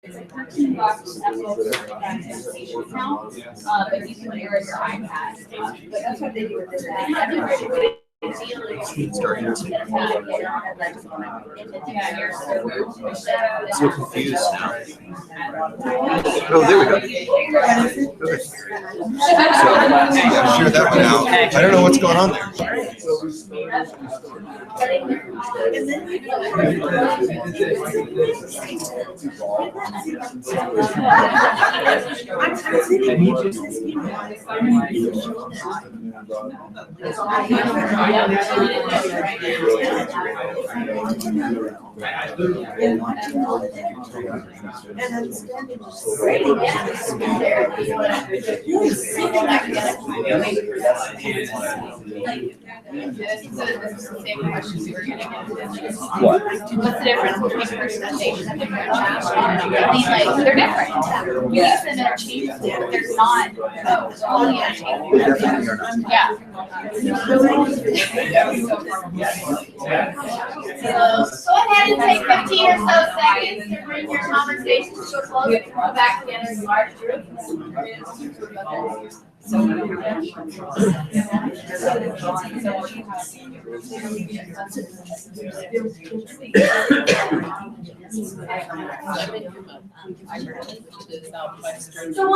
Box application account, but you can mirror your iPad. But that's what they do with this. So confused now. Oh, there we go. Okay. So, share that one out. I don't know what's going on there. What? What's the difference between personalization and differentiation? I mean, like, they're different. You use them interchangeably, but they're not only interchangeable. Yeah. So go ahead and take 15 or so seconds to bring your conversation to a close and come back together in large groups. So one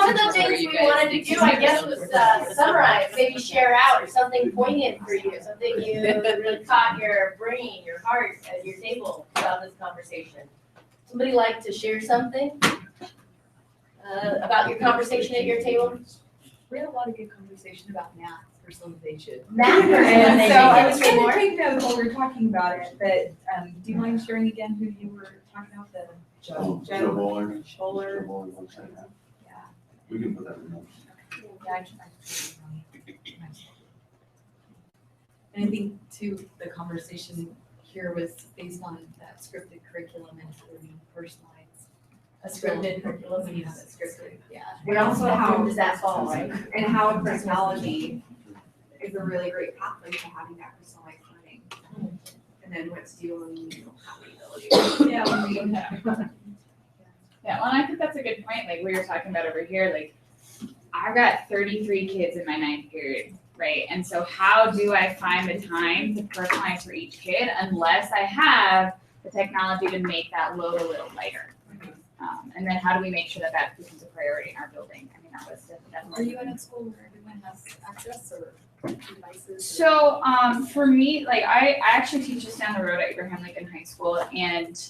of the things we wanted to do, I guess, was summarize, maybe share out something poignant for you, something you really caught your brain, your heart, at your table about this conversation. Somebody like to share something about your conversation at your table? We had a lot of good conversation about math personalization. Math And so I was personalization. trying to take notes while we were talking about it, but do you mind sharing again who you were talking about? The Joe Bowler. Bowler. Yeah. We can put that in notes. Yeah, I tried. And I think too, the conversation here was based on that scripted curriculum and learning personalized. A scripted curriculum. When you have it scripted, yeah. And also how, Does that fall, right? and how personality is a really great pathway to having that personalized learning. And then what's dealing with accountability. Yeah. Yeah, well, and I think that's a good point, like we were talking about over here, like, I've got 33 kids in my 9th period, right? And so how do I find the time to personalize for each kid unless I have the technology to make that load a little lighter? And then how do we make sure that that becomes a priority in our building? I mean, that was definitely. Are you in a school where everyone has access or devices? So, for me, like I actually teach just down the road at Abraham Lincoln High School, and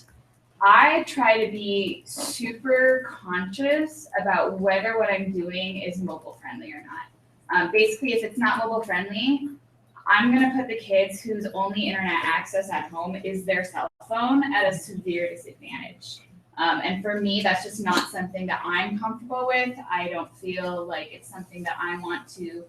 I try to be super conscious about whether what I'm doing is mobile friendly or not. Basically, if it's not mobile friendly, I'm gonna put the kids whose only internet access at home is their cell phone at a severe disadvantage. And for me, that's just not something that I'm comfortable with. I don't feel like it's something that I want to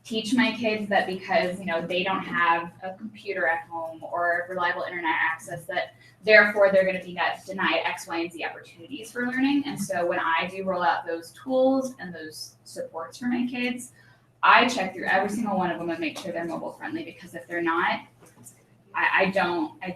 teach my kids, that because, you know, they don't have a computer at home or reliable internet access, that therefore they're going to be denied X, Y, and Z opportunities for learning. And so when I do roll out those tools and those supports for my kids, I check through every single one of them and make sure they're mobile friendly, because if they're not, I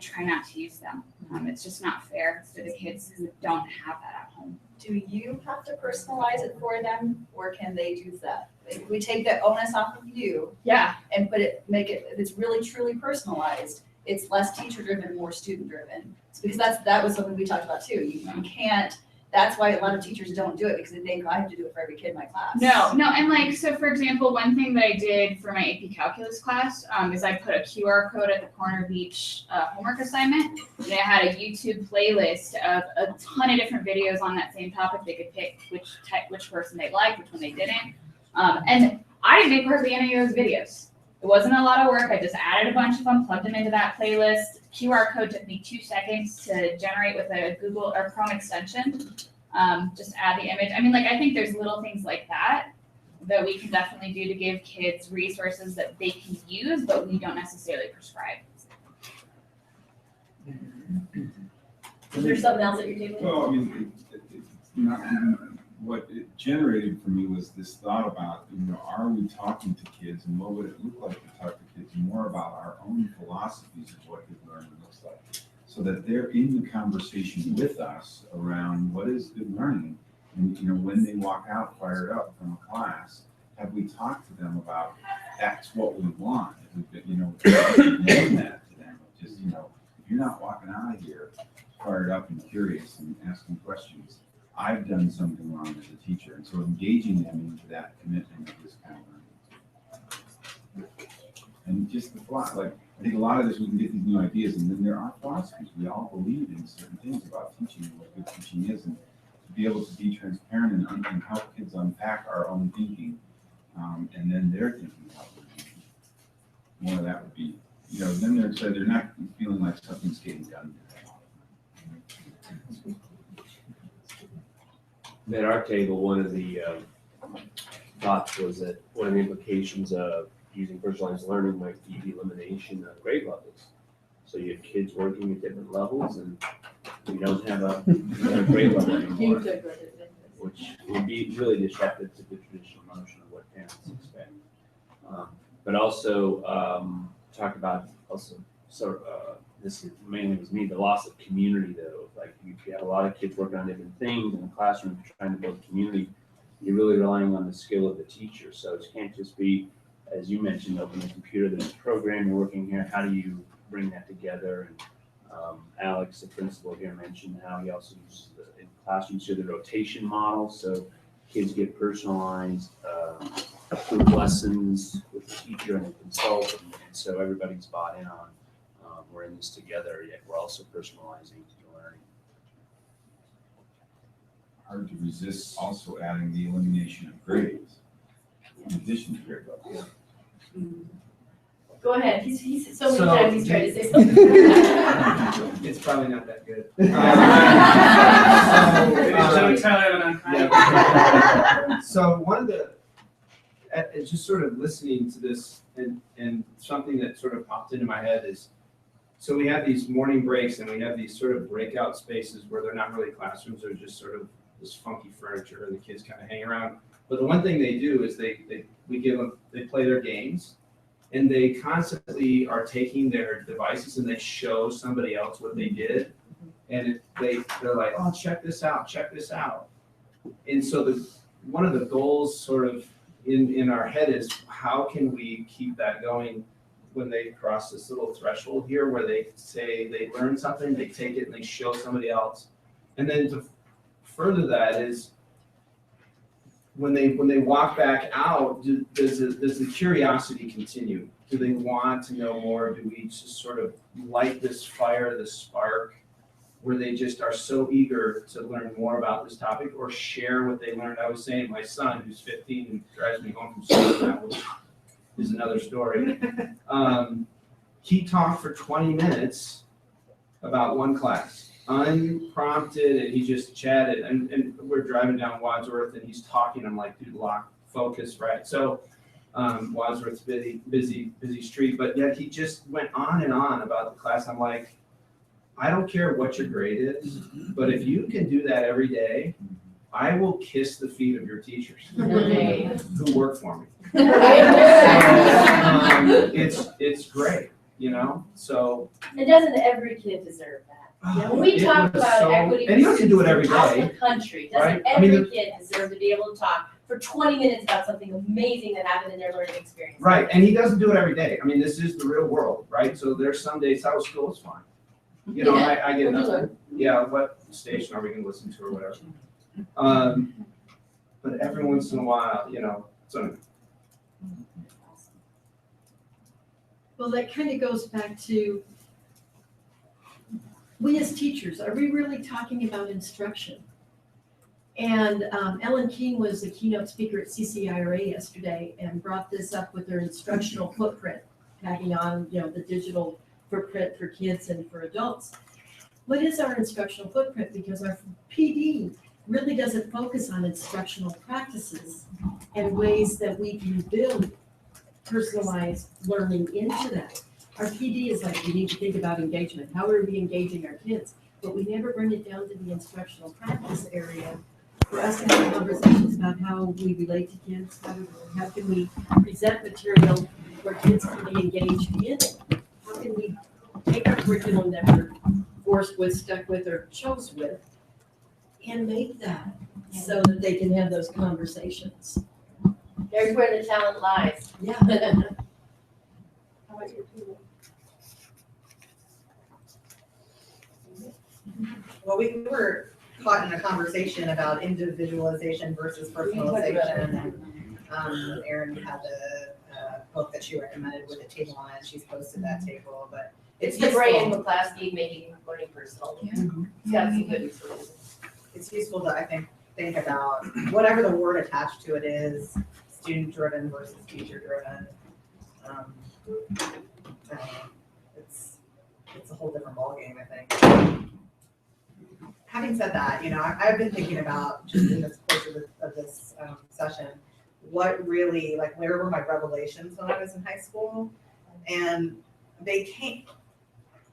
try not to use them. It's just not fair to the kids who don't have that at home. Do you have to personalize it for them, or can they do that? If we take the onus off of you Yeah. and make it, if it's really truly personalized, it's less teacher driven, more student driven. It's because that was something we talked about too. You can't, that's why a lot of teachers don't do it, because they think I have to do it for every kid in my class. No, and like, so for example, one thing that I did for my AP Calculus class is I put a QR code at the corner of each homework assignment, and I had a YouTube playlist of a ton of different videos on that same topic. They could pick which person they liked, which one they didn't. And I didn't make hardly any of those videos. It wasn't a lot of work. I just added a bunch of them, plugged them into that playlist. QR code took me 2 seconds to generate with a Google or Chrome extension. Just add the image. I mean, like, I think there's little things like that we can definitely do to give kids resources that they can use, but we don't necessarily prescribe. Is there something else at your table? Well, I mean, it's not, what it generated for me was this thought about, you know, are we talking to kids, and what would it look like to talk to kids more about our own philosophies of what good learning looks like? so that they're in the conversation with us around what is good learning. And, you know, when they walk out fired up from a class, have we talked to them about that's what we want? Have we been, you know, name that to them? Just, you know, if you're not walking out of here fired up and curious and asking questions, I've done something wrong as a teacher. And so engaging them into that commitment of this kind of learning. And just the thought, like, I think a lot of this, we can get these new ideas, and then there are philosophies. We all believe in certain things about teaching and what good teaching is, and to be able to be transparent and help kids unpack our own thinking, and then they're thinking about their thinking. More of that would be, you know, then they're excited, they're not feeling like something's getting done. At our table, one of the thoughts was that one of the implications of using personalized learning might be the elimination of grade levels. So you have kids working at different levels, and you don't have a grade level anymore, which would be really disruptive to the traditional notion of what parents expect. But also talk about this mainly was me, the loss of community though. Like if you have a lot of kids working on different things in the classroom trying to build community, you're really relying on the skill of the teacher. So it can't just be, as you mentioned, open the computer, there's a program you're working here, how do you bring that together? And Alex, the principal here, mentioned how he also uses in classrooms here the rotation model, so kids get personalized group lessons with the teacher and the consultant, and so everybody's bought in on we're in this together, yet we're also personalizing the learning. Hard to resist also adding the elimination of grades in addition to grade levels. Go ahead, he's so many So- times he's tried to say something. It's probably not that good. So one of the, just sort of listening to this and something that sort of popped into my head is, so we have these morning breaks and we have these sort of breakout spaces where they're not really classrooms, they're just sort of this funky furniture and the kids kind of hang around. But the one thing they do is they play their games, and they constantly are taking their devices and they show somebody else what they did. And they're like, oh, check this out. And so one of the goals sort of in our head is how can we keep that going when they cross this little threshold here where they say they learn something, they take it and they show somebody else. And then to further that is when they walk back out, does the curiosity continue? Do they want to know more? Do we just sort of light this fire, this spark, where they just are so eager to learn more about this topic or share what they learned? I was saying my son, who's 15 and drives me home from school now, which is another story. He talked for 20 minutes about one class, unprompted, and he just chatted. And we're driving down Wadsworth, and he's talking. I'm like, dude, lock, focus, right? So Wadsworth's busy street, but yet he just went on and on about the class. I'm like, I don't care what your grade is, but if you can do that every day, I will kiss the feet of your teachers who work for me. It's great, you know. So And doesn't every kid deserve that? You know, when we it talk was about so- equity and you don't have to do it every across the day, country, right? doesn't I mean, every kid deserve to be able to talk for 20 minutes about something amazing that happened in their learning experience? right? And he doesn't do it every day. I mean, this is the real world, right? So there's some days out of school is fine. You know, I get nothing. Yeah, what station are we gonna listen to or whatever? But every once in a while, you know, so. Well, that kind of goes back to, we as teachers, are we really talking about instruction? And Ellen King was the keynote speaker at CCIRA yesterday and brought this up with their instructional footprint, tagging on, you know, the digital footprint for kids and for adults. What is our instructional footprint? Because our PD really doesn't focus on instructional practices and ways that we can build personalized learning into that. Our PD is like, we need to think about engagement. How are we engaging our kids? But we never bring it down to the instructional practice area for us to have conversations about how we relate to kids. How can we present material where kids can be engaged in it? How can we take our curriculum that we're forced with, stuck with, or chose with, and make that so that they can have those conversations. There's where the talent lies. Yeah. How about your people? Well, we were caught in a conversation about individualization versus personalization. Erin had a book that she recommended with a table on it. She's posted that table, but It's it's the Brian useful. McClaskey making learning personal. It's got some good resources. It's useful to, I think about whatever the word attached to it is, student-driven versus teacher-driven. I don't know. It's a whole different ballgame, I think. Having said that, I've been thinking about, just in this course of this session, what really, like, where were my revelations when I was in high school? And they came,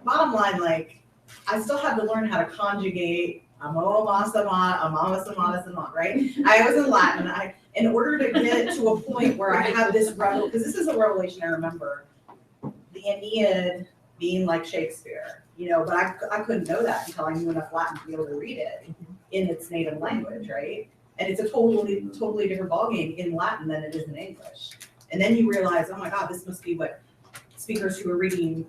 bottom line, like, I still had to learn how to conjugate right? I was in Latin. In order to get to a point where I had this because this is a revelation I remember, the Aeneid being like Shakespeare, but I couldn't know that until I knew enough Latin to be able to read it in its native language, right? And it's a totally different ballgame in Latin than it is in English. And then you realize, oh my God, this must be what speakers who are reading,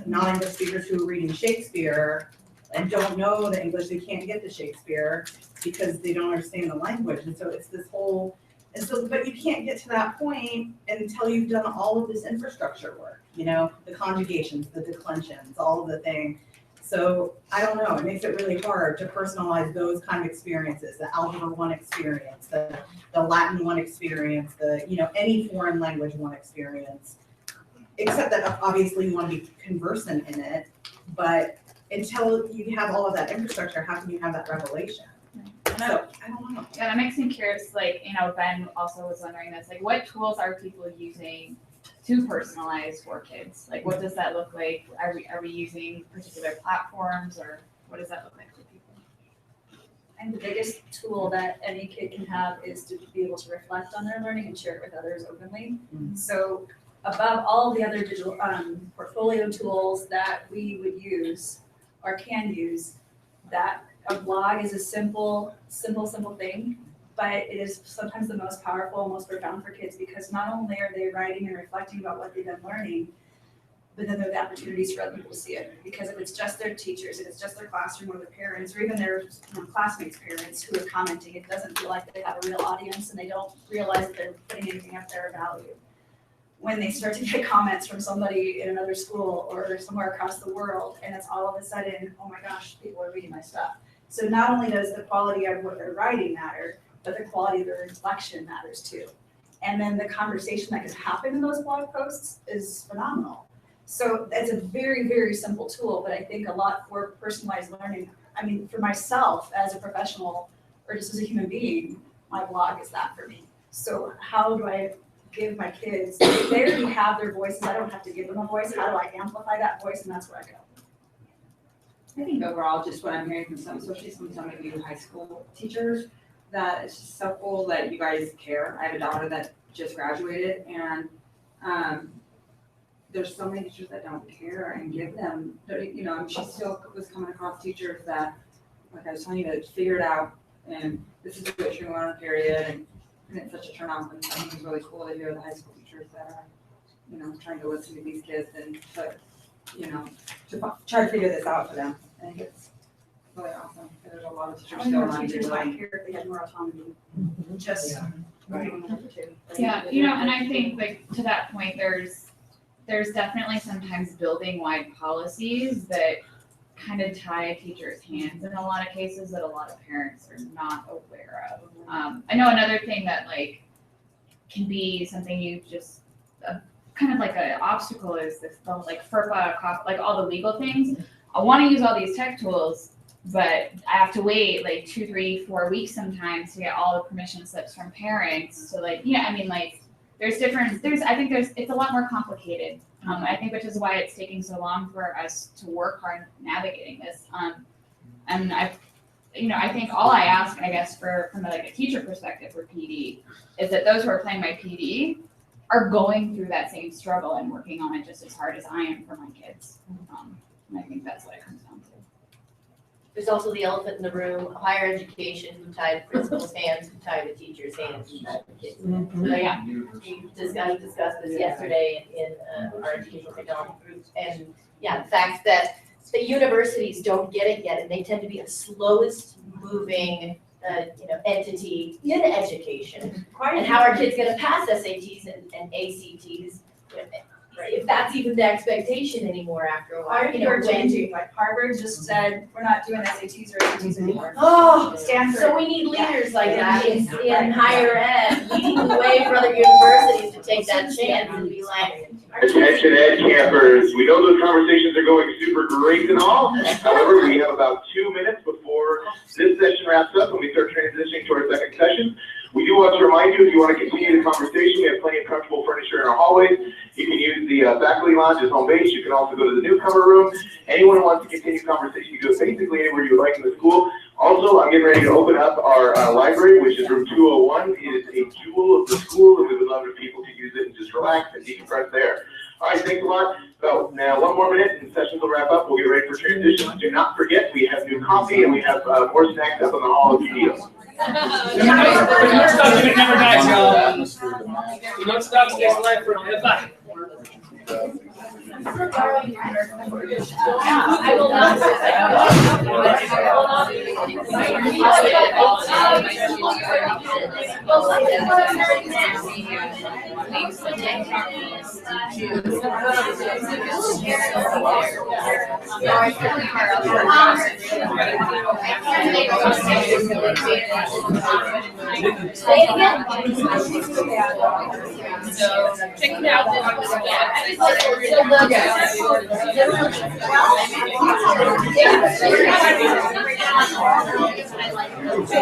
non-English speakers who are reading Shakespeare and don't know the English, they can't get to Shakespeare because they don't understand the language. And so it's this whole, but you can't get to that point until you've done all of this infrastructure work, the conjugations, the declensions, all of the things. So I don't know, it makes it really hard to personalize those kind of experiences, the Algebra 1 experience, the Latin 1 experience, any foreign language 1 experience, except that obviously you want to be conversant in it, but until you have all of that infrastructure, how can you have that revelation? So, I don't know. Yeah, that makes me curious, Ben also was wondering this, what tools are people using to personalize for kids? What does that look like? Are we using particular platforms, or what does that look like for people? And the biggest tool that any kid can have is to be able to reflect on their learning and share it with others openly. Mm-hmm. So above all the other digital portfolio tools that we would use or can use, that a blog is a simple thing, but it is sometimes the most powerful, most profound for kids, because not only are they writing and reflecting about what they've been learning, but then there are the opportunities for other people to see it. Because if it's just their teachers, if it's just their classroom or their parents, or even their classmates' parents who are commenting, it doesn't feel like they have a real audience and they don't realize that they're putting anything up there of value. When they start to get comments from somebody in another school or somewhere across the world, and it's all of a sudden, oh my gosh, people are reading my stuff. So not only does the quality of what they're writing matter, but the quality of their reflection matters too. And then the conversation that can happen in those blog posts is phenomenal. So it's a very, very simple tool, but I think a lot for personalized learning. I mean, for myself as a professional or just as a human being, my blog is that for me. So how do I give my kids, they already have their voices, I don't have to give them a voice, how do I amplify that voice? And that's where I go. I think overall, just what I'm hearing from especially some of you high school teachers, that it's just so cool that you guys care. I have a daughter that just graduated, and there's so many teachers that don't care and give them, she still was coming across teachers that, like I was telling you, that figure it out, and this is what you're going to learn, period, and it's such a turn on. And I think it's really cool to hear the high school teachers that are, trying to listen to these kids and to try to figure this out for them. I think it's really awesome. There's a lot of teachers still More not teachers doing might care if they had more autonomy. Just Right. Yeah, and I think to that point, there's definitely sometimes building wide policies that kind of tie teachers' hands in a lot of cases that a lot of parents are not aware of. I know another thing that can be something you just kind of like an obstacle is this FERPA, all the legal things. I want to use all these tech tools, but I have to wait 2, 3, 4 weeks sometimes to get all the permission slips from parents. So I think it's a lot more complicated. I think which is why it's taking so long for us to work hard navigating this. And I think all I ask, I guess, from a teacher perspective for PD is that those who are playing my PD are going through that same struggle and working on it just as hard as I am for my kids. And I think that's what it comes down to. There's also the elephant in the room, higher education, who tied principals' hands, who tied the teachers' hands. So yeah, we discussed this yesterday in our educational technology group. And yeah, the fact that the universities don't get it yet, and they tend to be the slowest moving entity in education. And how are kids gonna pass SATs and ACTs if that's even the expectation anymore after a while? Harvard are changing, like Harvard just said, we're not doing SATs or ACTs anymore. Oh, Stanford. so we need leaders like that in higher ed, leading the way for other universities to take that chance and be like, Attention ed campers, we know those conversations are going super great and all. However, we have about 2 minutes before this session wraps up and we start transitioning to our second session. We do want to remind you, if you want to continue the conversation, we have plenty of comfortable furniture in our hallways. You can use the faculty lounge as home base. You can also go to the newcomer room. Anyone who wants to continue conversation, you can go basically anywhere you would like in the school. Also, I'm getting ready to open up our library, which is room 201. It is a jewel of the school, and we would love for people to use it and just relax and decompress there. All right, thanks a lot. So now 1 more minute and sessions will wrap up. We'll get ready for transition. Do not forget, we have new coffee and we have more snacks up in the hall if you need them. You don't stop, you never dies, y'all. You don't stop, you get life forever. I will not. Say it again. So check it out. I want to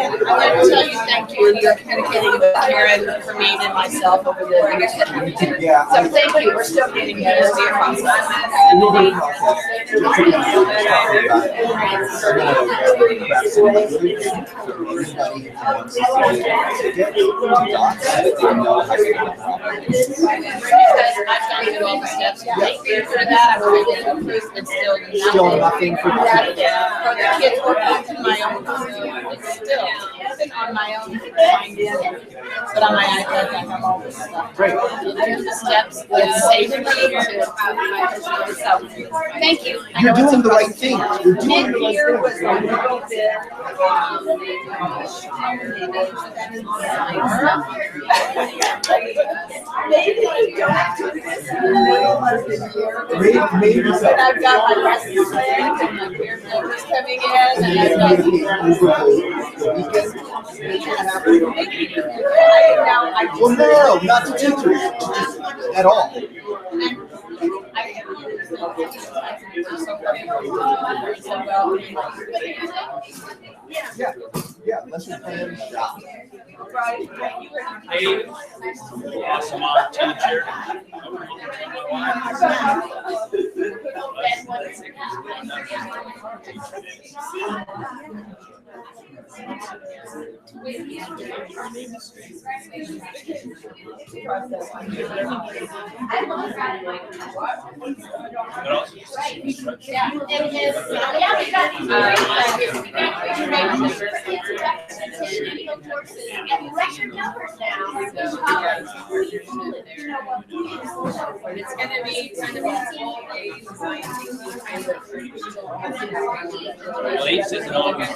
tell you thank you. You're communicating with Karen for me and myself over the years. Yeah. So thank you. We're still getting better. So you're I've done through all the steps. Thank you for that. I'm really impressed and still nothing for the kids working on my own. It's still been on my own to find it. But on my iPad, I have all this stuff. Great. The steps with safety to so thank you. You're doing the right thing. You're doing the Mid-year right was thing. a little bit, maybe you don't do this in the middle of the year. Maybe so. And I've got my lesson plans and my peer members coming in and I've got. Well, no, not the teachers at all. Yeah, let's just plan a shop. Hey, awesome teacher. Yeah, and yeah, we got these great courses and record numbers now. It's gonna be kind of a all days. Late is always.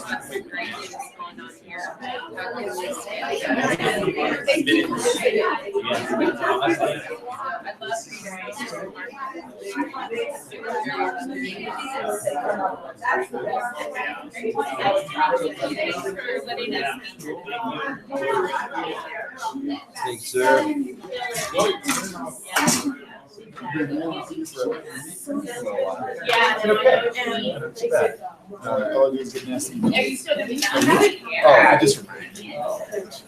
Thanks, sir. Are you still gonna be done? Oh, I just.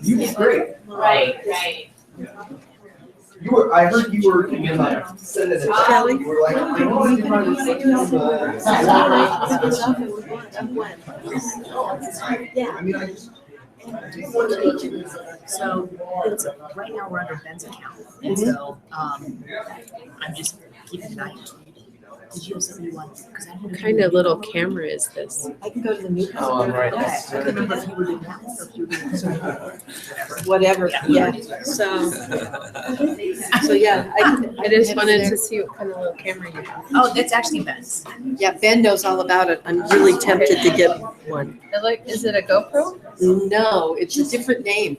You did great. Right. You were. I heard you were in like sending a chat. You were like, I don't know if I was Yeah. I mean, I just. So it's, right now we're under Ben's account, and so I'm just keeping an eye on Did you have something you wanted? Because I What didn't. kind of little camera is this? I can go to the new. Oh, I'm right Okay. next I to couldn't it. remember if you were doing that or if you were doing Whatever, yeah, so, so yeah, I just wanted to see what kind of little camera you have. Oh, that's actually Ben's. Yeah, Ben knows all about it, I'm really tempted to get one. Is it a GoPro? No, it's a different name.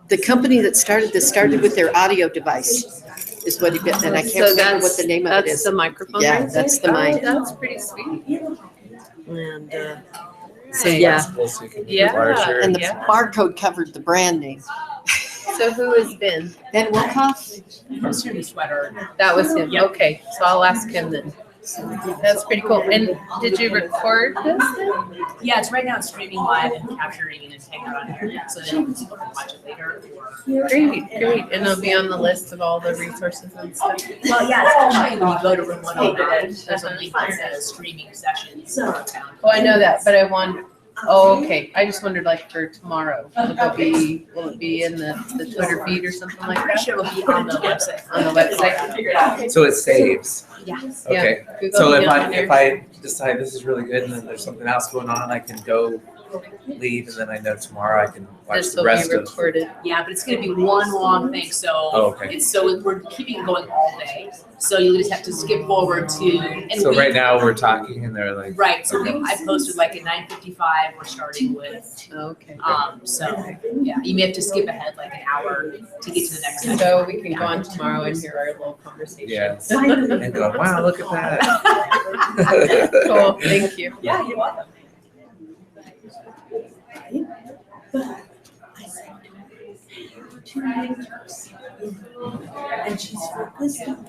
The company that started this started with their audio device, is what it, and I So can't remember what that's- the name of it That's is. the microphone Yeah, right there? that's the mic. Oh, that's pretty sweet. And, so Right. yeah, Flexible, so you can yeah, wire share. and the barcode covered the brand name. So who is Ben? Ben Wilcoff? Mystery sweater. That was him, okay, so I'll ask him then. That's pretty cool. And did you record this then? Yeah, it's right now it's streaming live and capturing and it's hanging out on here. So then people can watch it later or. Great, great. And it'll be on the list of all the resources and stuff. Well, yeah, it's actually when you go to room 109, there's a link that says streaming sessions. Oh, I know that, but I wonder, oh, okay. I just wondered like for tomorrow, will it be in the Twitter feed or something like I'm pretty that? sure it'll be on the website. On the website? So it saves. Yeah. Okay. Google So it if on there. if I decide this is really good and then there's something else going on, I can go leave and then I know tomorrow I can watch This the will rest be of. recorded. Yeah, but it's gonna be one long thing, so. Oh, okay. It's so, we're keeping it going all day, so you just have to skip forward to, and So we. right now we're talking and they're like. Right, so Okay. I posted like at 9:55, we're starting with, Okay. so, yeah, you may have to skip ahead like an hour to get to the next section. So we can go on tomorrow and hear our little conversation. Yes. And go, wow, look at that. Cool, thank you. Yeah, you're welcome. And she's focused on,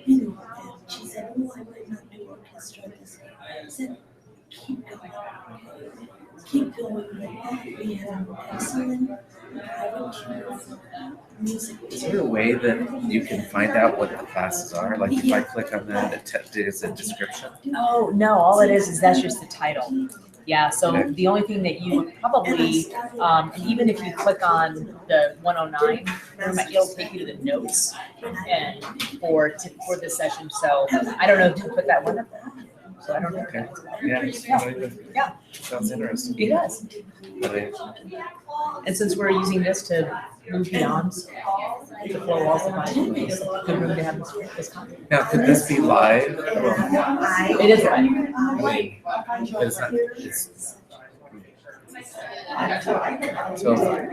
you know, and she said, oh, I might not do orchestra this year. I said, keep going, okay? Keep going with that. We had an excellent private tutor for music. Is there a way that you can find out what the classes are? Like if I click on that, it is a description? Oh, no, all it is that's just the title. Yeah, so Okay. the only thing that you would probably, and even if you click on the 109, it'll take you to the notes and for this session. So I don't know if you put that one up there. So I don't know. Okay. Yeah. Yeah. Sounds interesting. It does. Okay. And since we're using this to move beyond the four walls of my room, it's a good room to have this conversation. Now, could this be live? It is live. Wait, it's not, it's. So,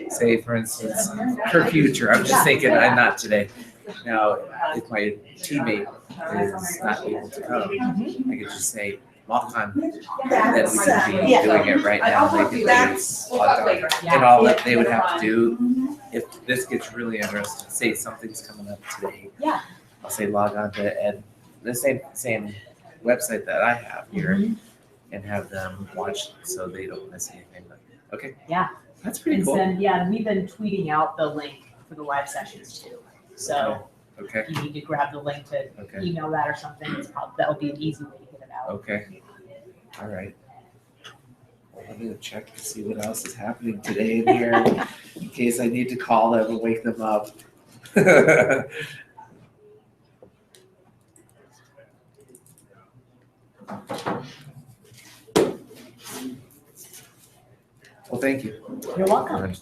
say for instance, for future, I'm just thinking, I'm not today. Now, if my teammate is not able to come, I could just say, log on, that we could be doing it right now, they could be logged on. And all that they would have to do, if this gets really interesting, say something's coming up today. Yeah. I'll say log on to Ed, the same website that I have here, and have them watch so they don't miss anything. But, okay. Yeah. That's pretty And cool. then, yeah, we've been tweeting out the link for the live sessions too. So Okay. if you need to grab the link to Okay. email that or something, that'll be an easy way to get it out. Okay. All right. Well, let me check to see what else is happening today in here, in case I need to call them and wake them up. Well, thank you. You're welcome.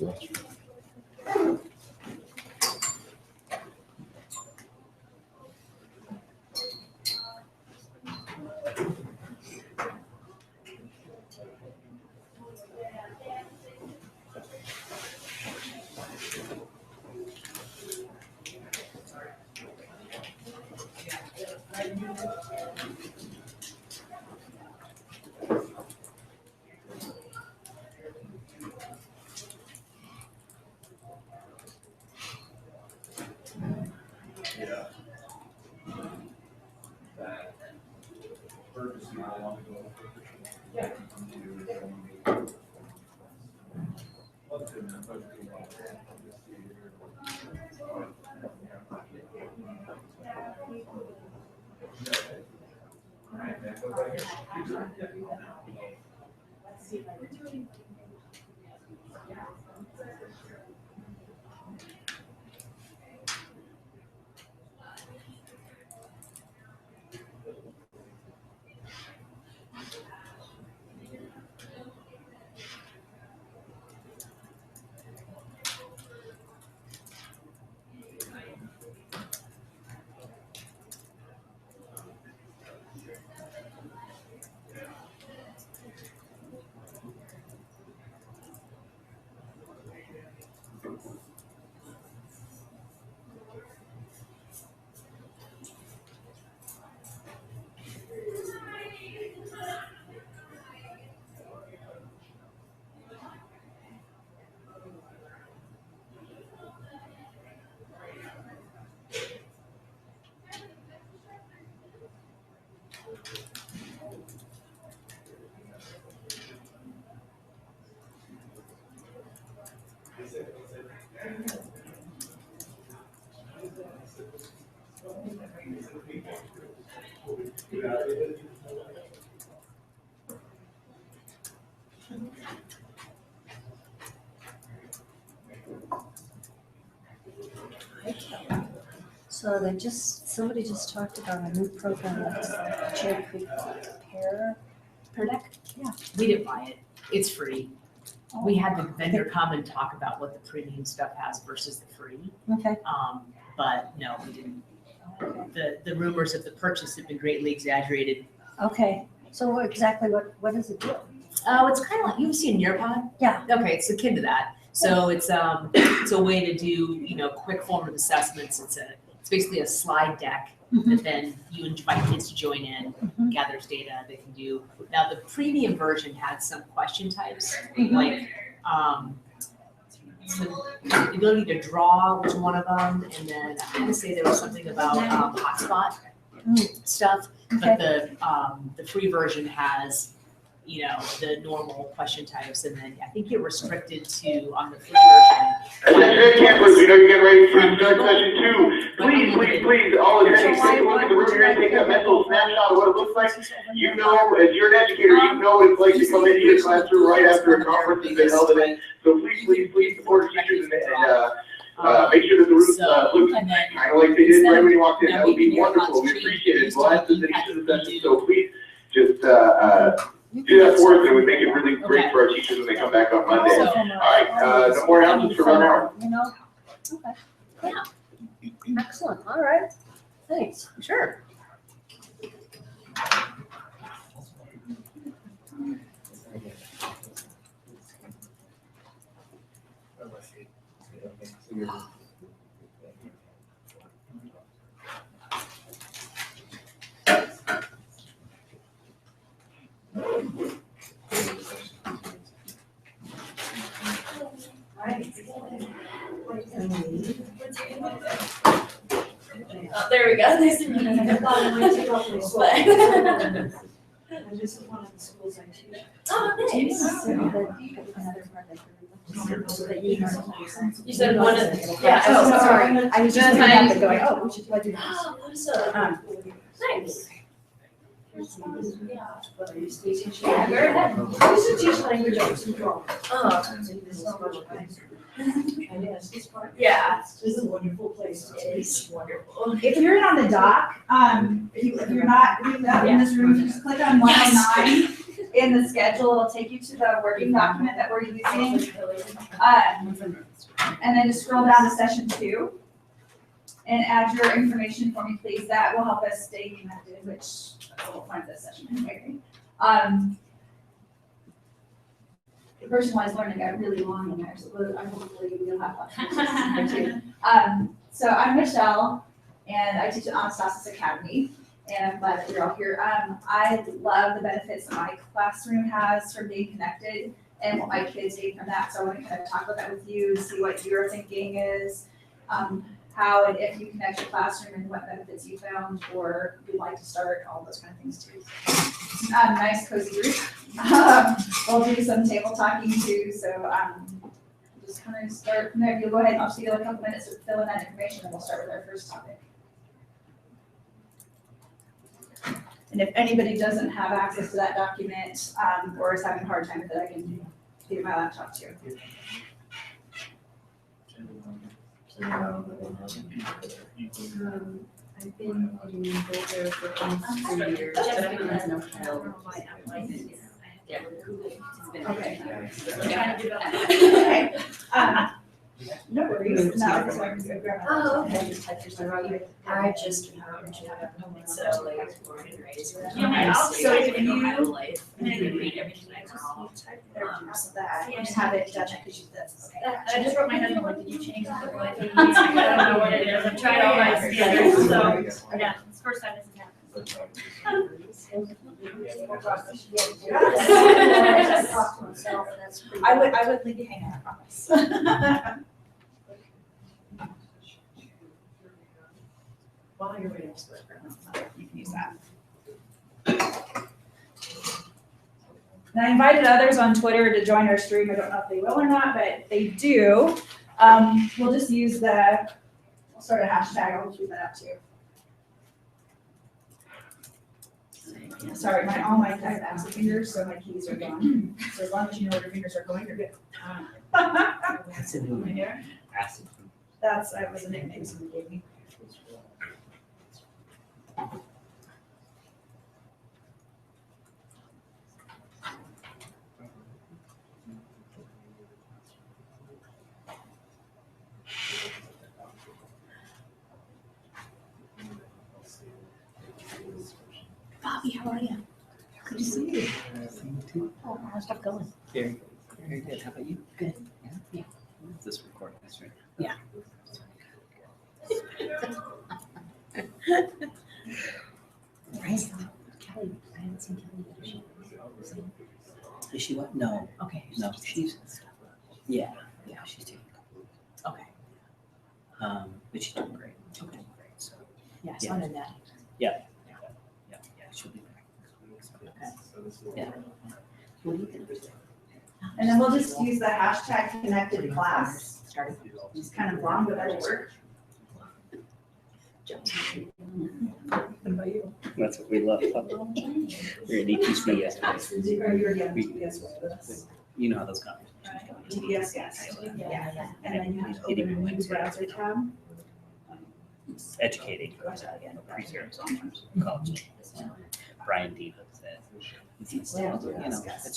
So somebody just talked about a new program that's Cherry Creek Pear Deck. Yeah. We didn't buy it. It's free. We had the vendor come and talk about what the premium stuff has versus the free. Okay. But no, we didn't. The rumors of the purchase have been greatly exaggerated. Okay. So exactly what does it do? Oh, it's kind of like, you've seen Nearpod? Yeah. Okay, it's akin to that. So it's a way to do, quick formative assessments. It's basically a slide deck that then you invite kids to join in, gathers data they can do. Now, the premium version had some question types, like so the ability to draw was one of them, and then I'm going to say there was something about hotspot stuff, but the free version has the normal question types, and then I think you're restricted to, on the free version. Attention campers, we know you're getting ready to start session 2. Please, all attendees, take a look at the room here and take a mental snapshot of what it looks like. As you're an educator, what it's like to come into your classroom right after a conference has been held in. So please support teachers and make sure that the room looks kind of like they did right when you walked in. That would be wonderful. We appreciate it. We'll add this into the session, so please just do that for us, and we make it really great for our teachers when they come back on Monday. All right, no more announcements for 1 hour. Okay. Yeah. Excellent. All right. Thanks. Sure. Oh, there we go. Nice to meet you. I thought I might take off my sweat. I just one of the schools I teach. Oh, nice. You said one of, yeah, oh, sorry. I was just looking up and going, oh, we should do this. Oh, awesome. Nice. Yeah, very ahead. I used to teach language arts and drawing. Yeah. This is a wonderful place. It is wonderful. If you're on the dock, if you're not in this room, just click on 109 in the schedule. It'll take you to the working document that we're using. And then just scroll down to session 2 and add your information for me, please. That will help us stay connected, which we'll find this session anyway. Personalized learning got really long in there, so hopefully we'll have fun too. So I'm Michelle, and I teach at Anastasis Academy, and I'm glad that you're all here. I love the benefits that my classroom has from being connected and what my kids gain from that. So I want to kind of talk about that with you, see what your thinking is, how and if you connect your classroom and what benefits you found or you'd like to start, all those kind of things too. Nice cozy group. We'll do some table talking too, so just kind of start from there. You'll go ahead and I'll just give you a couple minutes to fill in that information and we'll start with our first topic. And if anybody doesn't have access to that document or is having a hard time with it, I can give my laptop too. I've been in Boulder for almost 3 years. There's no child. Yeah. Okay. Okay. No worries. No, it's like, Oh, okay. I just typed your I just so like born and raised. So if you read everything I just have it done because that's I just wrote my husband, like, did you change the way things? I don't know what it is. I've tried all my standards, so, yeah, it's the first time this has happened. I would leave you hanging, I promise. While you're waiting for it, you can use that. And I invited others on Twitter to join our stream. I don't know if they will or not, but they do. We'll just use we'll start a hashtag, I'll tweet that out too. Sorry, all my acid fingers, so my keys are gone. So as long as you know where your fingers are going, you're good. That's a new one. Here. Acid. That was a nickname someone gave me. Bobby, how are you? Good to see you. Oh, how's stuff going? Very good. Very good. How about you? Good. Yeah. Yeah. This recording, that's right. Yeah. Right. Kelly, I haven't seen Kelly yet. Is she what? No. Okay. No, she's, yeah, she's taking Okay. but she's doing great. Okay. Great, so. Yeah, so I'm in that. Yeah, she'll be back next week. So. Yeah. What do you think? And then we'll just use the hashtag connected class. It's kind of long, but that'll work. That's what we love. We're gonna need TPS. Are you already on TPS with us? You know how those conversations go. TPS, yes. Yeah. And then you have to open a new browser tab. It's educating. Pre-service sometimes, college. Brian Diva said, it's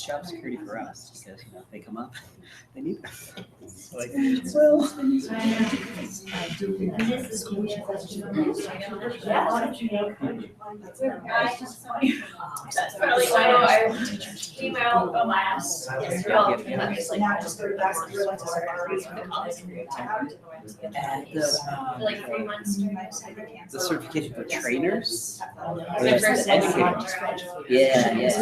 job security for us because, if they come up, they need them. So like, well. That's probably why our came out the last. Now just go back to your Like 3 months. The certification for trainers? The first educators. Yeah. Yep.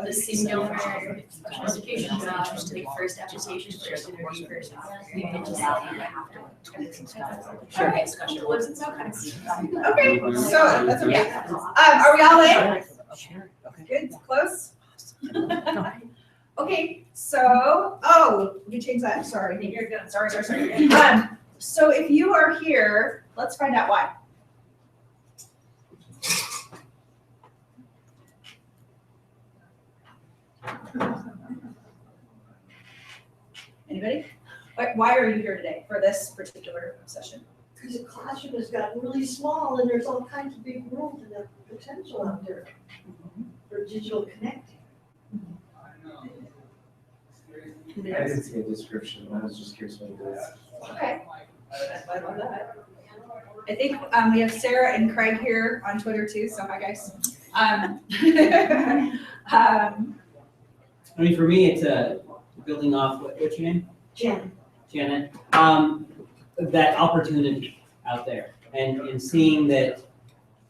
The same deal for special education jobs, the first application, first interview, first. Okay, so that's okay. Are we all in? Sure. Okay. Good, close? Okay, so, you changed that, sorry. You're good, sorry. So if you are here, let's find out why. Anybody? Why are you here today for this particular session? Because the classroom has gotten really small and there's all kinds of big worlds and potential out there for digital connecting. I didn't see a description, I was just curious what it is. Okay. I love that. I think we have Sarah and Craig here on Twitter too, so hi guys. I mean, for me, it's building off, what's your name? Janet. That opportunity out there and seeing that,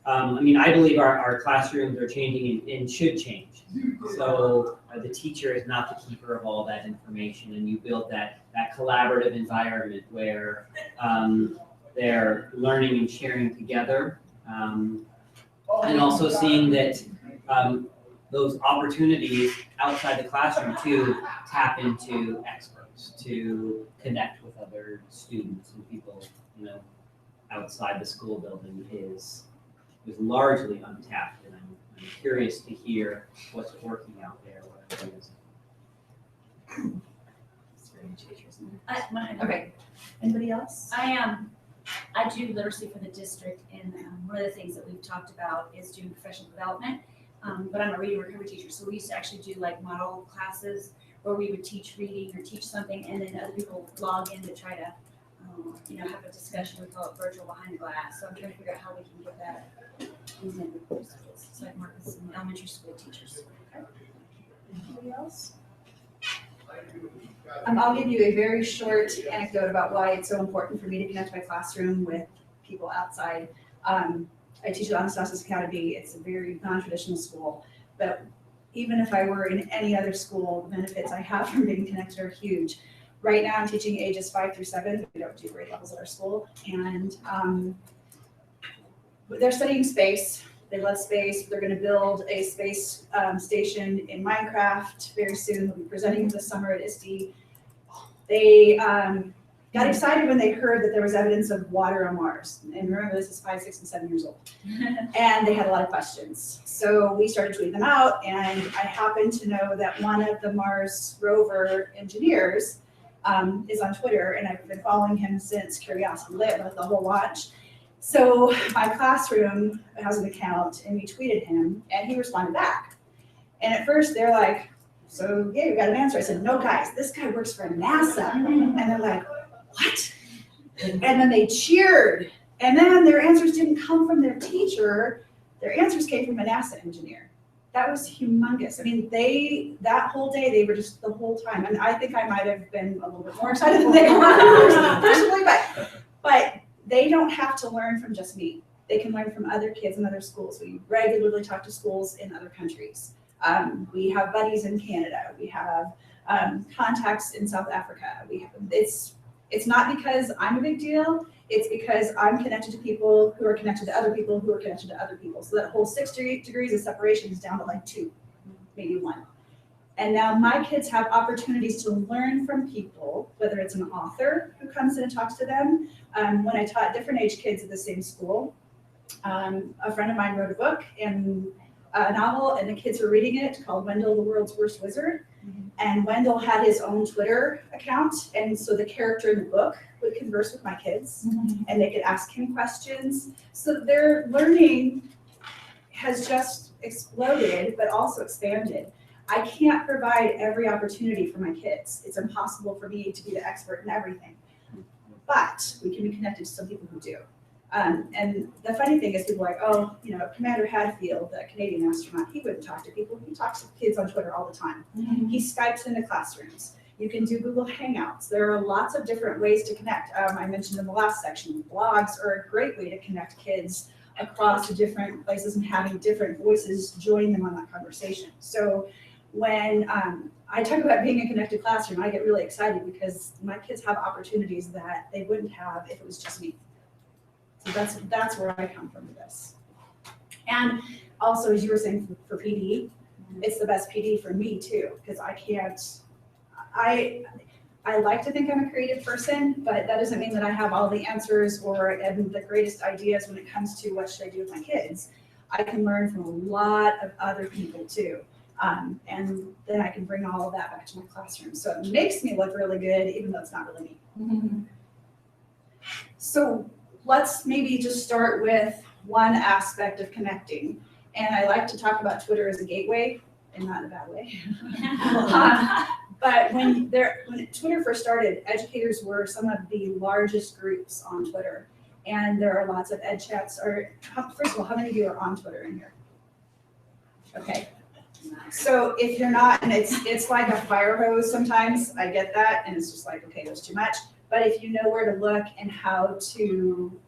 I mean, I believe our classrooms are changing and should change. So the teacher is not the keeper of all that information, and you build that collaborative environment where they're learning and sharing together. And also seeing that those opportunities outside the classroom to tap into experts, to connect with other students and people, outside the school building is largely untapped. And I'm curious to hear what's working out there. What it is. Okay. Anybody else? I do literacy for the district, and one of the things that we've talked about is doing professional development. But I'm a reading recovery teacher, so we used to actually do like model classes where we would teach reading or teach something, and then other people log in to try to, have a discussion. We call it virtual behind the glass. So I'm trying to figure out how we can get that in the schools. So like Marcus and elementary school teachers. Anybody else? I'll give you a very short anecdote about why it's so important for me to connect my classroom with people outside. I teach at Anastasis Academy. It's a very non-traditional school, but even if I were in any other school, the benefits I have from being connected are huge. Right now I'm teaching ages 5 through 7. We don't do grade levels at our school. And they're studying space. They love space. They're gonna build a space station in Minecraft very soon. They'll be presenting this summer at ISTE. They got excited when they heard that there was evidence of water on Mars. And remember, this is 5, 6, and 7 years old. And they had a lot of questions. So we started tweeting them out, and I happened to know that one of the Mars rover engineers is on Twitter, and I've been following him since Curiosity Lit, like the whole launch. So my classroom has an account, and we tweeted him, and he responded back. And at first they're like, so yeah, you got an answer. I said, no guys, this guy works for NASA. And they're like, what? And then they cheered. And then their answers didn't come from their teacher. Their answers came from a NASA engineer. That was humongous. I mean, that whole day, they were just the whole time. And I think I might have been a little bit more excited than they were personally, but they don't have to learn from just me. They can learn from other kids in other schools. We regularly talk to schools in other countries. We have buddies in Canada. We have contacts in South Africa. It's not because I'm a big deal. It's because I'm connected to people who are connected to other people who are connected to other people. So that whole 6 degrees of separation is down to like 2, maybe 1. And now my kids have opportunities to learn from people, whether it's an author who comes in and talks to them. When I taught different age kids at the same school, a friend of mine wrote a book and a novel, and the kids were reading it, called Wendell, the World's Worst Wizard. And Wendell had his own Twitter account, and so the character in the book would converse with my kids, and they could ask him questions. So their learning has just exploded, but also expanded. I can't provide every opportunity for my kids. It's impossible for me to be the expert in everything. But we can be connected to some people who do. And the funny thing is people are like, oh, you know, Commander Hadfield, the Canadian astronaut, he wouldn't talk to people. He talks to kids on Twitter all the time. He Skypes into classrooms. You can do Google Hangouts. There are lots of different ways to connect. I mentioned in the last section, blogs are a great way to connect kids across different places and having different voices join them on that conversation. So when I talk about being a connected classroom, I get really excited because my kids have opportunities that they wouldn't have if it was just me. So that's where I come from with this. And also, as you were saying for PD, it's the best PD for me too, because I like to think I'm a creative person, but that doesn't mean that I have all the answers or the greatest ideas when it comes to what should I do with my kids. I can learn from a lot of other people too. And then I can bring all of that back to my classroom. So it makes me look really good, even though it's not really me. So let's maybe just start with one aspect of connecting. And I like to talk about Twitter as a gateway, and not in a bad way. But when Twitter first started, educators were some of the largest groups on Twitter. And there are lots of ed chats. First of all, how many of you are on Twitter in here? Okay. So if you're not, and it's like a fire hose sometimes, I get that, and it's just like, okay, there's too much. But if you know where to look and how to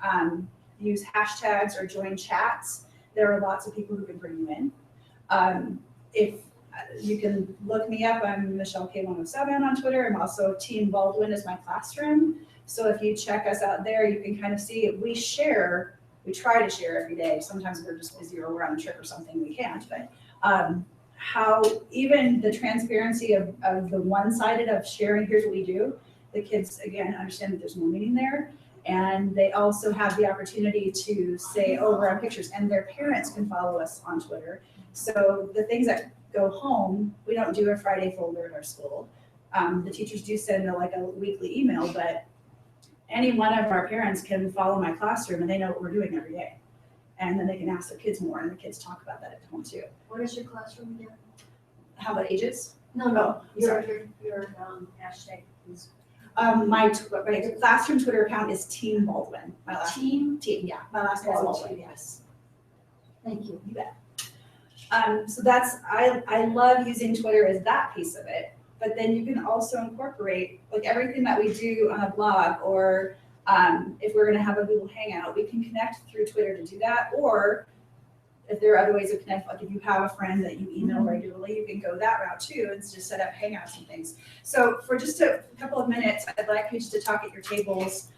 use hashtags or join chats, there are lots of people who can bring you in. If you can look me up, I'm Michelle K107 on Twitter. I'm also Team Baldwin is my classroom. So if you check us out there, you can kind of see it. We try to share every day. Sometimes we're just busy or we're on a trip or something, we can't. But how even the transparency of the one-sided of sharing, here's what we do, the kids, again, understand that there's no meaning there. And they also have the opportunity to say, oh, we're on pictures, and their parents can follow us on Twitter. So the things that go home, we don't do a Friday folder at our school. The teachers do send a weekly email, but any one of our parents can follow my classroom and they know what we're doing every day. And then they can ask their kids more, and the kids talk about that at home too. What is your classroom again? How about ages? No, your hashtag is. My classroom Twitter account is Team Baldwin. My last team, yeah. My last name is Baldwin, yes. Thank you. You bet. So that's, I love using Twitter as that piece of it, but then you can also incorporate like everything that we do on a blog, or if we're gonna have a Google Hangout, we can connect through Twitter to do that. Or if there are other ways of connecting, like if you have a friend that you email regularly, you can go that route too and just set up Hangouts and things. So for just a couple of minutes, I'd like you just to talk at your tables.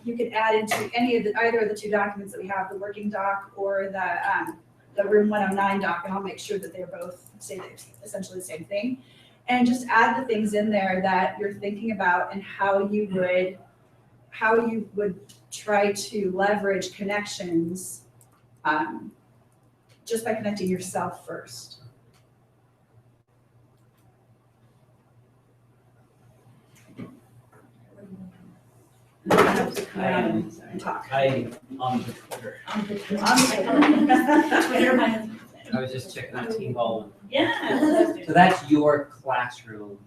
You can add into either of the two documents that we have, the working doc or the the room 109 doc, and I'll make sure that they're both say essentially the same thing. And just add the things in there that you're thinking about and how you would try to leverage connections just by connecting yourself first. And talk. I on the Twitter. Twitter, I was just checking out Team Baldwin. Yeah. So that's your classroom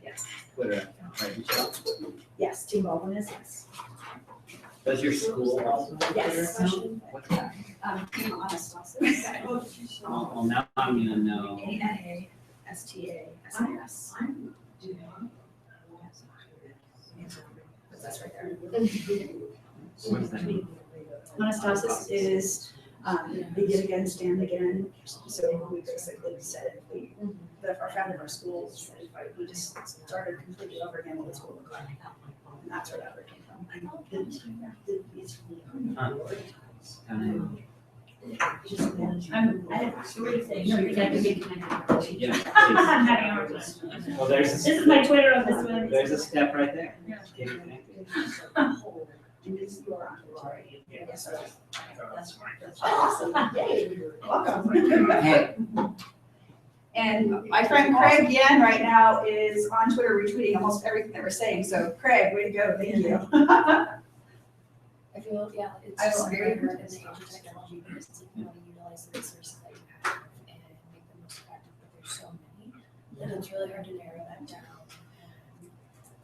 Yes. Twitter account, right, Michelle? Yes, Team Baldwin is yes. Does your school also have a Twitter Yes. account? What's that? Team Anastasis. Well, now I'm gonna know. ANASTASIS. That's right there. What does that mean? Anastasis is begin again, stand again. So we basically said our founder of our school said we just started completely over again what the school looked like. And that's where that word came from. I have three things that can be connected. Yeah. I'm having a hard time. Well, there's This is my Twitter on this one. There's a step right there. Get it connected. Welcome. Hey. And my friend Craig Yen right now is on Twitter retweeting almost everything that we're saying. So Craig, way to go. Thank you. I feel, yeah, it's I just will very agree. hard in the age of technology because it's like you want to utilize the resources that you have and make them most effective, but there's so many. And it's really hard to narrow that down.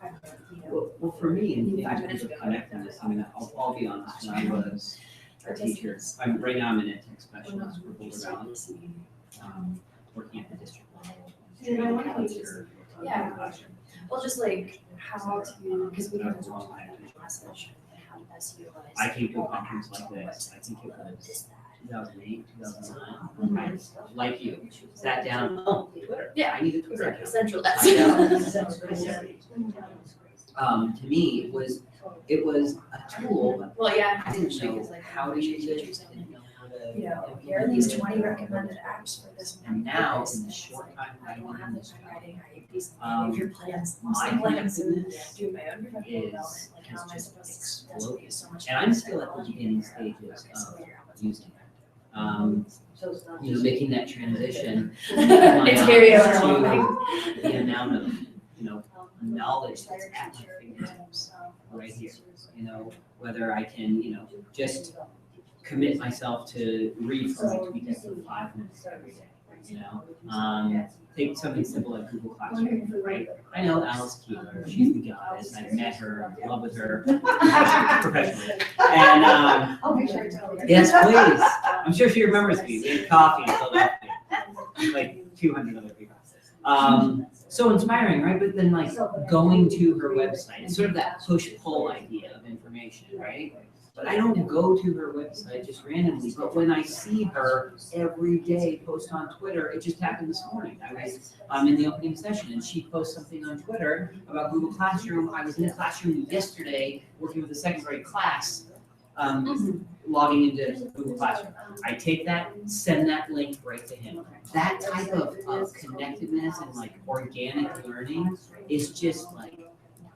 And you know, Well, for me, in 5 terms minutes of ago, connectedness, I mean, I'll be honest, when I was a teacher, right now I'm an ed tech specialist for Boulder Valley, working at the district level. Yeah. Well, just like how to, because we have to talk about that message and how to best utilize. I came to a conference like this, I think it was 2008, 2009. I, like you, sat down, oh, Twitter. Yeah. I need a Twitter account. Central, I know. To me, it was a tool, but Well, yeah. I didn't know how to use it. You know, here are these 20 recommended apps for this. And now, in the short time I don't have this writing, I have these Um, behavior plans, my my plans, and connectedness do my own professional is development, like how am I supposed to exploded. use so much. And I'm still at the beginning stages of using it. You know, making that transition. It's very to overwhelming. the amount of, knowledge that's at my fingertips right here. You know, whether I can, just commit myself to read for my tweet for 5 minutes every day. Take something simple like Google Classroom, right? I know Alice Keeler, she's the goddess. I've met her, I'm in love with her professionally. And I'll make sure I tell you. yes, please. I'm sure she remembers me. We had coffee in Philadelphia, like 200 other people. So inspiring, right? But then like going to her website, it's sort of that push-pull idea of information, right? But I don't go to her website just randomly. But when I see her every day post on Twitter, it just happened this morning. I was in the opening session and she posts something on Twitter about Google Classroom. I was in the classroom yesterday working with a second grade class, logging into Google Classroom. I take that, send that link right to him. That type of connectedness and like organic learning is just like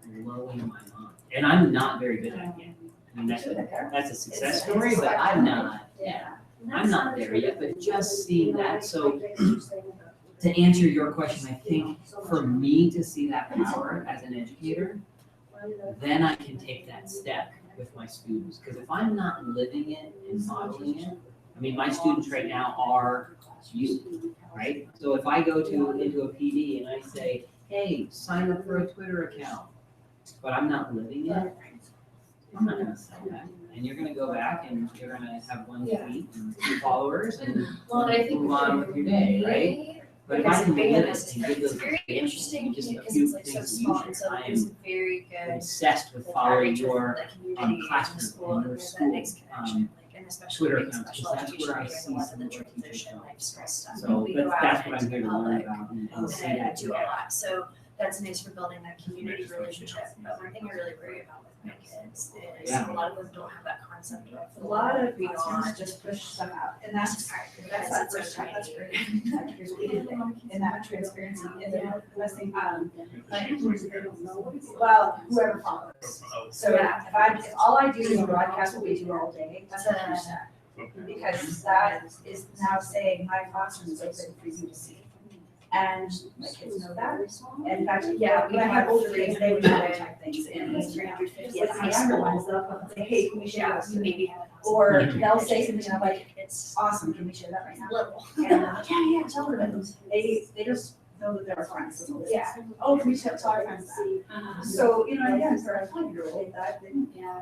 blowing my mind. And I'm not very good at it yet. I mean, that's a success story, but I'm not there yet, but just seeing that. So to answer your question, I think for me to see that power as an educator, then I can take that step with my students. Because if I'm not living it and modeling it, I mean, my students right now are you, right? So if I go into a PD and I say, hey, sign up for a Twitter account, but I'm not living it, I'm not gonna say that. And you're gonna go back and you're gonna have one tweet and 2 followers and move on with your day, right? But if I can live it and give those very interesting just a because few it's like so things that small, you and should, so I there's am very good. obsessed with like, following outreach your within the community and the classroom school, and your there's that school next connection, like, and especially Twitter like accounts, special because that's education, where I there's a see lot of some the of what teachers transition don't. life stress stuff. So We go out that's what into I'm here to learn public, about and and see I that do a lot, so that's nice for building that community relationship. But one thing I really worry about with my kids is a lot of them don't have that concept of A lot of beyond. classrooms just push stuff out, and that's the first time, that's great. And that transparency, and then the best thing, well, whoever follows. So if all I do is broadcast what we do all day, that's a huge step. Because that is now saying my classroom is open for you to see. And my kids know that. And in fact, when I have older kids, they would try to type things in. With my younger ones, they'll say, hey, can we share this? Or they'll say something, and I'm like, it's awesome, can we share that right now? Little. And yeah, tell them. They just know that they're our friends. Yeah. Oh, can we tell our friends that? So, again, for a 5-year-old,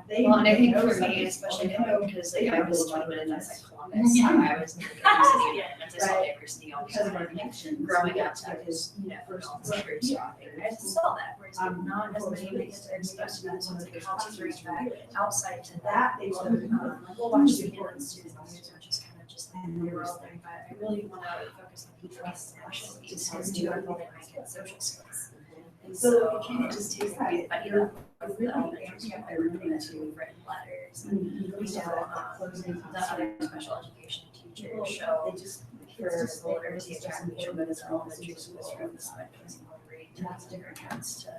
they. Well, and I think for know me, especially because like, I was 20 minutes at Columbus, Yeah. I was in the mental Right. diversity all Because of our connections. growing up, I was, first on secret, so I saw that, whereas not as many kids are exposed to that, so it's like how to bring that outside to that, they will, a whole bunch of people and students, are just kind of just in the world, but I really want to focus on teaching specialties, because too, I'm building my kids' social skills. And So you can't just take that. But you're really by removing to written letters, and we know, the other special education teachers show for the literacy of education, but it's elementary schools from the spectrum grade to different cuts to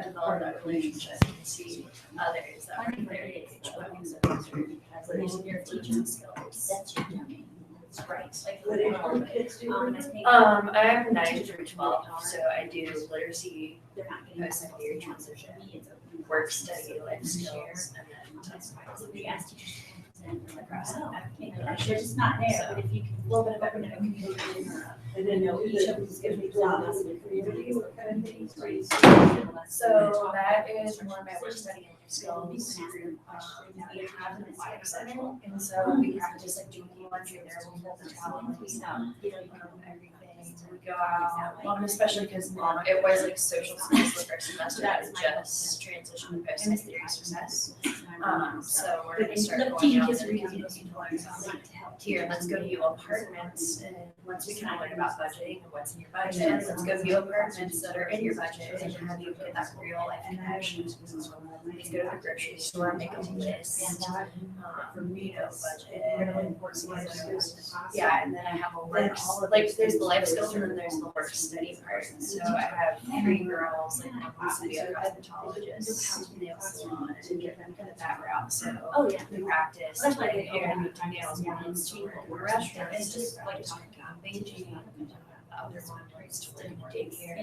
develop that relationship and see others that are their age, what makes it easier, because your teaching skills. That's right. Like, What age group kids do? I have 9 through 12, so I do literacy, post-secondary transition, work study, life skills, and then We ask teachers across English, they're just not there, but if you can, a little bit of everything, And then each of them is gonna be jobs in the community, what kind of things? So that is more of my work study and life skills. We have an athletic center, and so we practice like doing lunch in there, we'll hold the talent, we everything. We go out, well, and especially because it was like social skills the first semester, that was just transition to post-secondary success. So we're gonna start going out there and looking to learn something. Here, let's go view apartments, and once we kind of learn about budgeting and what's in your budget, let's go view apartments that are in your budget and have you get that real life connection. Let's go to the grocery store, make a list, for budget. Yeah, and then I have a work, like there's the life skills and then there's the work study part. So I have 3 girls, like one wants to be a cosmetologist, nail salon, and get them kind of that route. So we practice, like hair and nails, once to work in a restaurant, it's just like talking about Beijing. The other one wants to work in daycare,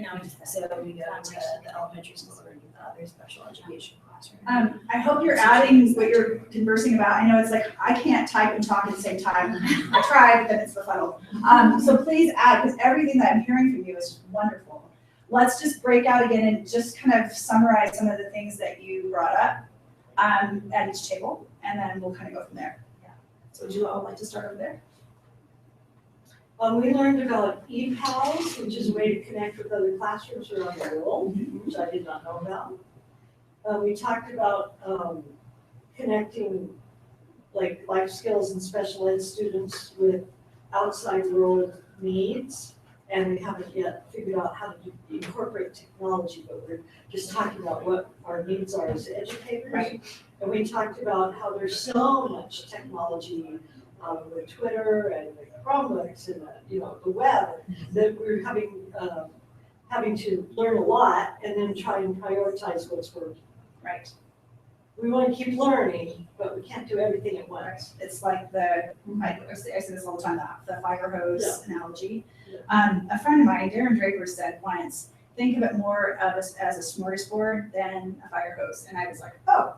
so we go to the elementary school or the other special education classroom. I hope you're adding what you're conversing about. I know it's like, I can't type and talk at the same time. I tried, but then it's befuddled. So please add, because everything that I'm hearing from you is wonderful. Let's just break out again and just kind of summarize some of the things that you brought up at each table, and then we'll kind of go from there. So would you all like to start over there? We learned about ePals, which is a way to connect with other classrooms around the world, which I did not know about. We talked about connecting like life skills and special ed students with outside world needs. And we haven't yet figured out how to incorporate technology, but we're just talking about what our needs are as educators. Right. And we talked about how there's so much technology with Twitter and the Chromebooks and the web, that we're having to learn a lot and then try and prioritize what's working. Right. We want to keep learning, but we can't do everything at once. It's like I say this all the time, the fire hose analogy. A friend of mine, Darren Draper, said once, think of it more of as a smorgasbord than a fire hose. And I was like, oh,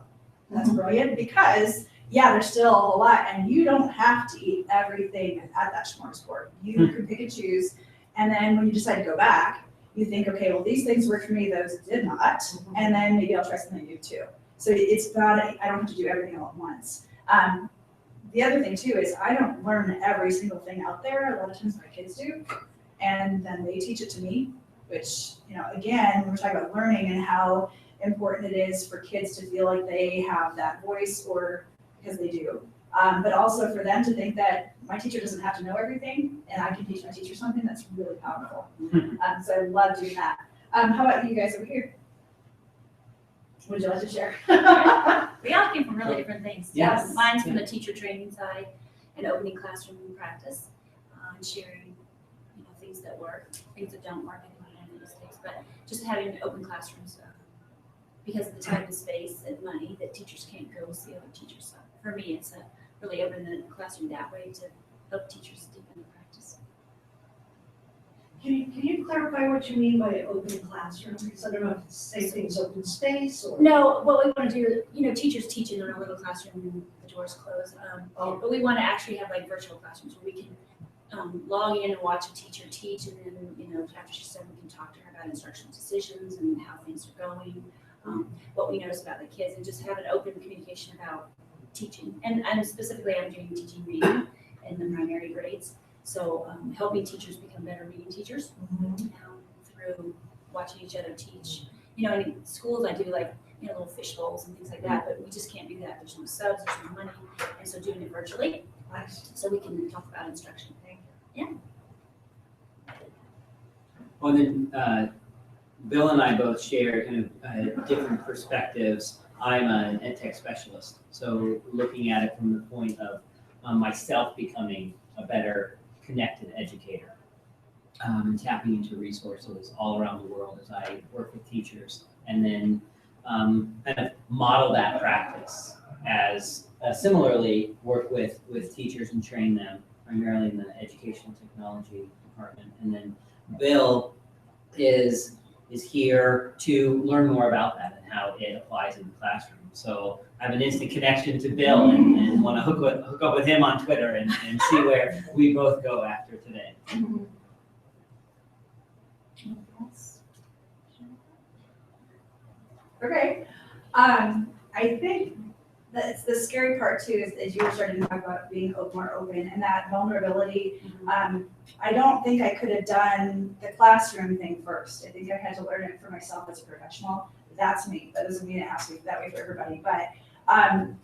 that's brilliant, because there's still a lot, and you don't have to eat everything at that smorgasbord. You can pick and choose, and then when you decide to go back, you think, okay, well, these things worked for me, those did not, and then maybe I'll try something new too. So it's not, I don't have to do everything all at once. The other thing too is I don't learn every single thing out there. A lot of times my kids do, and then they teach it to me, which, again, when we're talking about learning and how important it is for kids to feel like they have that voice, or because they do, but also for them to think that my teacher doesn't have to know everything and I can teach my teacher something, that's really powerful. So I love doing that. How about you guys over here? Would you like to share? We all came from really different things. Yes. Mine's from the teacher training side and opening classroom practice, and sharing, things that work, things that don't work, and mistakes, but just having open classrooms, because of the time and space and money that teachers can't go see other teachers. So for me, it's really open the classroom that way to help teachers deepen their practice. Can you clarify what you mean by open classroom? Because I don't know if it's the same thing as open space or. No, what we want to do, teachers teach in their little classroom and the doors closed. But we want to actually have like virtual classrooms where we can log in and watch a teacher teach, and then, after she's done, we can talk to her about instructional decisions and how things are going, what we notice about the kids, and just have an open communication about teaching. And specifically, I'm doing teaching reading in the primary grades. So helping teachers become better reading teachers through watching each other teach. In schools I do like little fish bowls and things like that, but we just can't do that. There's no subs, there's no money, and so doing it virtually, so we can talk about instruction. Yeah. Well, then Bill and I both share kind of different perspectives. I'm an ed tech specialist, so looking at it from the point of myself becoming a better connected educator, and tapping into resources all around the world as I work with teachers, and then kind of model that practice as similarly work with teachers and train them primarily in the educational technology department. And then Bill is here to learn more about that and how it applies in the classroom. So I have an instant connection to Bill and want to hook up with him on Twitter and see where we both go after today. Okay. I think that's the scary part too, is you were starting to talk about being more open and that vulnerability. I don't think I could have done the classroom thing first. I think I had to learn it for myself as a professional. That's me. That doesn't mean it has to be that way for everybody. But I'm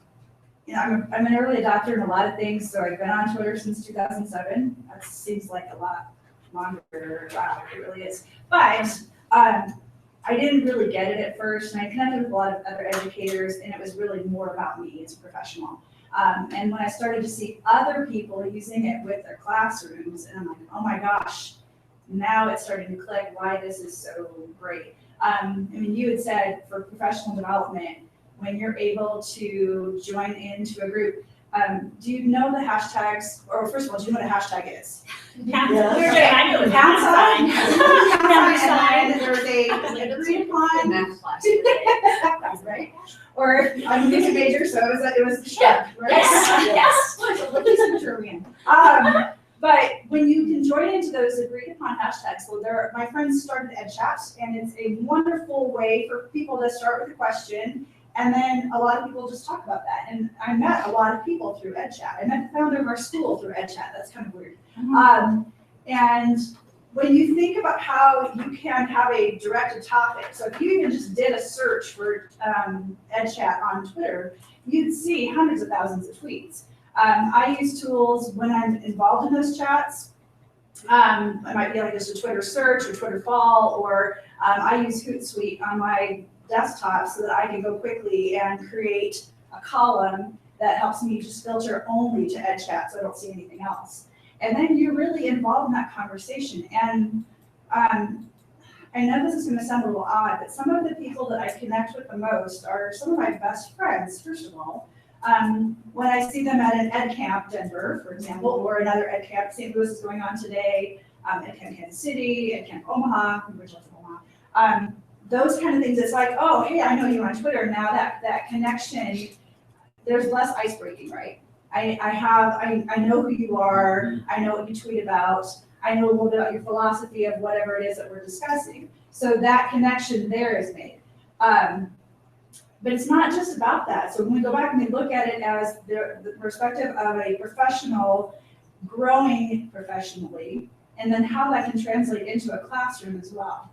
an early adopter in a lot of things. So I've been on Twitter since 2007. That seems like a lot longer. Wow, it really is. But I didn't really get it at first, and I connected with a lot of other educators, and it was really more about me as a professional. And when I started to see other people using it with their classrooms, and I'm like, oh my gosh, now it's starting to click why this is so great. You had said for professional development, when you're able to join into a group, do you know the hashtags, or first of all, do you know what a hashtag is? Yeah. Okay. I know. Pound sign. Pound sign. And there's a agreed upon. Math class. Right? Or I'm a music major, so it was sharp, right? Yes. Look at signature again. But when you can join into those agreed upon hashtags, so my friends started EdChat, and it's a wonderful way for people to start with a question. And then a lot of people just talk about that. And I met a lot of people through EdChat. I met the founder of our school through EdChat. That's kind of weird. And when you think about how you can have a directed topic, so if you even just did a search for EdChat on Twitter, you'd see hundreds of thousands of tweets. I use tools when I'm involved in those chats. It might be like just a Twitter search or Twitter follow, or I use Hootsuite on my desktop so that I can go quickly and create a column that helps me just filter only to EdChat so I don't see anything else. And then you're really involved in that conversation. And I know this is going to sound a little odd, but some of the people that I connect with the most are some of my best friends, first of all. When I see them at an Ed Camp Denver, for example, or another Ed Camp, St. Louis is going on today, Ed Camp Kansas City, Ed Camp Omaha, originally from Omaha. Those kind of things, it's like, oh, hey, I know you on Twitter. Now that connection, there's less ice breaking, right? I know who you are. I know what you tweet about. I know a little bit about your philosophy of whatever it is that we're discussing. So that connection there is made. But it's not just about that. So when we go back and we look at it as the perspective of a professional growing professionally, and then how that can translate into a classroom as well.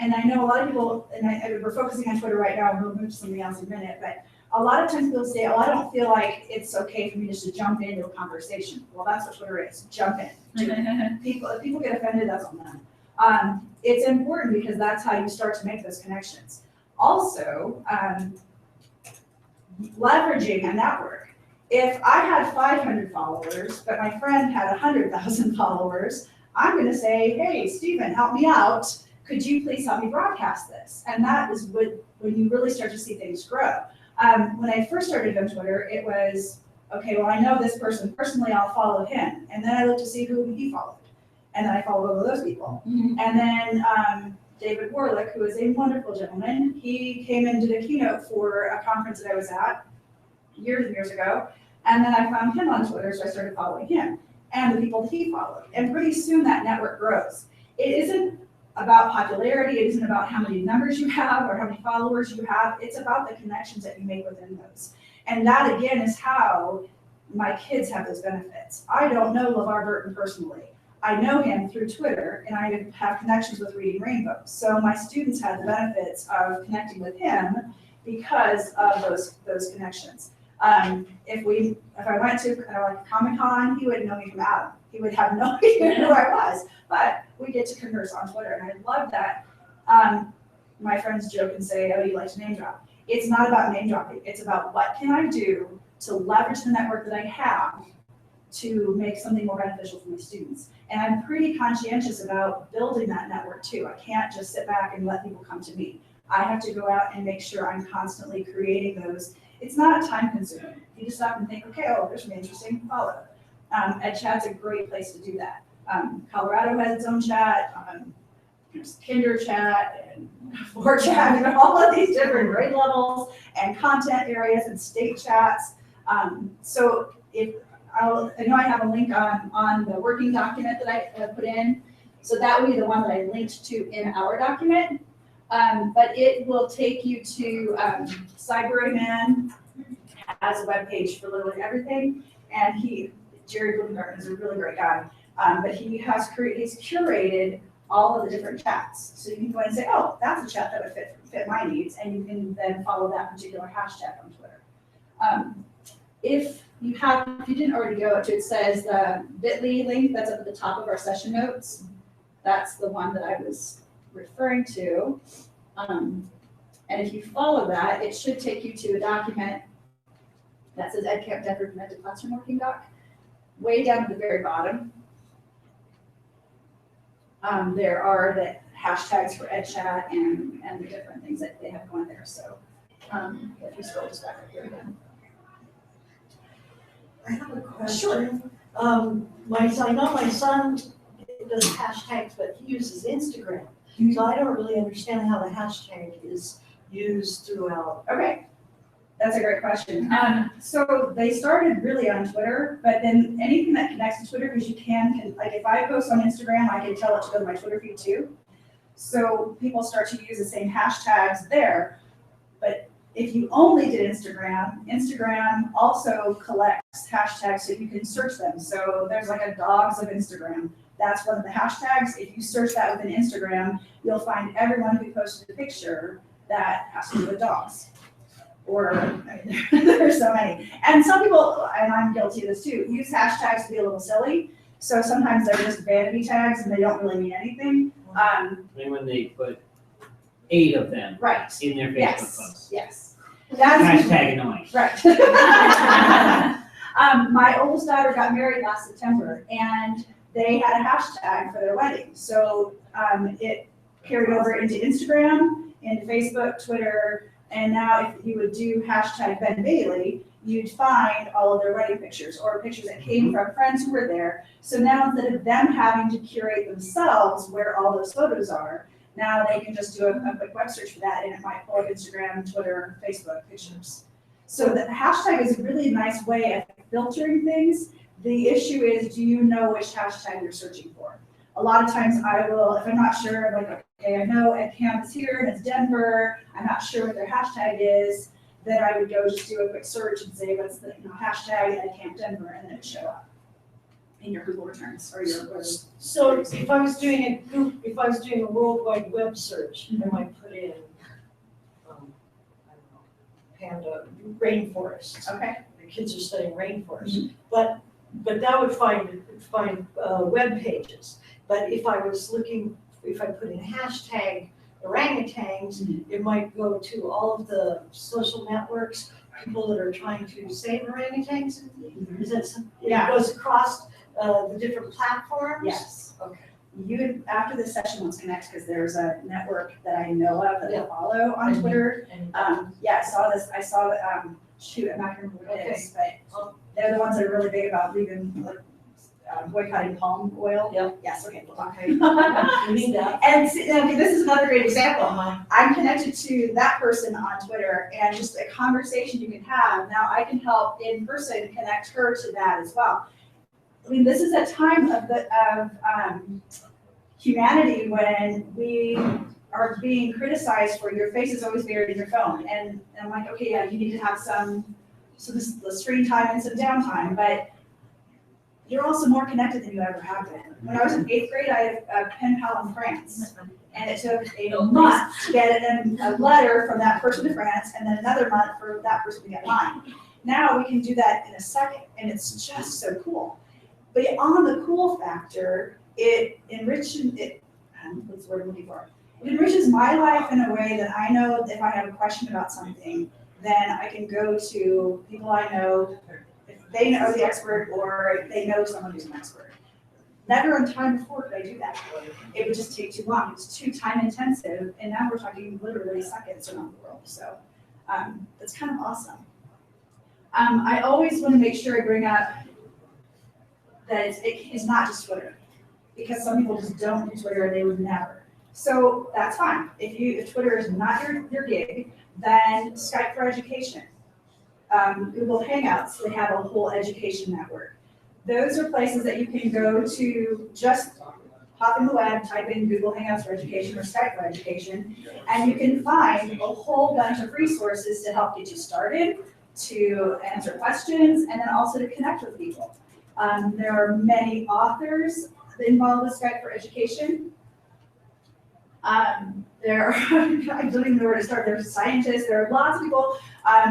And I know a lot of people, and we're focusing on Twitter right now, we'll move to something else in a minute, but a lot of times people say, oh, I don't feel like it's okay for me just to jump into a conversation. Well, that's what Twitter is, jump in. If people get offended, that's on them. It's important because that's how you start to make those connections. Also, leveraging a network. If I had 500 followers, but my friend had 100,000 followers, I'm gonna say, hey, Stephen, help me out. Could you please help me broadcast this? And that is when you really start to see things grow. When I first started on Twitter, it was, okay, well, I know this person personally, I'll follow him. And then I looked to see who he followed. And then I followed all of those people. And then David Warlick, who is a wonderful gentleman, he came and did a keynote for a conference that I was at years and years ago. And then I found him on Twitter, so I started following him and the people that he followed. And pretty soon that network grows. It isn't about popularity, it isn't about how many numbers you have or how many followers you have, it's about the connections that you make within those. And that again is how my kids have those benefits. I don't know LeVar Burton personally. I know him through Twitter, and I have connections with Reading Rainbow. So my students had the benefits of connecting with him because of those connections. If I went to like Comic-Con, he wouldn't know me from Adam. He would have no idea who I was, but we get to converse on Twitter, and I love that. My friends joke and say, oh, you like to name drop. It's not about name dropping. It's about what can I do to leverage the network that I have to make something more beneficial for my students. And I'm pretty conscientious about building that network too. I can't just sit back and let people come to me. I have to go out and make sure I'm constantly creating those. It's not time consuming. You just stop and think, okay, oh, there's something interesting, follow. EdChat's a great place to do that. Colorado has its own chat, there's Kinder Chat and 4Chat, and all of these different grade levels and content areas and state chats. So I know I have a link on the working document that I put in. So that would be the one that I linked to in our document. But it will take you to Cyber has a webpage for literally everything. And Jerry Bloomgarden is a really great guy. But he's curated all of the different chats. So you can go and say, oh, that's a chat that would fit my needs. And you can then follow that particular hashtag on Twitter. If you didn't already go to, it says the bit.ly link that's up at the top of our session notes. That's the one that I was referring to. And if you follow that, it should take you to a document that says EdCamp Denver Connected Classroom Working Doc. Way down at the very bottom, there are the hashtags for EdChat and the different things that they have going there. So if you scroll just back up here again. I have a question. Sure. I know my son does hashtags, but he uses Instagram. So I don't really understand how the hashtag is used throughout. Okay, that's a great question. So they started really on Twitter, but then anything that connects to Twitter, because you can, like if I post on Instagram, I can tell it to go to my Twitter feed too. So people start to use the same hashtags there. But if you only did Instagram, Instagram also collects hashtags so you can search them. So there's like a dogs of Instagram. That's one of the hashtags. If you search that within Instagram, you'll find everyone who posted a picture that has to do with dogs. Or there's so many. And some people, and I'm guilty of this too, use hashtags to be a little silly. So sometimes they're just vanity tags and they don't really mean anything. And when they put 8 of them right in their Facebook post. Yes. That's hashtag annoying. Right. My oldest daughter got married last September, and they had a hashtag for their wedding. So it carried over into Instagram, into Facebook, Twitter, and now if you would do hashtag Ben Bailey, you'd find all of their wedding pictures or pictures that came from friends who were there. So now instead of them having to curate themselves where all those photos are, now they can just do a quick web search for that, and it might pull up Instagram, Twitter, Facebook pictures. So the hashtag is a really nice way of filtering things. The issue is, do you know which hashtag you're searching for? A lot of times I will, if I'm not sure, I'm like, okay, I know EdCamp is here and it's Denver, I'm not sure what their hashtag is, then I would go just do a quick search and say, what's the hashtag EdCamp Denver, and then it show up in your Google returns or your. So if I was doing a worldwide web search, I might put in, I don't know, panda rainforest. Okay. The kids are studying rainforest, but that would find web pages. But if I if I put in hashtag orangutans, it might go to all of the social networks, people that are trying to save orangutans. Is that some, it Yeah. goes across the different platforms? Yes. Okay. You would, after this session, let's connect, because there's a network that I know of that I Yeah. follow on Mhm. Twitter. Yeah, I saw that, shoot, I'm not gonna remember what it is, but they're the ones that are really big about leaving, like, boycotting palm oil. Yep. Yes, okay, we'll talk. We need that. And okay, this is another great example. I'm connected to that person on Twitter, and just a conversation you can have. Now I can help in person connect her to that as well. I mean, this is a time of humanity when we are being criticized for your face is always buried in your phone. And I'm like, okay, yeah, you need to have some the screen time and some downtime, but you're also more connected than you ever have been. When I was in 8th grade, I had a pen pal in France. And it took a month to get a letter from that person to France, and then another month for that person to get mine. Now we can do that in a second, and it's just so cool. But on the cool factor, it enriches what's the word I'm looking for? It enriches my life in a way that I know if I have a question about something, then I can go to people I know, if they know the expert or they know someone who's an expert. Never in time before could I do that. It would just take too long. It's too time intensive, and now we're talking literally seconds around the world. So it's kind of awesome. I always want to make sure I bring up that it's not just Twitter, because some people just don't do Twitter and they would never. So that's fine. If Twitter is not your gig, then Skype for Education. Google Hangouts, they have a whole education network. Those are places that you can go to, just hop in the web, type in Google Hangouts for Education or Skype for Education, and you can find a whole bunch of resources to help get you started, to answer questions, and then also to connect with people. There are many authors involved with Skype for Education. There are, I don't even know where to start. There's scientists, there are lots of people,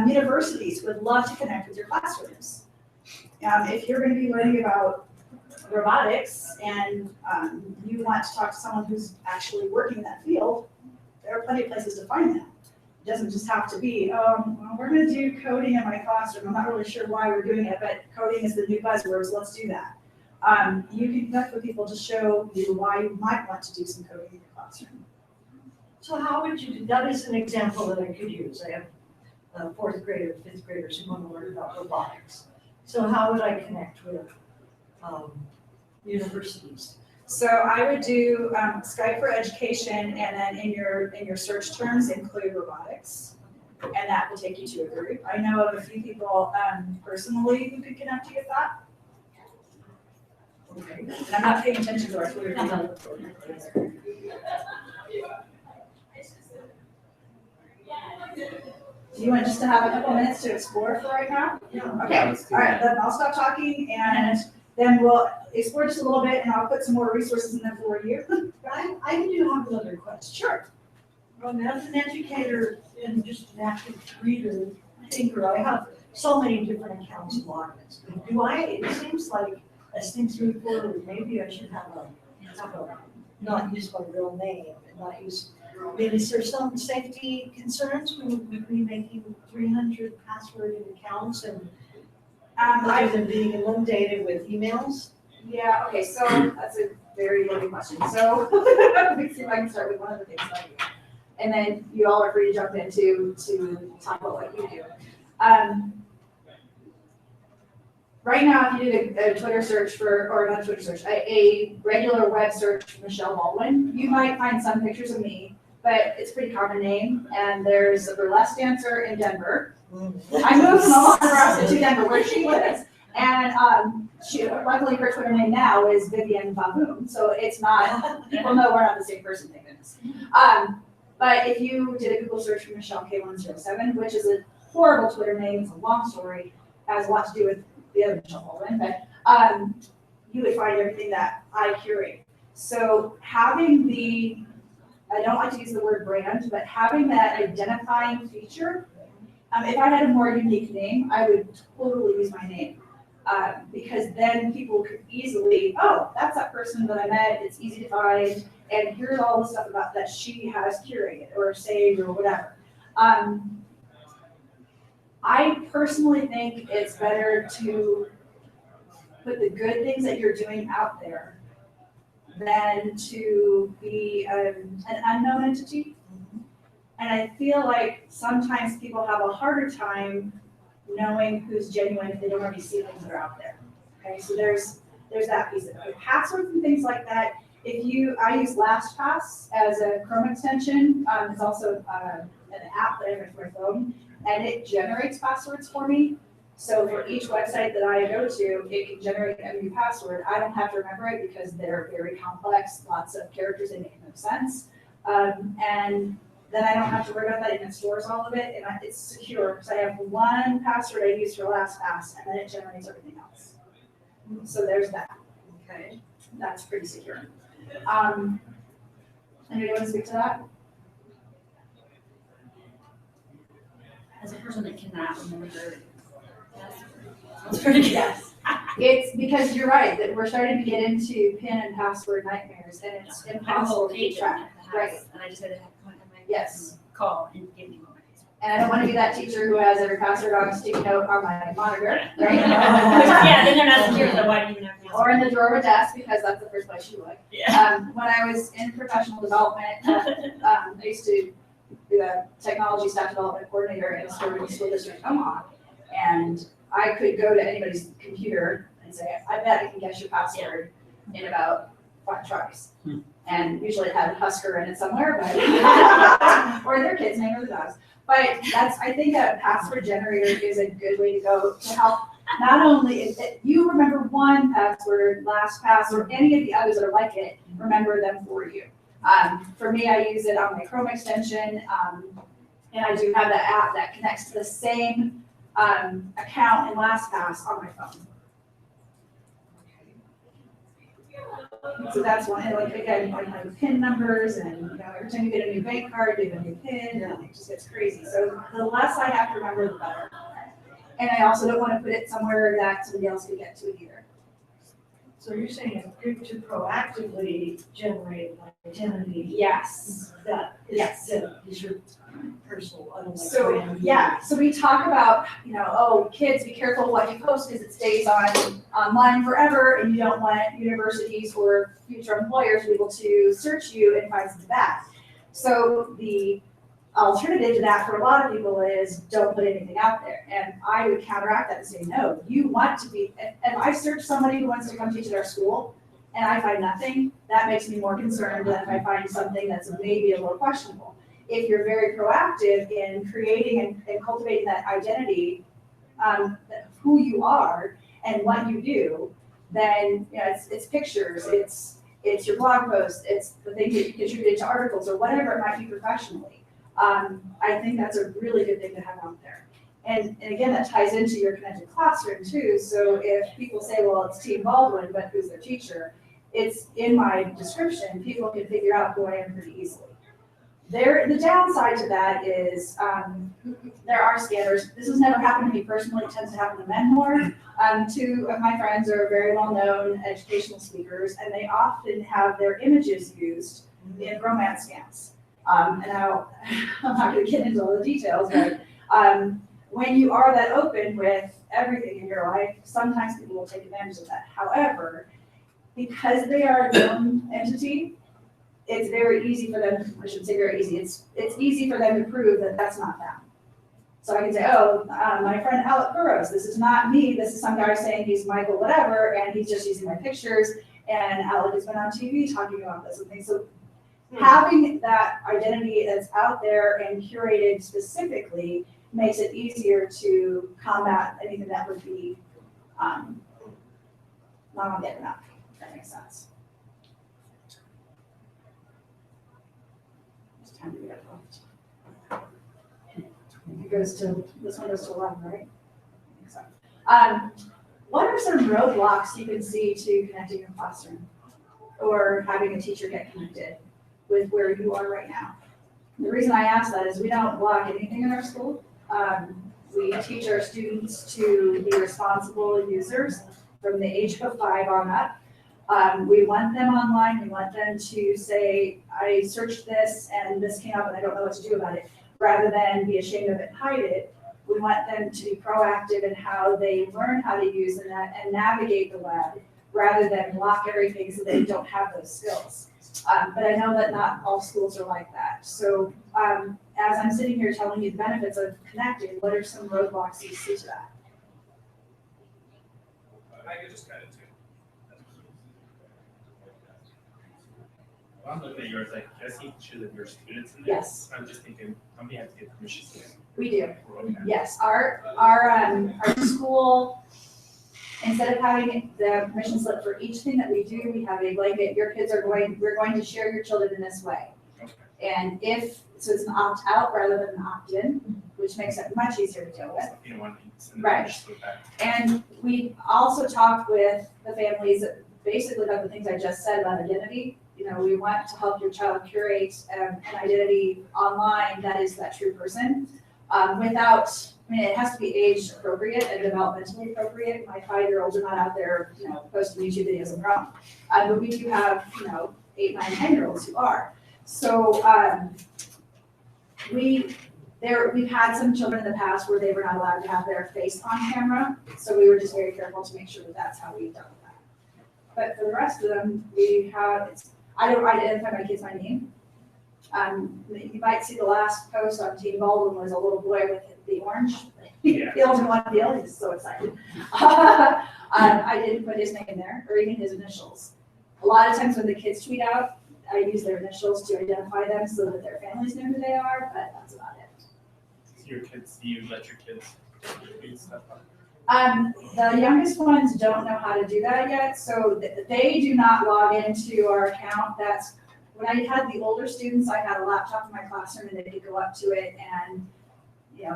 universities would love to connect with your classrooms. If you're going to be learning about robotics and you want to talk to someone who's actually working in that field, there are plenty of places to find them. It doesn't just have to be, well, we're going to do coding in my classroom. I'm not really sure why we're doing it, but coding is the new buzzword, so let's do that. You can connect with people to show you why you might want to do some coding in your classroom. So how would you do, that is an example that I could use. I have 4th grader, 5th graders who want to learn about robotics. So how would I connect with universities? So I would do Skype for Education, and then in your search terms include robotics, and that will take you to a group. I know of a few people personally who could connect you with that. Okay. And I'm not paying attention to our Twitter. Do you want just to have a couple minutes to explore for right now? Okay, all right, then I'll stop talking and then we'll explore just a little bit and I'll put some more resources in there for you. I do have another question. Sure. As an educator and just an active reader, thinker, I have so many different accounts logged. It seems like as things move forward, maybe I should have a not use my real name and not use. I mean, is there some safety concerns with me making 300 passworded accounts and rather than being inundated with emails? Yeah, okay, so that's a very loaded question. So let me see if I can start with one of the things I do. And then you all are free to jump in to talk about what you do. Right now, if you did a Twitter search for, or not a Twitter search, a regular web search for Michelle Baldwin, you might find some pictures of me, but it's a pretty common name. And there's a burlesque dancer in Denver. I moved from Omaha to Denver where she lives. And luckily her Twitter name now is Vivian Baboon. So it's not, people know we're not the same person, thank goodness. But if you did a Google search for Michelle K107, which is a horrible Twitter name, it's a long story, has a lot to do with the other Michelle Baldwin, but you would find everything that I curate. So having I don't like to use the word brand, but having that identifying feature, if I had a more unique name, I would totally use my name. Because then people could easily, oh, that's that person that I met, it's easy to find, and here's all the stuff about that she has curated or saved or whatever. I personally think it's better to put the good things that you're doing out there than to be an unknown entity. And I feel like sometimes people have a harder time knowing who's genuine if they don't already see things that are out there. Okay, so there's that piece of it. Passwords and things like that. I use LastPass as a Chrome extension. It's also an app that I have for my phone, and it generates passwords for me. So for each website that I go to, it can generate a new password. I don't have to remember it because they're very complex, lots of characters that make no sense. And then I don't have to worry about that, and it stores all of it, and it's secure, because I have one password I use for LastPass, and then it generates everything else. So there's that. Okay, that's pretty secure. Anybody want to speak to that? As a person that cannot remember their that's pretty good. Yes. It's because you're right, that we're starting to get into PIN and password nightmares, and it's impossible to keep track. Right. And I just had to have my Yes. call and give me my password. And I don't want to be that teacher who has every password on a sticky note on my monitor, right? Yeah, then they're not secure, so why do you know? Or in the drawer of a desk, because that's the first place you look. Yeah. When I was in professional development, I used to be the technology staff development coordinator in a school district in Omaha. And I could go to anybody's computer and say, I bet I can guess your password in about 5 tries. And usually it had Husker in it somewhere, but or their kid's name or the dog's. But I think a password generator is a good way to go to help. Not only if you remember one password, LastPass, or any of the others that are like it, remember them for you. For me, I use it on my Chrome extension, and I do have that app that connects to the same account in LastPass on my phone. So that's one, and like again, you have PIN numbers, and every time you get a new bank card, you have a new PIN, and it just gets crazy. So the less I have to remember, the better. And I also don't want to put it somewhere that somebody else could get to it either. So you're saying it's good to proactively generate an identity? Yes. That is your personal, I don't know. So, yeah, so we talk about, oh, kids, be careful what you post because it stays online forever, and you don't want universities or future employers to be able to search you and find something bad. So the alternative to that for a lot of people is don't put anything out there. And I would counteract that and say, no, you want to be, if I search somebody who wants to come teach at our school and I find nothing, that makes me more concerned than if I find something that's maybe a little questionable. If you're very proactive in creating and cultivating that identity, who you are and what you do, then it's pictures, it's your blog posts, it's the things that you contributed to articles or whatever it might be professionally. I think that's a really good thing to have out there. And again, that ties into your connected classroom too. So if people say, well, it's Team Baldwin, but who's their teacher? It's in my description, people can figure out who I am pretty easily. The downside to that is there are scammers. This has never happened to me personally. It tends to happen to men more. 2 of my friends are very well-known educational speakers, and they often have their images used in romance scams. And now, I'm not going to get into all the details, but when you are that open with everything in your life, sometimes people will take advantage of that. However, because they are a known entity, it's very easy for them, I shouldn't say very easy, it's easy for them to prove that that's not them. So I can say, oh, my friend Alec Burrows, this is not me, this is some guy saying he's Michael whatever, and he's just using my pictures, and Alec has been on TV talking about this and things. So having that identity that's out there and curated specifically makes it easier to combat anything that would be not on the enough, if that makes sense. It's time to get up. This one goes to 11, right? I think so. What are some roadblocks you can see to connecting your classroom or having a teacher get connected with where you are right now? The reason I ask that is we don't block anything in our school. We teach our students to be responsible users from the age of 5 on up. We want them online, we want them to say, I searched this and this came up and I don't know what to do about it, rather than be ashamed of it and hide it. We want them to be proactive in how they learn how to use the net and navigate the web, rather than block everything so they don't have those skills. But I know that not all schools are like that. So as I'm sitting here telling you the benefits of connecting, what are some roadblocks you see to that? I could just cut it too. Well, I'm looking at yours, like, I see two of your students in there. Yes. I'm just thinking, how many have to get permission to? We do. Okay. Yes, our school, instead of having the permission slip for each thing that we do, we have a blanket, we're going to share your children in this way. And so it's an opt-out rather than an opt-in, which makes it much easier to deal with. You don't want to send Right. the slip back. And we also talk with the families basically about the things I just said about identity. You know, we want to help your child curate an identity online that is that true person. It has to be age appropriate and developmentally appropriate. My 5-year-olds are not out there, posting YouTube videos and prom. But we do have, 8, 9, 10-year-olds who are. So we've had some children in the past where they were not allowed to have their face on camera. So we were just very careful to make sure that that's how we've done that. But for the rest of them, I don't identify my kids by name. You might see the last post on Team Baldwin was a little boy with the orange. Yeah. The ultimate one deal, he was so excited. I didn't put his name there, or even his initials. A lot of times when the kids tweet out, I use their initials to identify them so that their families know who they are, but that's about it. Your kids, do you let your kids read stuff up? The youngest ones don't know how to do that yet, so they do not log into our account. That's when I had the older students, I had a laptop in my classroom and they could go up to it and,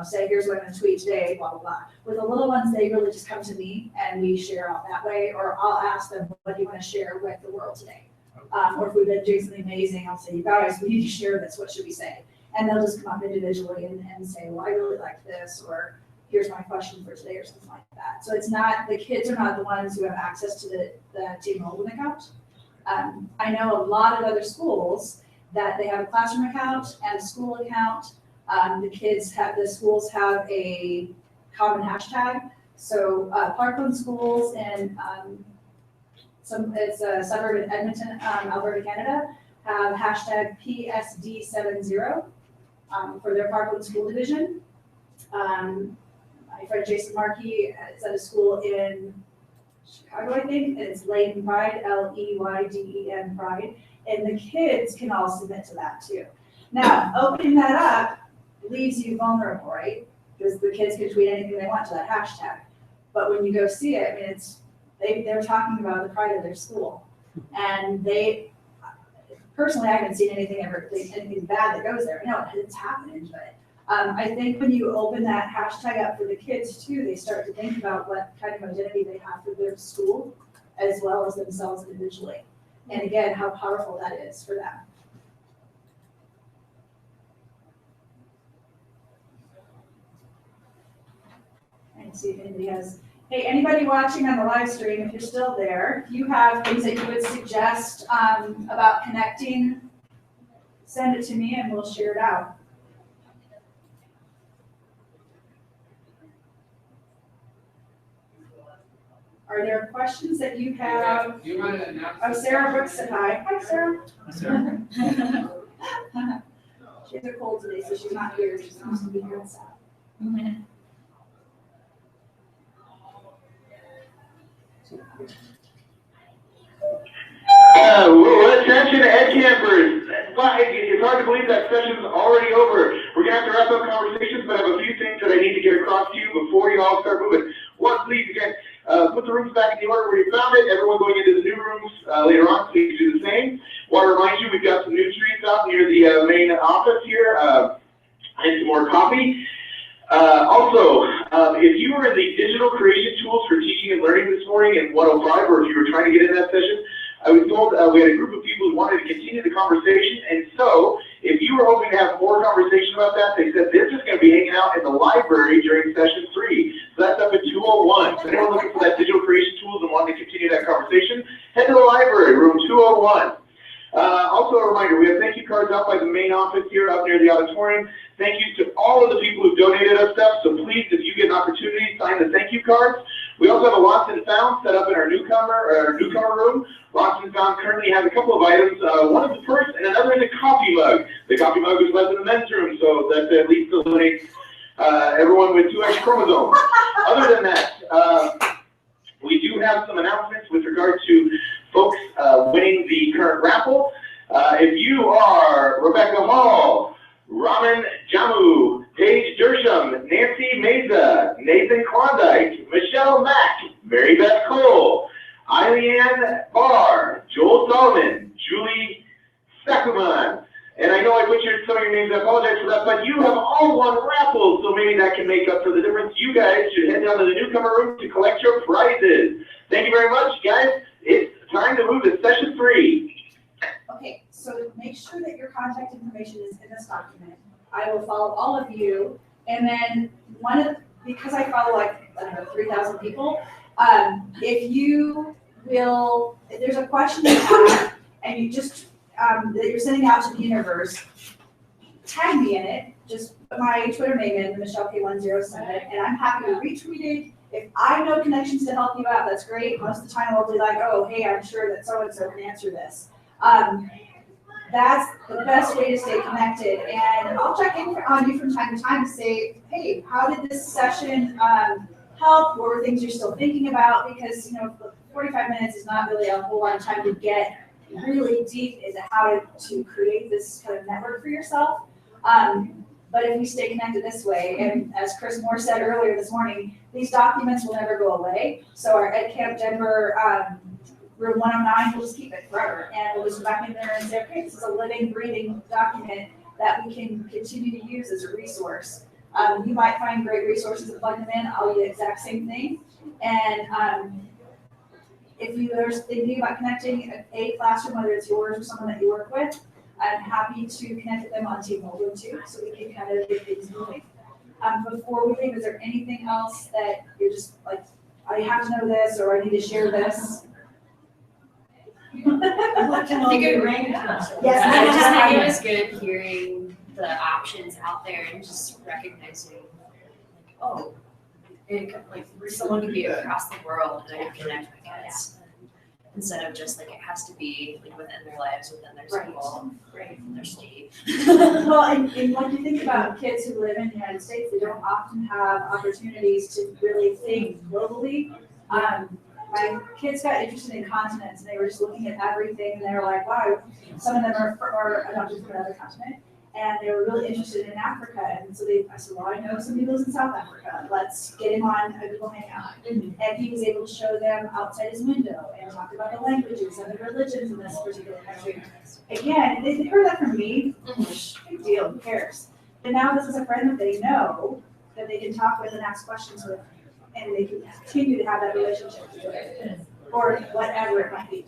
say, here's what I'm gonna tweet today, blah, blah, blah. With the little ones, they really just come to me and we share out that way, or I'll ask them, what do you wanna share with the world today? Or if we've been doing something amazing, I'll say, you guys, we need to share this, what should we say? And they'll just come up individually and say, well, I really like this, or here's my question for today, or something like that. So it's not, the kids are not the ones who have access to the Team Baldwin account. I know a lot of other schools that they have a classroom account and a school account. The schools have a common hashtag. So Parkland schools and it's a suburb in Edmonton, Alberta, Canada, have hashtag PSD70 for their Parkland school division. My friend Jason Markey is at a school in Chicago, I think, and it's Leyden Pride, Leyden Pride, and the kids can all submit to that too. Now, opening that up leaves you vulnerable, right? Because the kids can tweet anything they want to that hashtag. But when you go see it, they're talking about the pride of their school. And personally, I haven't seen anything bad that goes there. No, it's happening, but I think when you open that hashtag up for the kids too, they start to think about what kind of identity they have for their school, as well as themselves individually. And again, how powerful that is for them. And see if anybody has, hey, anybody watching on the live stream, if you're still there, if you have things that you would suggest about connecting, send it to me and we'll share it out. Are there questions that you have? Do you want to announce? Oh, Sarah Brooks said hi. Hi, Sarah. Hi, Sarah. She has a cold today, so she's not here. She's supposed to be here inside. Attention Ed campers. It's hard to believe that session's already over. We're gonna have to wrap up conversations, but I have a few things that I need to get across to you before you all start moving. One, please, again, put the rooms back in the order where you found it. Everyone going into the new rooms later on, please do the same. Want to remind you, we've got some new treats out near the main office here, and some more coffee. Also, if you were in the digital creation tools for teaching and learning this morning in 105, or if you were trying to get in that session, I was told we had a group of people who wanted to continue the conversation, and so If you were hoping to have more conversation about that, they said they're just going to be hanging out in the library during session 3. So that's up at 201. So anyone looking for that digital creation tools and wanting to continue that conversation, head to the library, room 201. Also a reminder, we have thank you cards out by the main office here up near the auditorium. Thank you to all of the people who donated us stuff, so please, if you get an opportunity, sign the thank you cards. We also have a Lost and Found set up in our newcomer room. Lost and Found currently has a couple of items. One is a purse and another is a coffee mug. The coffee mug was left in the men's room, so that at least eliminates everyone with 2X chromosomes. Other than that, we do have some announcements with regard to folks winning the current raffle. If you are Rebecca Hall, Raman Jamu, Paige Dersham, Nancy Meza, Nathan Klondike, Michelle Mack, Mary Beth Cole, Eileen Barr, Joel Solomon, Julie Sakuman. And I know I butchered some of your names, I apologize for that, but you have all won raffles, so maybe that can make up for the difference. You guys should head down to the newcomer room to collect your prizes. Thank you very much, guys. It's time to move to session 3. Okay, so make sure that your contact information is in this document. I will follow all of you, and then because I follow like, I don't know, 3,000 people, if there's a question you have, and you just, that you're sending out to the universe, tag me in it, just put my Twitter name in, Michelle K1007, and I'm happy to retweet it. If I know connections to help you out, that's great. Most of the time I'll be like, oh, hey, I'm sure that so-and-so can answer this. That's the best way to stay connected. And I'll check in on you from time to time to say, hey, how did this session help? What were things you're still thinking about? Because, 45 minutes is not really a whole lot of time to get really deep into how to create this kind of network for yourself. But if we stay connected this way, and as Chris Moore said earlier this morning, these documents will never go away. So our Ed Camp Denver room 109, we'll just keep it forever. And we'll just go back in there and say, okay, this is a living, breathing document that we can continue to use as a resource. You might find great resources to plug them in. I'll do the exact same thing. And if you are thinking about connecting a classroom, whether it's yours or someone that you work with, I'm happy to connect with them on Team Moldwood too, so we can kind of get things moving. Before we leave, is there anything else that you're just like, I have to know this, or I need to share this? I think it was good hearing the options out there and just recognizing, someone could be across the world and I can connect with kids. Instead of just it has to be within their lives, within their school, within their state. Well, and when you think about kids who live in the United States, they don't often have opportunities to really think globally. My kids got interested in continents, and they were just looking at everything, and they were like, wow, some of them are adopted from another continent, and they were really interested in Africa, and so I said, well, I know somebody lives in South Africa, let's get him on a Google Hangout. And he was able to show them outside his window and talk about the languages and the religions in this particular country. Again, they heard that from me, big deal, who cares? But now this is a friend that they know, that they can talk with and ask questions with, and they can continue to have that relationship with, or whatever it might be.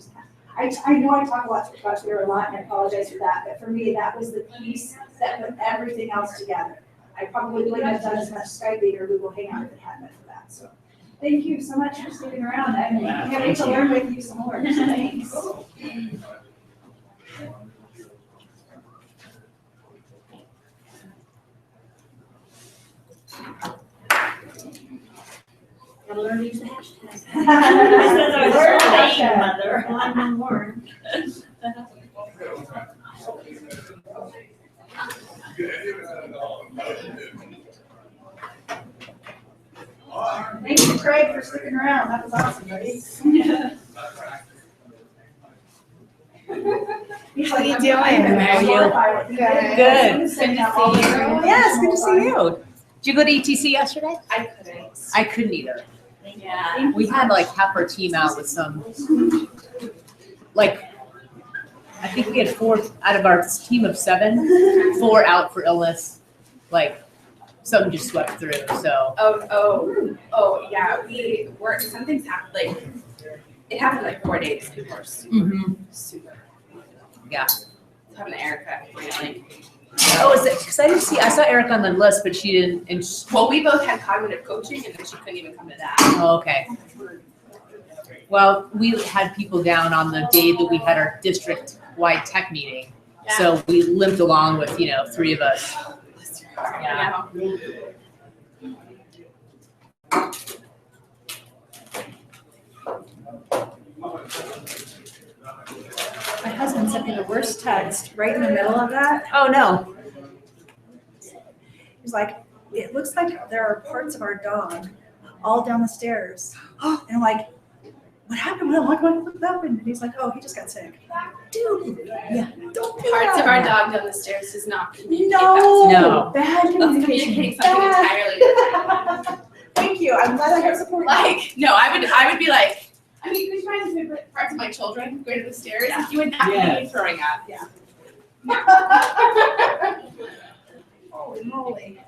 I know I talk about Twitter a lot, and I apologize for that, but for me, that was the piece that put everything else together. I probably wouldn't have done as much Skype or Google Hangout if it hadn't been for that. So thank you so much for sticking around. I can't wait to learn with you some more. So thanks. Gotta learn to use the hashtag. Since I was saying, mother. Well, I'm no more. Thank you, Craig, for sticking around. That was awesome, buddy. How are you doing? How are you? Good. Good to see you. Yes, good to see you. Did you go to ETC yesterday? I couldn't. I couldn't either. Yeah. We had half our team out with some, I think we had 4 out of our team of 7, 4 out for illness. Something just swept through, so. Oh, yeah, something's happened, it happened 4 days before. Super. Yeah. having Erica, like. Oh, is it, because I saw Erica on the list, but she didn't, and Well, we both had cognitive coaching and then she couldn't even come to that. oh, okay. Well, we had people down on the day that we had our district-wide tech meeting. So we limped along with, 3 of us. Yeah. My husband sent me the worst text right in the middle of that. Oh, no. He's like, it looks like there are parts of our dog all down the stairs. And I'm like, what happened? What happened? And he's like, oh, he just got sick. Dude, yeah, don't do Parts that. of our dog down the stairs does not communicate. No. Bad That's communicating something entirely different. Thank you. I'm glad I have support. Like, no, I would be like, I mean, could you imagine if parts of my children go to the stairs? Yeah. You would not Yes. be throwing up. Yeah. Holy moly.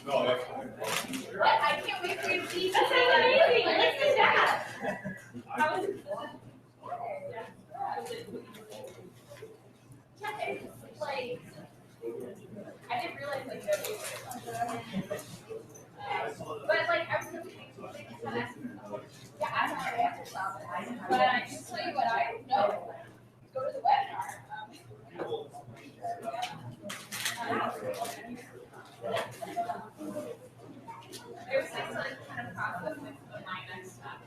I can't wait for you to see. That sounds amazing. Let's do that. How was it? Yeah, it's like, I didn't realize like that. But like, I was yeah, I'm not an answer something. But I can tell you what I know. Go to the webinar. It was just like kind of process with the minus stuff.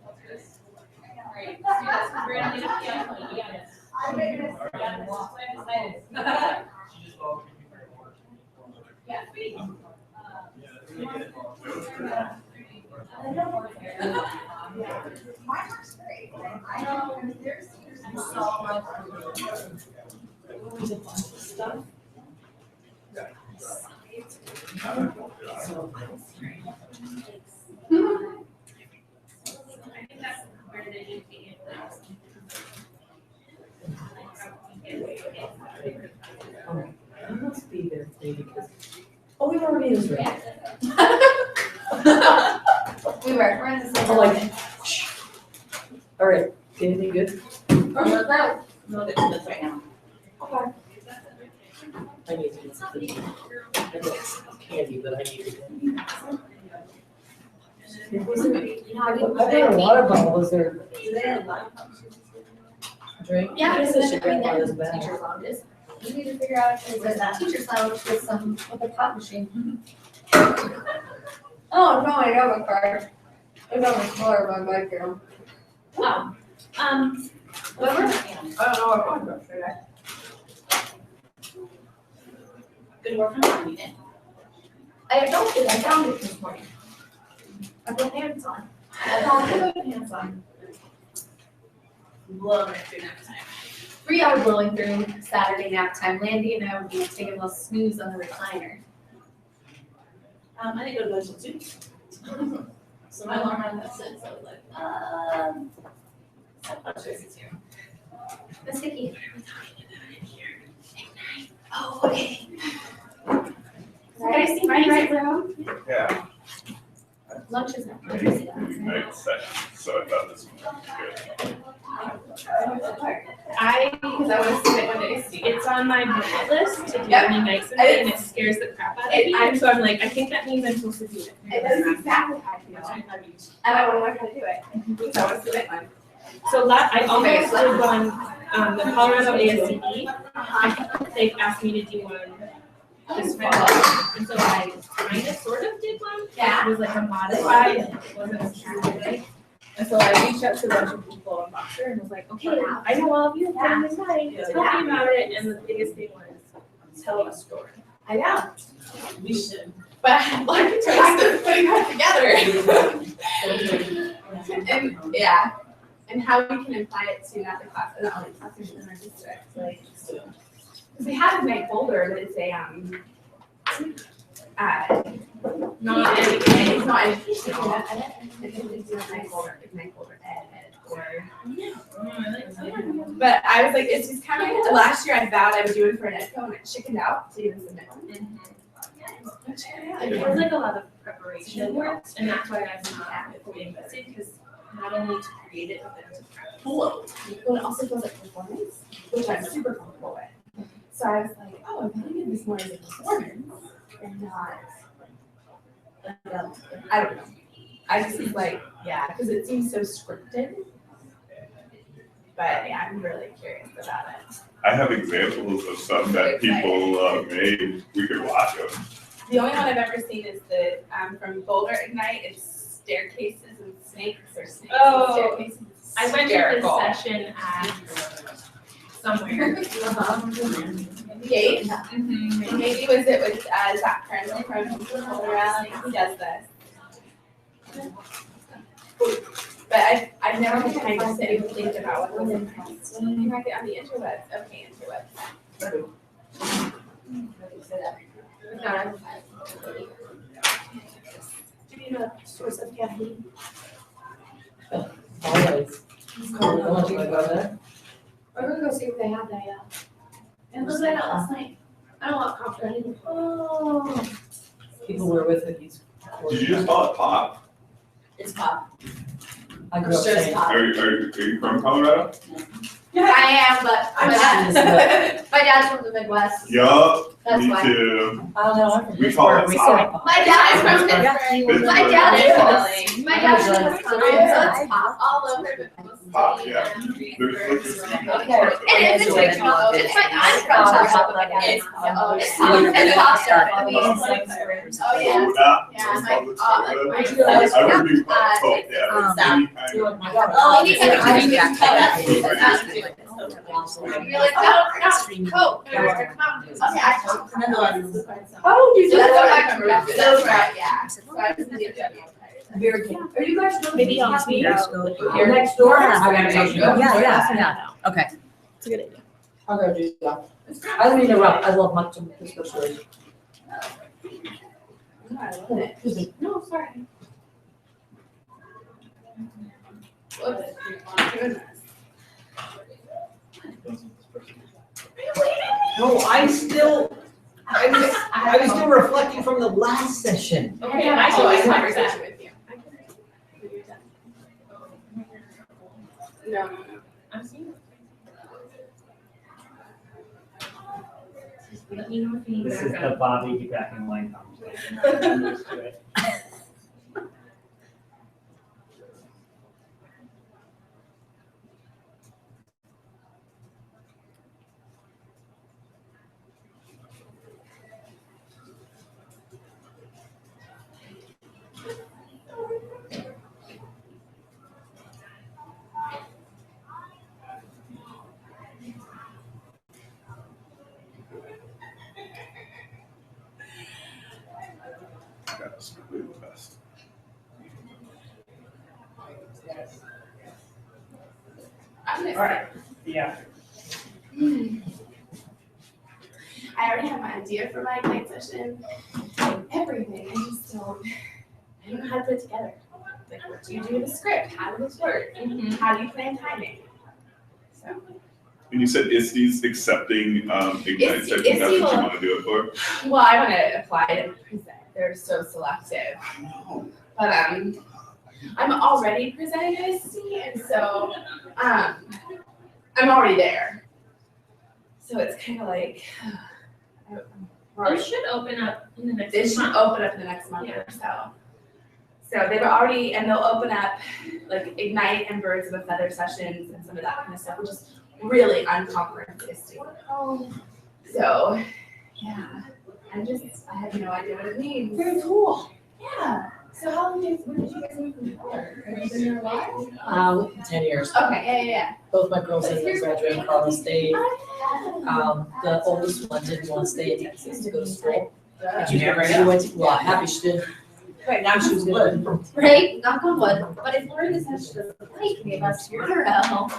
What's this? Alright, let's do this because we're gonna need a few yes. I'm excited. Yeah, sweet. Mine works great. I know there's so much stuff. I think that's where they need to be. I must be there because. Oh, we already is right. We're in the same. I'm like, all right, anything good? No, that's right now. Okay. I need to get something. I got some candy, but I need to get. I got a water bottle, is there? Drink? Yeah, I guess I should grab one of those teacher's bags. lounges. You need to figure out if there's a teacher's lounge with a pop machine. Oh, no, I have a card. It's on the floor of my bedroom. Oh, whatever. I don't know what I'm going to today. Good work on finding it. I don't think I found it this morning. I put hands on. I found it with hands on. Blowing through nap time. 3 hour blowing through Saturday nap time. Landy and I would be taking a little snooze on the recliner. I didn't go to bed till 2. So my alarm went at 6. I was like, I'll show you too. Miss Vicky. Oh, okay. You guys see my right room? Yeah. Lunch is not. Night session, so I thought this one was good. Because I want to submit one day. It's on my bucket list to do any night someday, and it scares the crap out of me. So I'm like, I think that means I'm supposed to do it. That's exactly how I feel. And I want to learn how to do it. So I want to submit one. So I almost did one, the Colorado ASCD. They've asked me to do one this fall. And so I kind of sort of did one. Yeah. It was like a modified, it wasn't a Saturday. And so I reached out to a bunch of people on Boxer and was like, okay, I know all of you have been in mind, tell me about it, and the biggest thing was, tell a story. I know. We should. But I'm like practice putting that together. And yeah, and how we can apply it to other classes, not only classrooms in our district, like. Because we have Ignite Boulder, but it's a not education. It's not education. It's Ignite Boulder Ed, or. But I was like, it's just kind of, last year I vowed I would do it for an EdCo and I chickened out to even submit one. It was like a lot of preparation work, and that's why I'm not fully invested, because not only to create it, but then to practice. Well, it also feels like performance, which I'm super comfortable with. So I was like, oh, I'm putting in this more as a performance and not, I don't know. I just was like, yeah, because it seems so scripted. But yeah, I'm really curious about it. I have examples of stuff that people made. We could watch them. The only one I've ever seen is the from Boulder Ignite. It's staircases and snakes, or snakes and staircases. I went to this session at somewhere. Yate. Maybe was it with Zach Kern from Boulder Rally? He does this. But I've never had time to sit and think about what was impressed. On the interwebs. Okay, interwebs. Do you know the source of caffeine? Always. We're gonna go see what they have there, yeah. And was that out last night? I don't want coffee or anything. Oh. People were with it. Did you just call it pop? It's pop. I grew up saying. Are you from Colorado? I am, but my dad's from the Midwest. Yup, That's me why. too. I don't know. We call it pop. My dad's from Pittsburgh. My dad's from Wisconsin, so it's pop all over the Pop, yeah. There's like this. Okay. And it's I'm from Chicago, but my dad's it's pop stuff. Oh yeah. Yeah, my I would be Coke, yeah. Any kind of. Oh, any kind of drink. You're like, no, Coke. Okay, I oh, you do that. That's right, yeah. So I was gonna do that. Very good. Are you guys going Maybe to I'll caffeine? speak. Here next door? I gotta go. Yeah. Okay. It's a good idea. I'll go do that. I don't mean to interrupt. I love much of this story. I love it. No, sorry. Whoops. Goodness. No, I was still reflecting from the last session. Okay, I should always conversation with you. No. I'm seeing. Let me know if you need This is the backup. Bobby get back in line conversation. That's really the best. I'm gonna All right. Yeah. I already have my idea for my Ignite session. Everything. I just don't know how to put it together. Like, what do you do with a script? How does this work? How do you plan timing? So. And you said ISTE's accepting Ignite sessions, that's what you want to do it for? Well, I want to apply to present. They're so selective. But I'm already presenting at ISTE, and so I'm already there. So it's kind of like It should open up in the next month. This should open up in the next month or so. So they've already, and they'll open up like Ignite and Birds of a Feather sessions and some of that kind of stuff, which is really unconference ISTE. So, yeah, I have no idea what it means. Very cool. Yeah. So how long when did you guys move from Colorado? Have you been there a while? 10 years. Okay, yeah. Both my girls ended up graduating Colorado State. The oldest one didn't want to stay in Texas to go to school. You never She went to, well, happy she did. Right, now She was good. Right, knock on wood, but if Florida says she doesn't like me, that's your hell.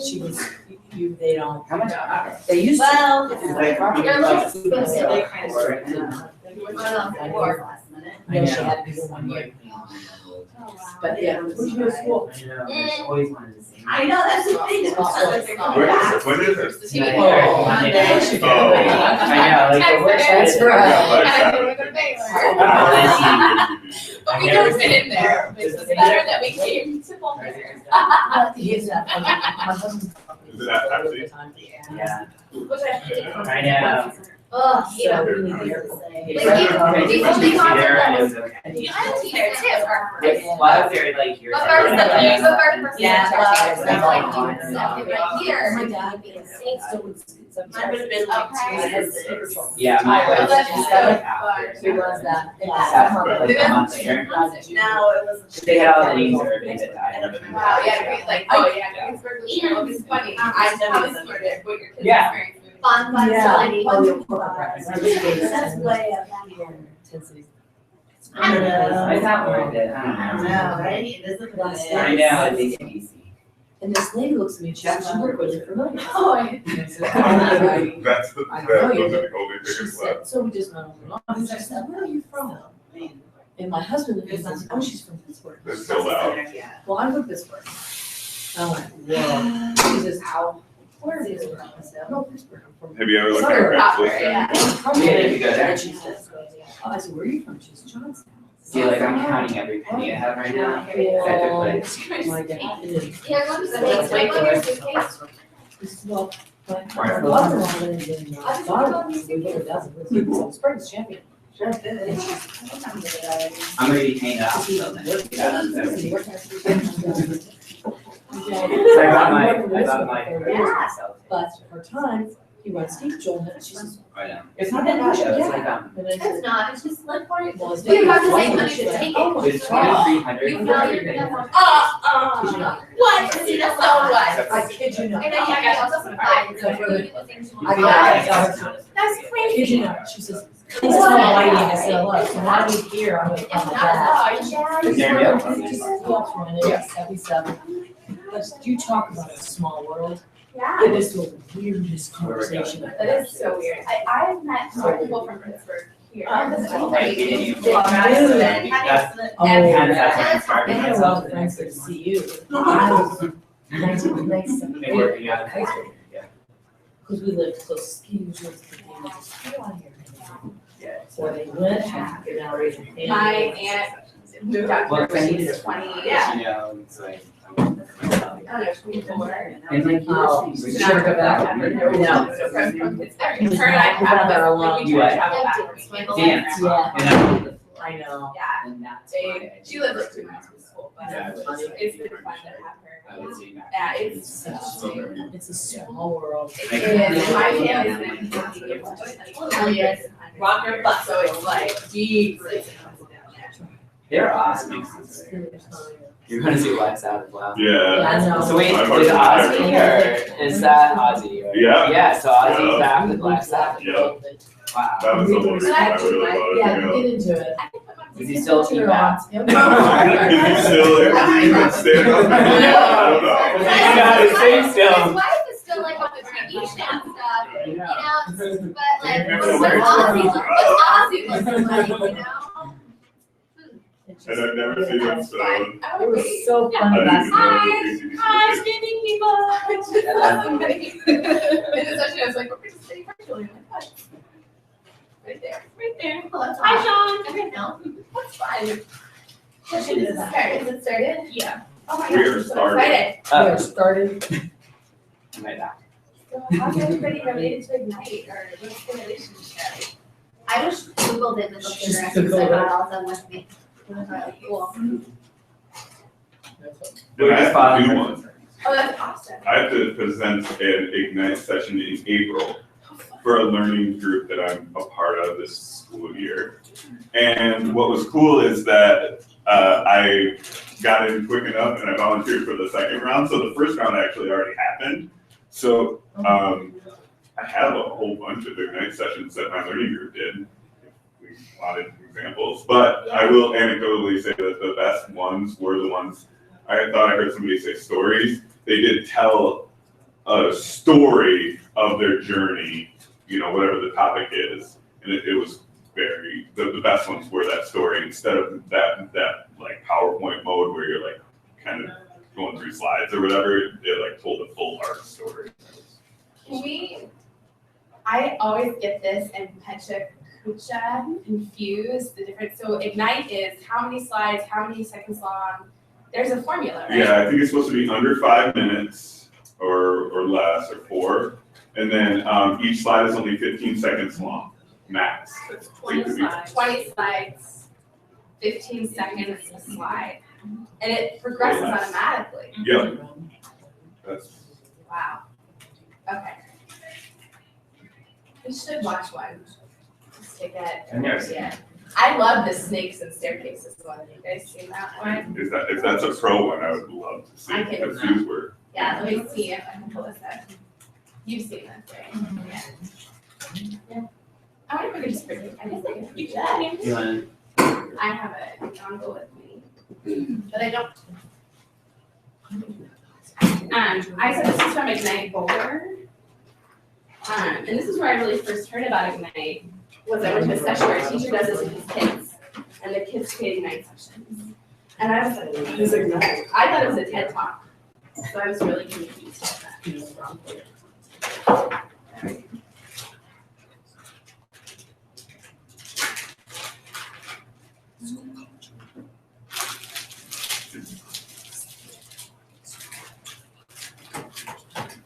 She was, they don't. How much? They used to. Well, You're you're like- I know she had to be 1 year. But yeah, where'd you go to school? I know, that's the thing. When is it? Oh, Monday. I know, like the worst. That's right. But we don't fit in there, it's better that we came to Boulder. He's my husband. Is it that time of year? Yeah. Which I hate. I know. Oh, So yeah. really there. These only concepts that I was, I was there too. Well, I was there like years The ago. first, the first person. Yeah, that well, like, right here. My dad being safe. still would. Mine would have been like 2 years. Yeah, my Oh, wife that's just so like far. Who was that? like a month later. Now it was. They had all the names of everything that died. Wow, yeah, like, oh yeah, Pittsburgh was, it was funny. I was scared of what your kids Yeah. experienced. Fun facility. That's way up here. I thought we did. I don't know. right? It is a blessing. I know, I think it's easy. And this lady looks at me, she worked with her familiar. Oh, I. That's the, those are the only She biggest said, left. so we just went over and she said, where are you from? And my husband, was like, oh, she's from Pittsburgh. They're still out. Well, I'm from Pittsburgh. I went, whoa. She says, how? Where is it? I said, no, Pittsburgh. I'm from. Have you ever looked Sorry, at we're Craigslist? Yeah, if you go there. And she says, oh, I said, where are you from? She says, Johnstown. See, like I'm counting every penny I have right now. That took place. My God. Here, let me see, wait, let me suitcase. This is well, my father-in-law lives in Garland. We get a dozen. So Springs champion. I'm gonna be hanging out. So I got my myself. But her time, he runs Steve Joel, and she says, I know. It's not that much. It's like and I said, It's not, it's just like, for well, it's you have to like- say money to take it. It's 2,300. You know you're gonna want, what? See, that's not what. I kid you not. And then you got also supplies, so you're looking at things. I got it. That's I crazy. kid you not. She says, this is my lighting. I said, look, so why are we here? I'm like, oh my God. Is there a deal? Yes, 77. But you talk about a small world. Yeah. It is the weirdest conversation. That is so weird. I've met more people from Pittsburgh here. Right, we didn't even- That's- Oh, that's I had a lot of friends that see you. I was nice to They were, yeah. high school. Because we lived close to skis, was the thing that just flew out here. So they went, and now raising hand. My aunt moved out here when she was 20, yeah. You know, it's like. And like, Oh, we we should go back. No. No. So from Pittsburgh, her and I have, like, we try to travel back. Dance. Yeah. And I know. Yeah. And that's They, she lives like 2 miles from school, but Yeah, it's been fun to have I her. would say that. Yeah, it's It's a small world. It is, my family's been Rocker, but so it's like deep. They're awesome. You're gonna see Wax Out as well. Yeah. I know. So wait, is I've heard that. Ozzy or is that Ozzy? Or? Yeah. Yeah, so Ozzy's Yeah. back with Wax Out. Yeah. Wow. That was the one I really loved. Yeah, Yeah. get into it. Is he still team out? Is he still even stand up? I don't know. He's got his face still. His wife is still like on the TV show and stuff, you know, but like, Remember what's Ozzy looking like, you know? And I've never seen him so. It was so fun. I didn't last even know night. it was ACDC. Hi, standing people. It's just somebody. And essentially I was like, we're just sitting virtually. I'm like, what? Right there, right there. Hello. Hi, Sean. Okay, no, that's fine. Session is started. Is it started? Yeah. Oh my gosh, We are I'm so started. excited. We are started. Right back. So how's everybody related to Ignite or what's the relationship? I just Googled it and it looked interesting, so I brought all of them with me. It was really cool. And I have to do one. Oh, that's awesome. I have to present an Ignite session in April. for a learning group that I'm a part of this school year. And what was cool is that I got in quick enough and I volunteered for the second round. So the first round actually already happened. So I have a whole bunch of Ignite sessions that my learning group did. We wanted examples, but I will anecdotally say that the best ones were the ones, I thought I heard somebody say stories. They did tell a story of their journey, you know, whatever the topic is. And it was very, the best ones were that story instead of that like PowerPoint mode where you're like kind of going through slides or whatever. It like told a full art story. I always get this and Pecha Kucha confused the difference. So Ignite is how many slides, how many seconds long. There's a formula, right? Yeah, I think it's supposed to be under 5 minutes or less, or 4. And then each slide is only 15 seconds long, max. It's 20 slides. 20 slides, 15 seconds a slide. And it progresses automatically. Yep. That's Wow. Okay. We should watch one. Just to get. I've never seen it. I love the snakes and staircases one. You guys seen that one? if that's a pro one, I would love to see I can- what views were. Yeah, let me see if I can pull this up. You've seen this, right? Yeah. I wonder if we could just bring it. I guess I can do that. You want I have a dongle with me, but I don't. I said this is from Ignite Boulder. And this is where I really first heard about Ignite, was I went to a session where a teacher does this with his kids, and the kids create Ignite sessions. And I was like, what is Ignite? I thought it was a TED Talk, so I was really confused about that.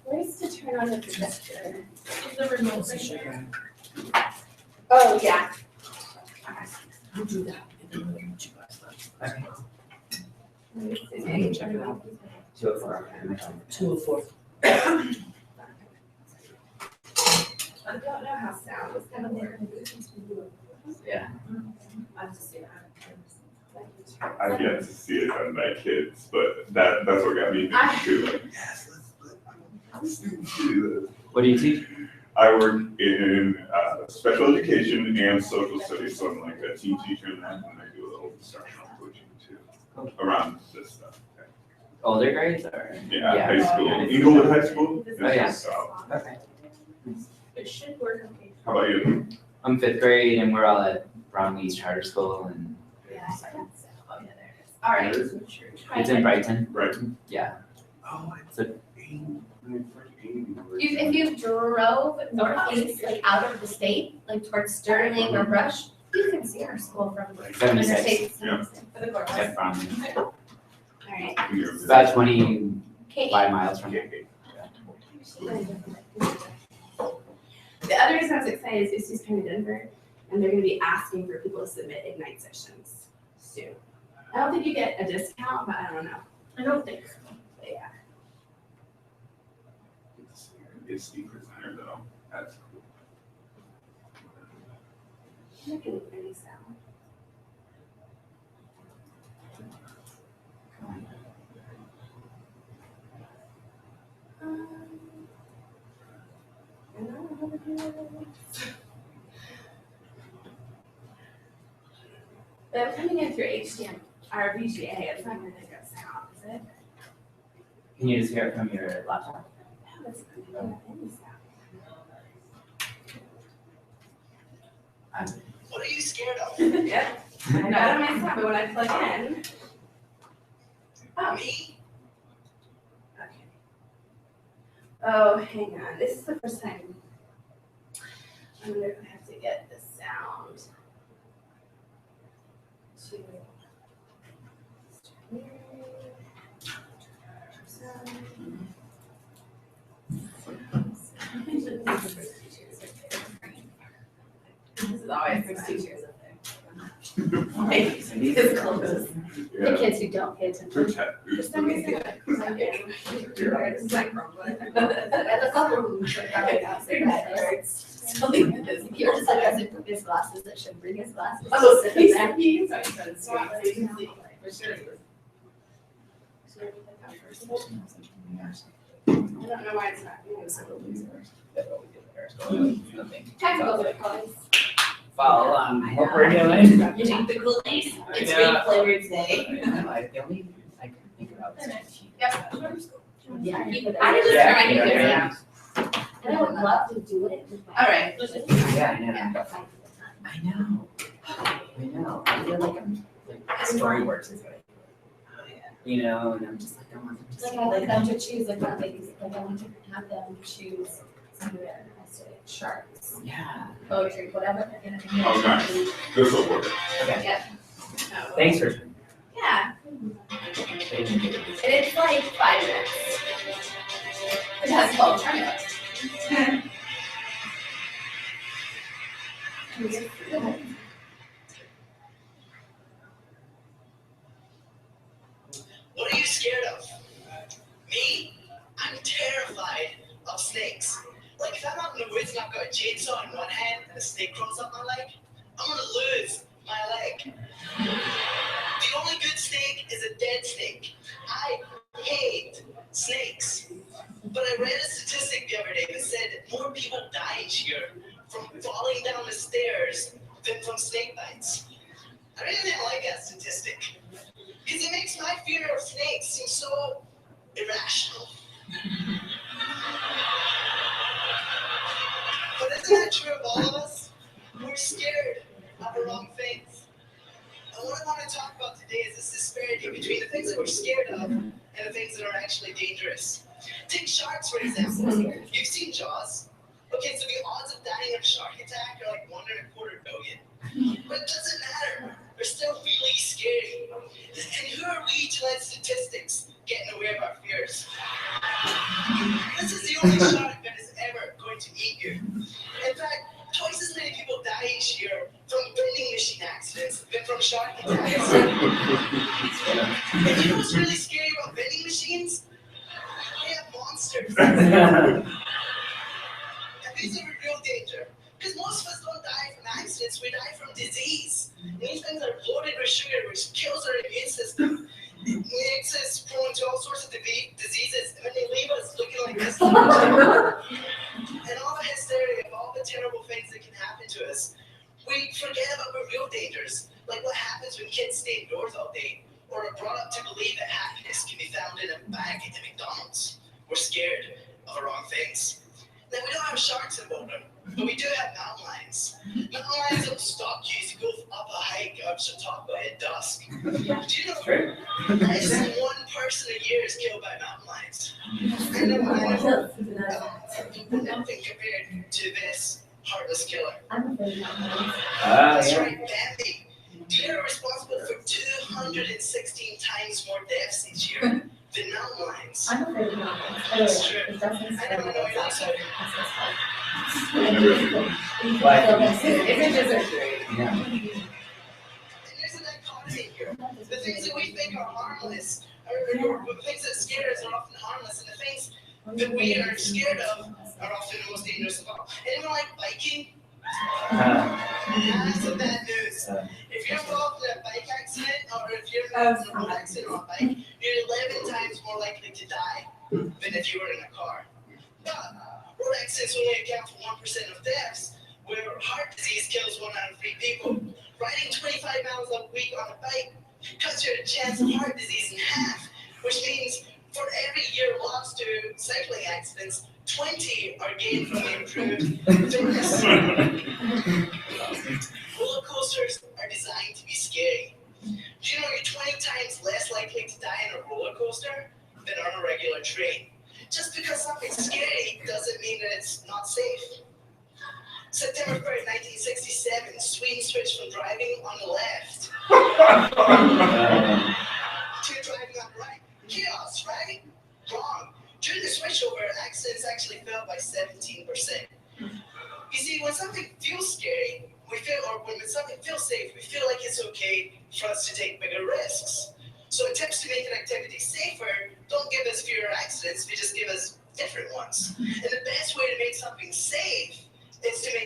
Where's to turn on the projector? The remote control. Oh, yeah. We'll do that. And then we'll get you guys done. 204. 204. I don't know how sound is gonna work. Yeah. I'll just see that. I've yet to see it done by kids, but that's what got me thinking too. Like, yes, let's do this. What do you teach? I work in special education and social studies, so I'm like a teen teacher in that, and I do a little instructional coaching too around this stuff. Older grades or? Yeah, high school, Inglewood High School. Oh, yeah. So, Okay. It should work okay. how about you? I'm 5th grade and we're all at Brownlees Charter School and Yeah, I can say, oh, yeah, there it is. All right. it's in Brighton. Brighton. Yeah. Oh, So If you drove northeast, like out of the state, like towards Sterling or Brush, you can see our school from 76. Interstate Yeah. for the course. at Brownlees. All right. It's about 25 miles from here. The other reason I was excited is ISTE's coming to Denver, and they're gonna be asking for people to submit Ignite sessions soon. I don't think you get a discount, but I don't know. I don't think so. But yeah. It's the presenter though. That's cool. I'm not getting any sound. I don't know how to do this. But I'm coming in through HDMI or VGA. It's not gonna pick up sound, is it? Can you just hear it from your laptop? No, it's not gonna pick up any sound. What are you scared of? Yeah, I got it myself, but when I plug in. Oh. Me? Okay. Oh, hang on, this is the first time. I wonder if I have to get the sound. This is always for teachers up there. Like, it's close. The kids who don't pay attention. For some reason, I do. It's like, I have a couple of them. Something like this. You're just like, doesn't bring his glasses, that should bring his glasses. Oh, Sit he's, back. he's always trying to see, so you can see, for sure. I don't know why it's not. Technical difficulties. Follow what we're doing. You take the cool days. It's Yeah. being flavored today. The only I can think about is Yep. Yeah. I can just try my Yeah. fingers. And I would love to do it. All right. Yeah, I know. I know. I feel like I'm like Storyworks is like, you know, and I'm just like, I want them to. Like I like them to choose like what things, like I want to have them choose somewhere, I say charts, Yeah. poetry, whatever. You know. Okay. This will work. Okay. Yeah. Thanks for. Yeah. It's like 5 minutes. It has 12 turnips. What are you scared of? Me? I'm terrified of snakes. Like if I'm out in the woods and I've got a chainsaw in one hand and a snake crawls up my leg, I'm gonna lose my leg. The only good snake is a dead snake. I hate snakes. But I read a statistic the other day that said more people die each year from falling down the stairs than from snake bites. I really didn't like that statistic. Because it makes my fear of snakes seem so irrational. But isn't that true of all of us? We're scared of the wrong things. And what I want to talk about today is this disparity between the things that we're scared of and the things that are actually dangerous. Take sharks, for example. You've seen Jaws. Okay, so the odds of dying of a shark attack are like 1.25 billion. But it doesn't matter. They're still really scary. And who are we to let statistics get in the way of our fears? This is the only shark that is ever going to eat you. In fact, twice as many people die each year from vending machine accidents than from shark attacks. And you know what's really scary about vending machines? They have monsters. And these are a real danger. Because most of us don't die from accidents, we die from disease. And these things are loaded with sugar, which kills our immune system. It makes us prone to all sorts of diseases, and then they leave us looking like this. And all the hysteria of all the terrible things that can happen to us, we forget about the real dangers, like what happens when kids stay indoors all day, or are brought up to believe that happiness can be found in a bag at McDonald's. We're scared of the wrong things. Now, we don't have sharks in Boulder, but we do have mountain lions. Mountain lions will stalk you as you go up a hike up Chautauqua at dusk. Do you know less than one person a year is killed by mountain lions? I know, nothing compared to this heartless killer. That's right, Bambi. They're responsible for 216 times more deaths each year than mountain lions. I'm afraid of mountains. That's true. It doesn't I know, you're not so. Isn't this great? Yeah. And there's a dichotomy here. The things that we think are harmless, or the things that scare us are often harmless, and the things that we are scared of are often the most dangerous of all. Anyone like biking? That's some bad news. If you're involved in a bike accident, or if you're involved in a road accident on a bike, you're 11 times more likely to die than if you were in a car. But road accidents only account for 1% of deaths, where heart disease kills 1 out of 3 people. Riding 25 miles a week on a bike cuts your chance of heart disease in half, which means for every year lost to cycling accidents, 20 are gained from improved fitness. Roller coasters are designed to be scary. Do you know you're 20 times less likely to die in a roller coaster than on a regular train? Just because something's scary doesn't mean that it's not safe. September 3rd, 1967, Sweden switched from driving on the left to driving on the right. Chaos, right? Wrong. During the switchover, accidents actually fell by 17%. You see, when something feels scary, or when something feels safe, we feel like it's okay for us to take bigger risks. So tips to make an activity safer don't give us fewer accidents, they just give us different ones. And the best way to make something safe is to make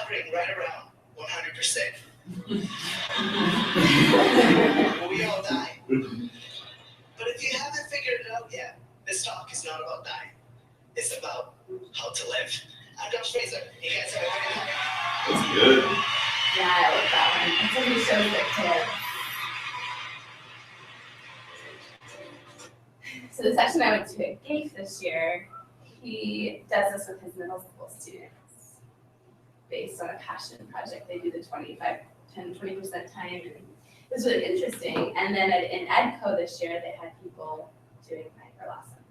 hovering right around 100%. We all die. But if you haven't figured it out yet, this talk is not about dying. It's about how to live. I'm Josh Fraser. You guys have a great night. That's good. Yeah, I love that one. That's what he shows their kids. So the session I went to at GAIF this year, he does this with his middle school students. Based on a passion project, they do the 20% time, and it was really interesting. And then in EdCo this year, they had people doing or last summer.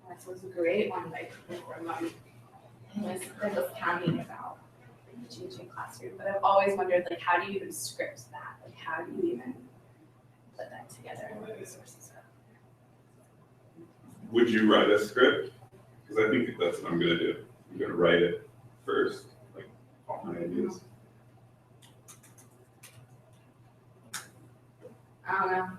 And this was a great one by people from it was counting about the changing classroom. But I've always wondered, like, how do you even script that? Like, how do you even put that together and what resources are? Would you write a script? Because I think that's what I'm gonna do. I'm gonna write it first, like all my ideas. I don't know.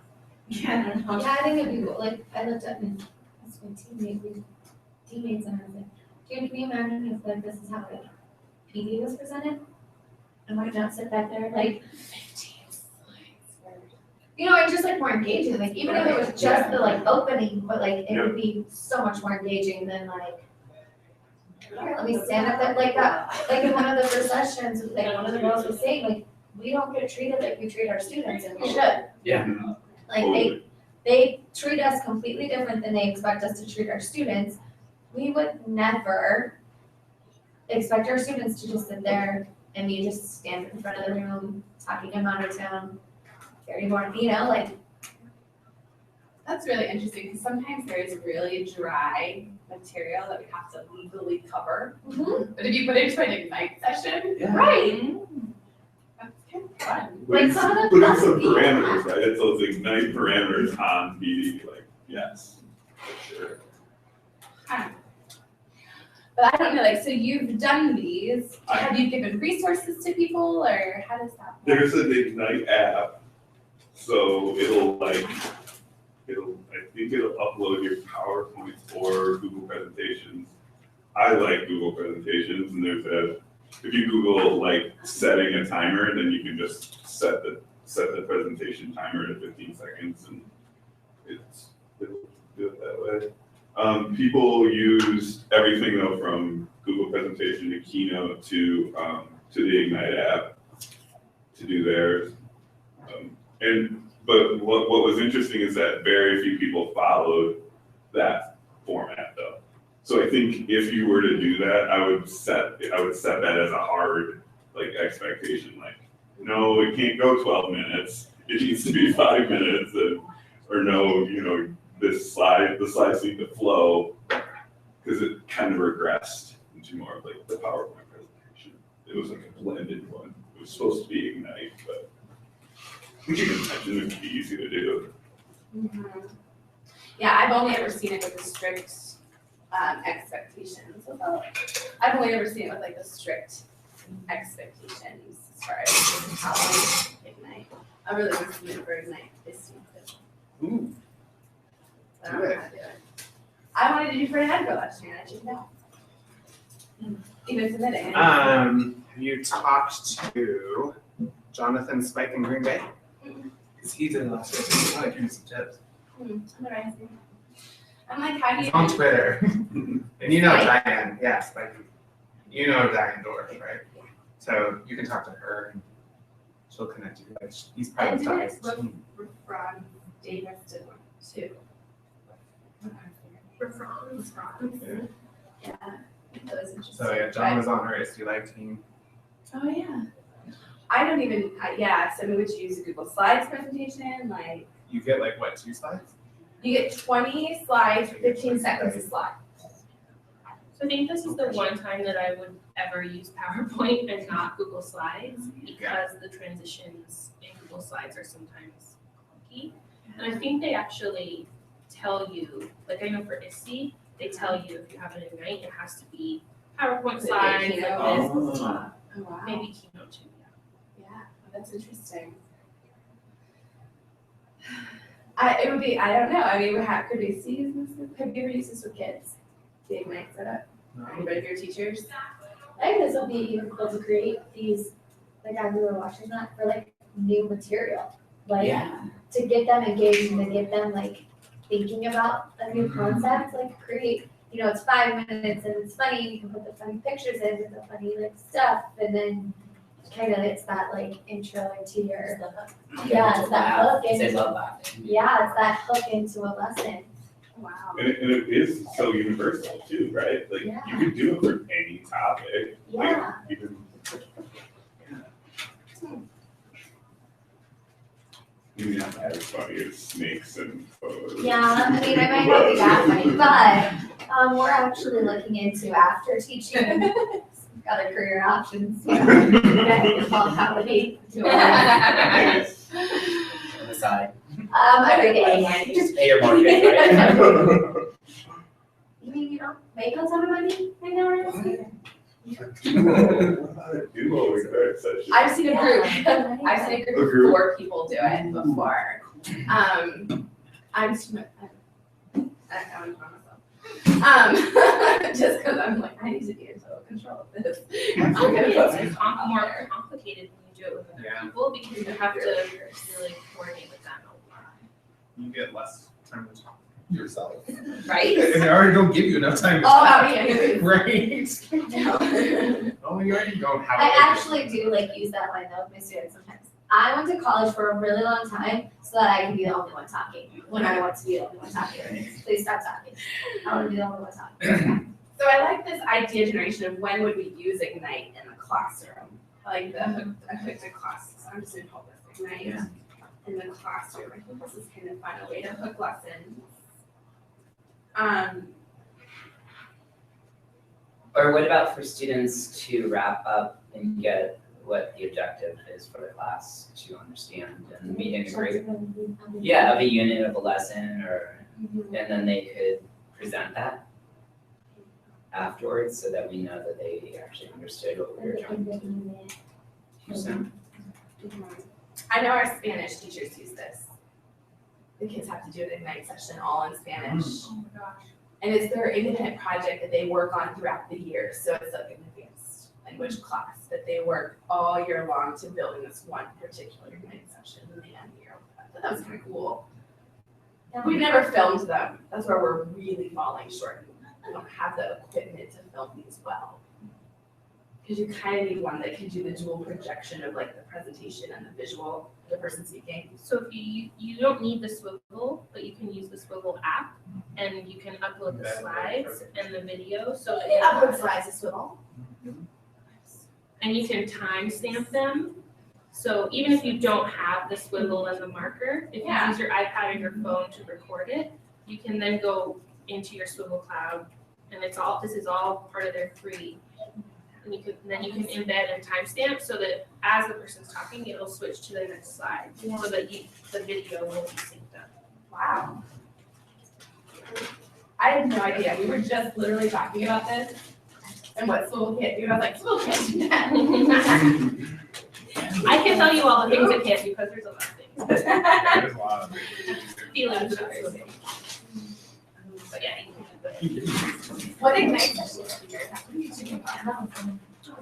Yeah, I think it'd be cool. Like, I looked up and asked my teammates, and I was like, Jane, can you imagine if like this is how like PD was presented? And why not sit back there like 15 slides? You know, it's just like more engaging. Like even if it was just the like opening, but like it would be so much more engaging than like, all right, let me stand up there like that. Like in one of the first sessions, like one of the girls was saying, like, we don't get treated like we treat our students, and we should. Yeah. Like they treat us completely different than they expect us to treat our students. We would never expect our students to just sit there and you just stand in front of the room talking in monotone, very boring, you know, like. That's really interesting because sometimes there is really dry material that we have to legally cover. Mm-hmm. But if you put it into an Ignite session, Yeah. Right. That's kind of fun. Putting Like some of the putting some philosophy. parameters, right? It's those Ignite parameters on BD, like, yes, for sure. But I don't know, like, so you've done these. Have you given resources to people or how does that work? There's an Ignite app, so I think it'll upload your PowerPoints or Google presentations. I like Google presentations, and if you Google like setting a timer, then you can just set the presentation timer to 15 seconds, and it'll do it that way. People use everything though from Google presentation to Keynote to the Ignite app to do theirs. But what was interesting is that very few people followed that format though. So I think if you were to do that, I would set that as a hard like expectation. Like, no, it can't go 12 minutes. It needs to be 5 minutes, or no, the slides need to flow, because it kind of regressed into more of like the PowerPoint presentation. It was like a blended one. It was supposed to be Ignite, but you can imagine it would be easy to do. Mm-hmm. Yeah, I've only ever seen it with the strict expectations. I've only ever seen it with like the strict expectations as far as how to Ignite. I really want to see it for Ignite this year. Ooh. I don't know how to do it. I wanted to do for an EdCo last year, and I didn't know. Even submitting. Have you talked to Jonathan Spike in Green Bay? Because he did it last year. He's probably giving some tips. I'm like, how do He's you? on Twitter. And you know Diane, yeah, Spike. You know Diane Dorff, right? So you can talk to her and she'll connect you. Like, he's I probably did talking. it from Davis did one too. Yeah, that was interesting. So yeah, John was on her ISTE Live team. Oh, yeah. I don't even, yeah, so we would use a Google Slides presentation, like, You get like what, 2 slides? you get 20 slides, 15 seconds a slide. So I think this is the one time that I would ever use PowerPoint and not Google Slides, because the transitions in Google Slides are sometimes clunky. And I think they actually tell you, like I know for ISTE, they tell you if you have an Ignite, it has to be PowerPoint slides like this. Oh, wow. Maybe Keynote too, Yeah, that's interesting. It would be, I don't know, I mean, could we see this, have you ever used this with kids? The Ignite setup? Or anybody of your teachers? I think this would be even cool to create these, like as we were watching that, for like new material. Like to get them engaged and to get them like thinking about a new concept, like create, you know, it's 5 minutes and it's funny, you can put the funny pictures in with the funny like stuff, and then kind of it's that like intro into your, it's that hook They into, love laughing. yeah, it's that hook into a lesson. Wow. And it is so universal too, right? Like, Yeah. you could do it for any topic. Like, Yeah. you can. You have to have as funny as snakes and photos. Yeah, I mean, I might not be that funny, but we're actually looking into after teaching. Got a career options. Comedy. On the side. Every day. Just pay your mortgage, right? You mean you don't make a ton of money right now, honestly? Do always start sessions. I've seen a group, Yeah. I've seen a A group group? of 4 people do it before. I'm too much, I don't know myself. Just cause I'm like, I need to be in total control of this. I'm gonna put It's myself out more there. complicated when you do it with other people because you have to really coordinate with them a lot. You get less time to talk to yourself. Right? And they already don't give you enough time to Oh, talk. yeah. Right? Oh, you already don't have. I a- actually do like use that line though with my students sometimes. I went to college for a really long time so that I can be the only one talking when I want to be the only one talking. Please stop talking. I want to be the only one talking. So I like this idea generation of when would we use Ignite in the classroom? Like the hook to class, I'm just gonna call this Ignite in the classroom. I think this is kind of fun, a way to hook lessons. Or what about for students to wrap up and get what the objective is for the class to understand and meet and agree? Yeah, of a unit of a lesson or, and then they could present that afterwards so that we know that they actually understood what we were trying to teach them. I know our Spanish teachers use this. The kids have to do an Ignite session all in Spanish. Oh my gosh. And it's their independent project that they work on throughout the year. So it's like an advanced language class that they work all year long to build in this one particular Ignite session in the end of the year. I thought that was kind of cool. We've never filmed them. That's where we're really falling short. We don't have the equipment to film these well. Because you kind of need one that can do the dual projection of like the presentation and the visual, the person speaking. So if you don't need the swivel, but you can use the swivel app and you can upload the slides and the video so that You can upload slides to swivel. and you can timestamp them. So even if you don't have the swivel and the marker, if you use your iPad or your phone to record it, you can then go into your Swivel Cloud and this is all part of their free. And then you can embed and timestamp so that as the person's talking, it'll switch to the next slide so that the video will be synced up. Wow. I had no idea. We were just literally talking about this and what Swivel can't do. I was like, Swivel can't do that. I can tell you all the things it can't do because there's a lot of things. There's a lot of Feelings. But yeah, you can do it. What Ignite sessions do you guys have? What are you thinking about?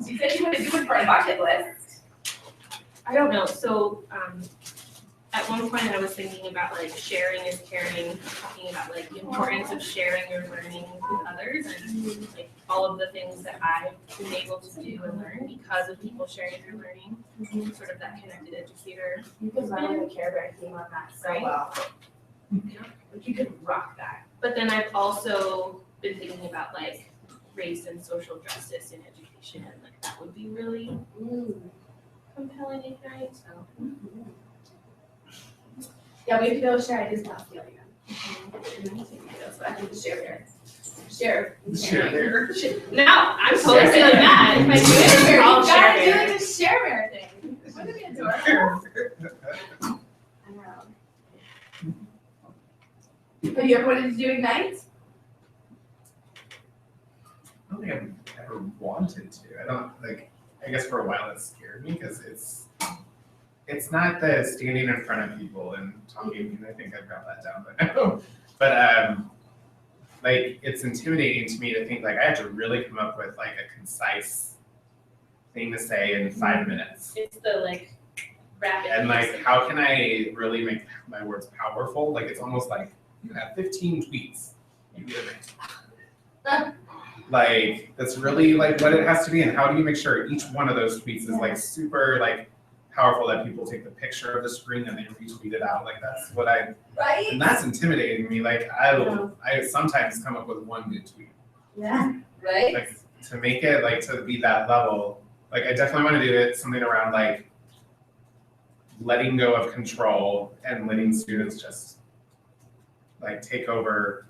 You said you want to do it for a bucket list. I don't know, so, at one point I was thinking about like sharing is caring, talking about like the importance of sharing your learning with others and like all of the things that I've been able to do and learn because of people sharing their learning, sort of that connected educator. You could run the Care Bear theme on that so well. Like you could rock that. But then I've also been thinking about like race and social justice in education and like that would be really compelling Ignite, so. Yeah, we have to be able to share ideas without stealing them. So I think the share. Share. Now, I'm totally feeling that. If I do it, I'll share You gotta it. do like a share bear thing. Wouldn't it be adorable? I know. Have you ever wanted to do Ignite? I don't think I've ever wanted to. I don't like. I guess for a while it scared me because it's not the standing in front of people and talking. And I think I've got that down by now. But like it's intimidating to me to think like I have to really come up with like a concise thing to say in 5 minutes. It's the like rapid. And like, pace. how can I really make my words powerful? Like, it's almost like you have 15 tweets. You get it. Like, that's really like what it has to be. And how do you make sure each one of those tweets is like super like powerful that people take the picture of the screen and they retweet it out? Like, that's what and that's intimidating me. Like, I sometimes come up with one good tweet. Yeah. Right? Like, to make it like to be that level, like I definitely want to do it something around like letting go of control and letting students just like take over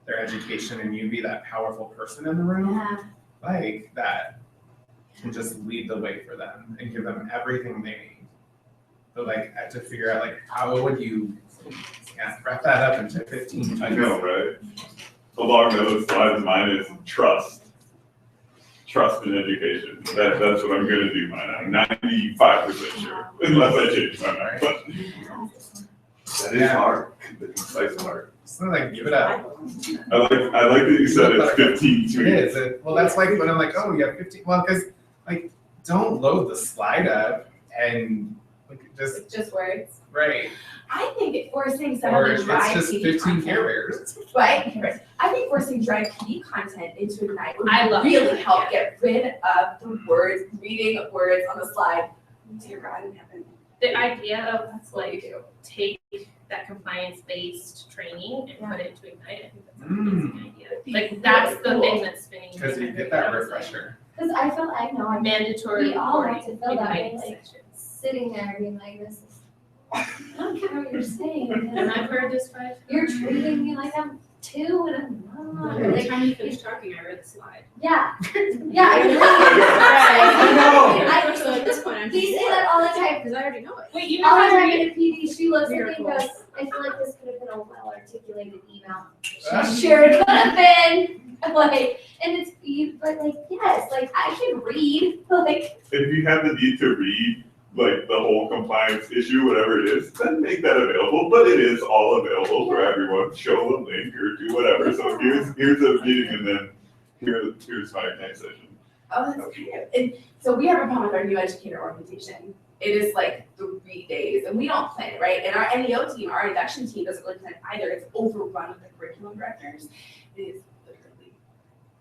their education and you be that powerful person in the room. Yeah. Like that can just lead the way for them and give them everything they need. But like I have to figure out like how would you wrap that up into 15 I know, right? Along those lines, mine is trust. Trust in education. That's what I'm gonna do mine. I'm 95% sure, unless I change my mind. But that is hard, the concise part. So like give it up. I like that you said it's 15 tweets. It is. Well, that's like when I'm like, oh, you have 15. Well, because like, don't load the slide up and like Just words. right. I think forcing some Or of it's the dry just PD 15 content, characters. right? I think forcing dry PD content into Ignite would I love really that, help yeah. get rid of the words, reading words on the slide. Dear God in heaven. The idea of That's what you like do. take that compliance-based training and put it into Ignite, I think that's an Mm. amazing idea. Like, that's the Cool. thing that's spinning. Because you get that refresher. Cause I feel, I know, I'm Mandatory We all have to recording, feel that way, Ignite like- sessions. sitting there being like, this is, I don't care what you're saying. And I've heard this 5 times. You're treating me like I'm 2 and I'm not. Every Like, time you finish talking, I read the slide. yeah, yeah, I agree. I know. So at this point, I'm They just say that all the time. because I already know it. Wait, you All the never time read in a PD, she looks at me and Miracles. goes, I feel like this could have been a well-articulated email. Sure it could have been, like, and it's, you, but like, yes, like, I can read, like, If you have the need to read, like, the whole compliance issue, whatever it is, then make that available, but it is all available for everyone. Show a link or do whatever, so here's a meeting and then here's my Ignite session. Oh, that's kind of, and so we have a problem with our new educator orientation. It is like 3 days and we don't plan it, right? And our NEO team, our induction team doesn't really plan either. It's overrun with the curriculum directors. It is literally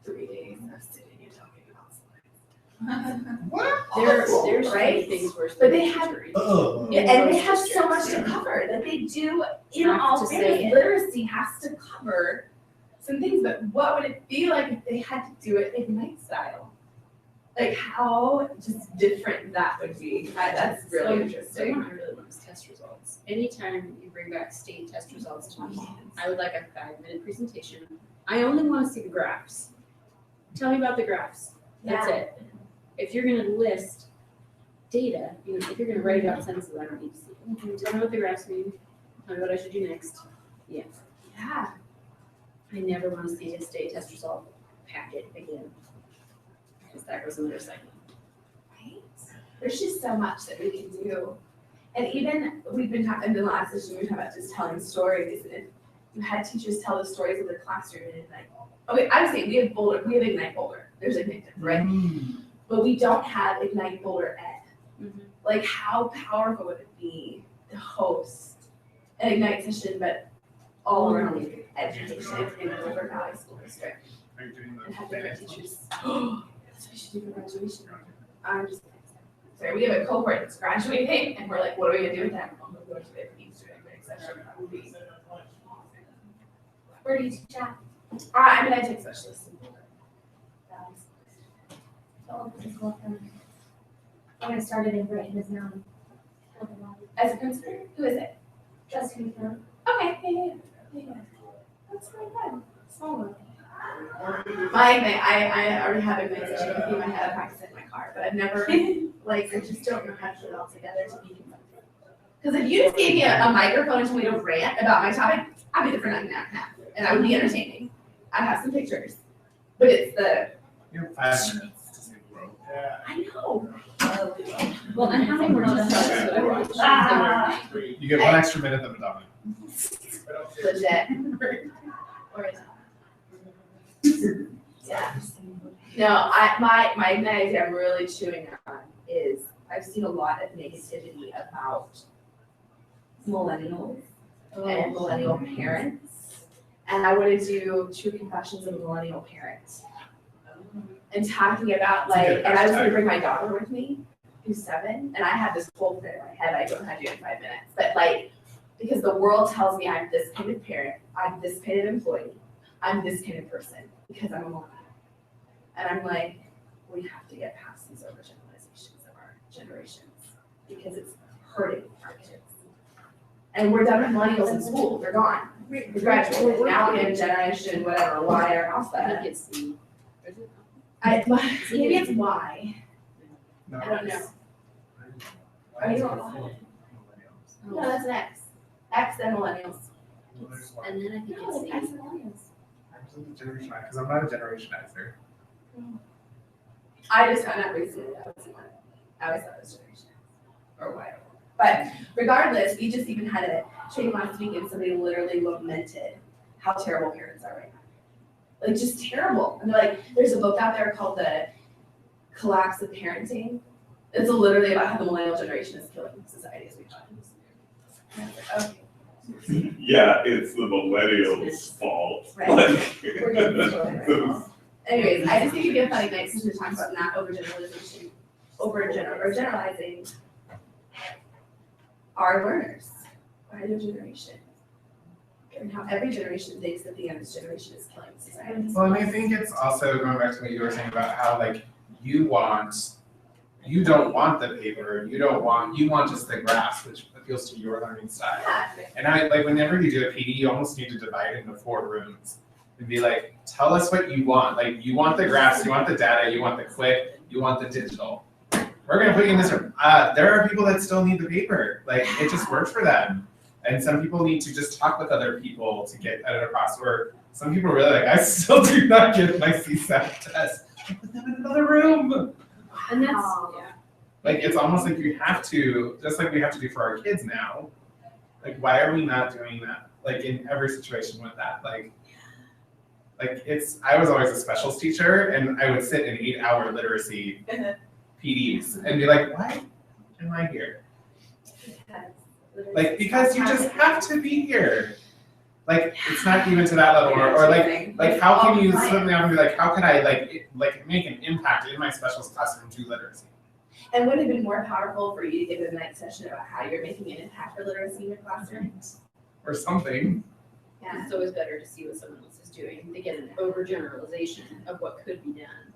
3 days of sitting and talking about slides. There's right? things worse. But they have, Oh. yeah, and they have so much to cover that they do, in Have all to say fairness, it. literacy has to cover some things, but what would it be like if they had to do it Ignite style? Like how just different that would be. That's really interesting. Someone I really want is test results. Anytime you bring back state test results to me, I would like a 5-minute presentation. I only want to see the graphs. Tell me about the graphs. That's Yeah. it. If you're gonna list data, if you're gonna write out sentences, I don't need to see it. Tell me what the graphs mean. Tell me what I should do next. Yeah. Yeah. I never want to see a state test result packet again. Because that goes in the recycling. Right? There's just so much that we can do. And even, we've been talking, in the last session, we were talking about just telling stories, and you had teachers tell the stories of the classroom and Ignite. Okay, I was saying, we have Ignite Boulder, there's Ignite, right? But we don't have Ignite Boulder Ed. Like, how powerful would it be to host an Ignite session, but all around education in the River Valley School District? Are you doing And have the different teachers. That's what we should do for graduation. I'm just, sorry, we have a cohort that's graduating, and we're like, what are we gonna do with them? Well, we'll go to their Easter egg session. That would be- Where do you teach at? I'm an ed tech specialist. Oh, this is welcome. When I started in Brighton is now. As a principal, who is it? Justin County. Okay, yeah. That's really good. Small one. My Ignite, I already have Ignite session with you in my head, I practice it in my car, but I've never, like, I just don't know how to put it all together to be consistent. Because if you just gave me a microphone and told me to rant about my topic, I'd be there for 9 hours, and I would be entertaining. I'd have some pictures. But it's the, You have 5 minutes to save the world. I know. Well, and how many more You get 1 extra minute than Madonna. Legit. Or is it? Yeah. No, my idea I'm really chewing on is I've seen a lot of negativity about millennials and millennial parents. And I want to do true confessions of a millennial parent. And talking about like, and I was gonna bring my daughter with me, who's 7, and I had this whole thing in my head, I don't know how to do it in 5 minutes, but like, because the world tells me I'm this kind of parent, I'm this kind of employee, I'm this kind of person, because I'm a millennial. And I'm like, we have to get past these overgeneralizations of our generations, because it's hurting our kids. And we're done with millennials in school, they're gone. We graduated, now we have generation, whatever, Y or alpha. Maybe it's Y. I don't know. Are you on? No, that's an X. X then millennials. And then I think No, it's X the. millennials. I'm generation because I'm not a generation Xer. I just found out recently that was one. I always thought it was generation X or Y. But regardless, we just even had a training last week and somebody literally lamented how terrible parents are right now. Like just terrible. And they're like, there's a book out there called The Collapse of Parenting. It's literally about how the millennial generation is killing society as we know it. Okay. Yeah, it's the millennials' fault. Right. Like- We're getting this right. Anyways, I just think it'd be a funny night since we're talking about not overgeneralization, or generalizing our learners, our new generation. And how every generation thinks that the youngest generation is killing society. Well, and I think it's also going back to what you were saying about how like you don't want the paper, you want just the graphs, which appeals to your learning style. And I like whenever you do a PD, you almost need to divide it into 4 rooms and be like, tell us what you want. Like you want the graphs, you want the data, you want the quick, you want the digital. We're gonna put you in this room. There are people that still need the paper. Like it just works for them. And some people need to just talk with other people to get it across. Or some people are really like, I still do not get my CSAT test. Put them in another room. And that's, yeah. Like it's almost like you have to, just like we have to do for our kids now. Like why are we not doing that? Like in every situation with that. Like I was always a specials teacher and I would sit in 8-hour literacy PDs and be like, why am I here? Like, because you just have to be here. Like, it's not even to that level, or like how can you suddenly have to be like, how can I like make an impact in my specials classroom to literacy? And would it have been more powerful for you to give a night session about how you're making an impact for literacy in your classroom? Or something. Yeah. It's always better to see what someone else is doing. They get an overgeneralization of what could be done.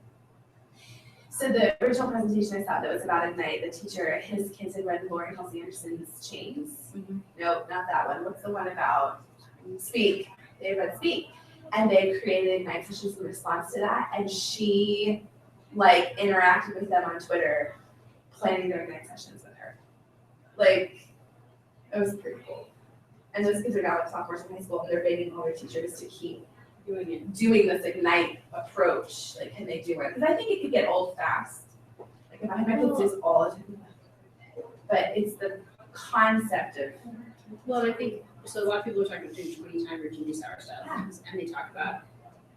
So the original presentation I saw that was about Ignite, the teacher, his kids had read Lauren Halsey Anderson's Chains. Nope, not that one. What's the one about Speak? They read Speak. And they created Ignite sessions in response to that. And she like interacted with them on Twitter, planning their Ignite sessions with her. Like, it was pretty cool. And those kids are now like sophomores in high school and they're begging all their teachers to keep doing this Ignite approach. Like, can they do it? Because I think it could get old fast. Like, if I had my kids do this all the time. But it's the concept of. Well, I think, so a lot of people are talking about doing 20-time or Genius Hour style things, and they talk about,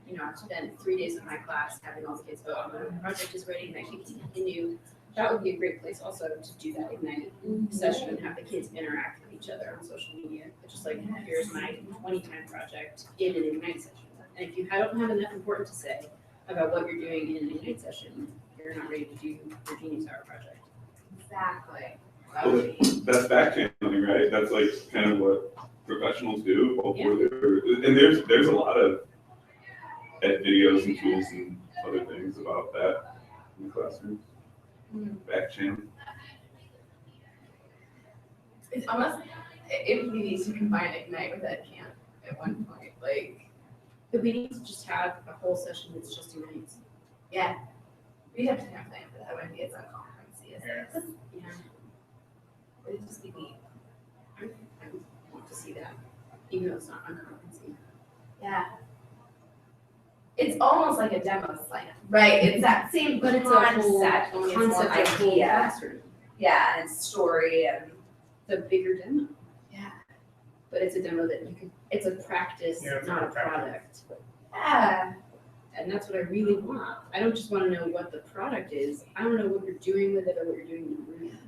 you know, I've spent 3 days of my class having all the kids vote on when the project is ready, and I can continue. That would be a great place also to do that Ignite session and have the kids interact with each other on social media. But just like, here's my 20-time project in an Ignite session. And if you don't have enough important to say about what you're doing in an Ignite session, you're not ready to do your Genius Hour project. Exactly. Well, that's back channeling, right? That's like kind of what professionals do. And there's a lot of ed videos and tools and other things about that in the classroom. Back channel. It's almost, it would be neat to combine Ignite with Ed Camp at one point. Like, we need to just have a whole session that's just Ignites. yeah. We'd have to have time for that. Wouldn't be as unconferencey as this. Yeah. It'd just be neat. I want to see that, even though it's not unconferencey. Yeah. It's almost like a demo slam, right? It's that same But it's a whole concept, only it's more concept of whole idea. classroom. Yeah, and story and. The bigger demo. Yeah. But it's a demo that you can, it's a practice, Yeah, it's not a a practice. product. Yeah. And that's what I really want. I don't just wanna know what the product is, I wanna know what you're doing with it or what you're doing in the room.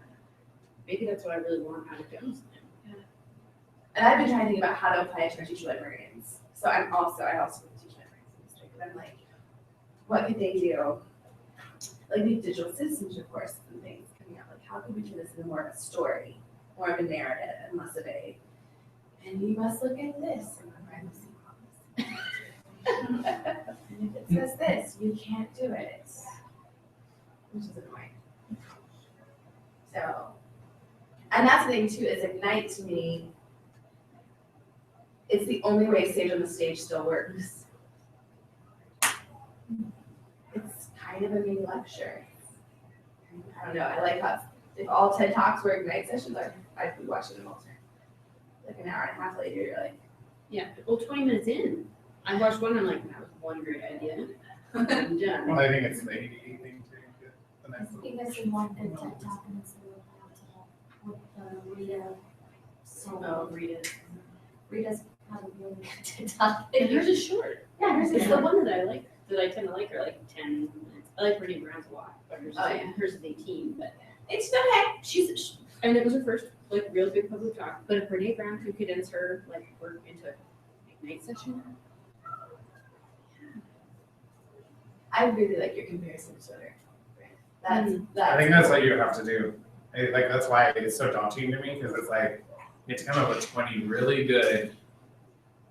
Maybe that's what I really want out of Jones. And I've been trying to think about how to apply it to our teacher librarians. So I also teach librarians in the district, and I'm like, what could they do? Like we have digital citizenship courses and things coming out, like how could we turn this into more of a story, more of a narrative, and less of a, and you must look at this and memorize the sequence. And if it says this, you can't do it. Which is annoying. So, and that's the thing too, is Ignite to me, it's the only way Sage on the Stage still works. It's kind of a mini lecture. I don't know, I like how, if all TED Talks were Ignite sessions, I'd be watching them all the time. Like an hour and a half later, you're like, Yeah, well, 20 minutes in, I watched one, I'm like, that was one great idea. I'm done. Well, I think it's the ADA thing too. The next I think that's the one good TED Talk and it's the one with Rita. Oh, Rita's had a really good TED Talk. And yours is short. Yeah, hers It's is the short. one that I like, that I tend to like, are like 10 minutes. I like Brittany Brown's a lot, but hers is, Oh, yeah. hers is 18, but it's okay. And it was her first, like, real big public talk, but if Brittany Brown could condense her, like, work into an Ignite session. I really like your comparison to Twitter. That's, I think that's what you have to do. Like, that's why it's so daunting to me, because it's like, you have to come up with 20 really good,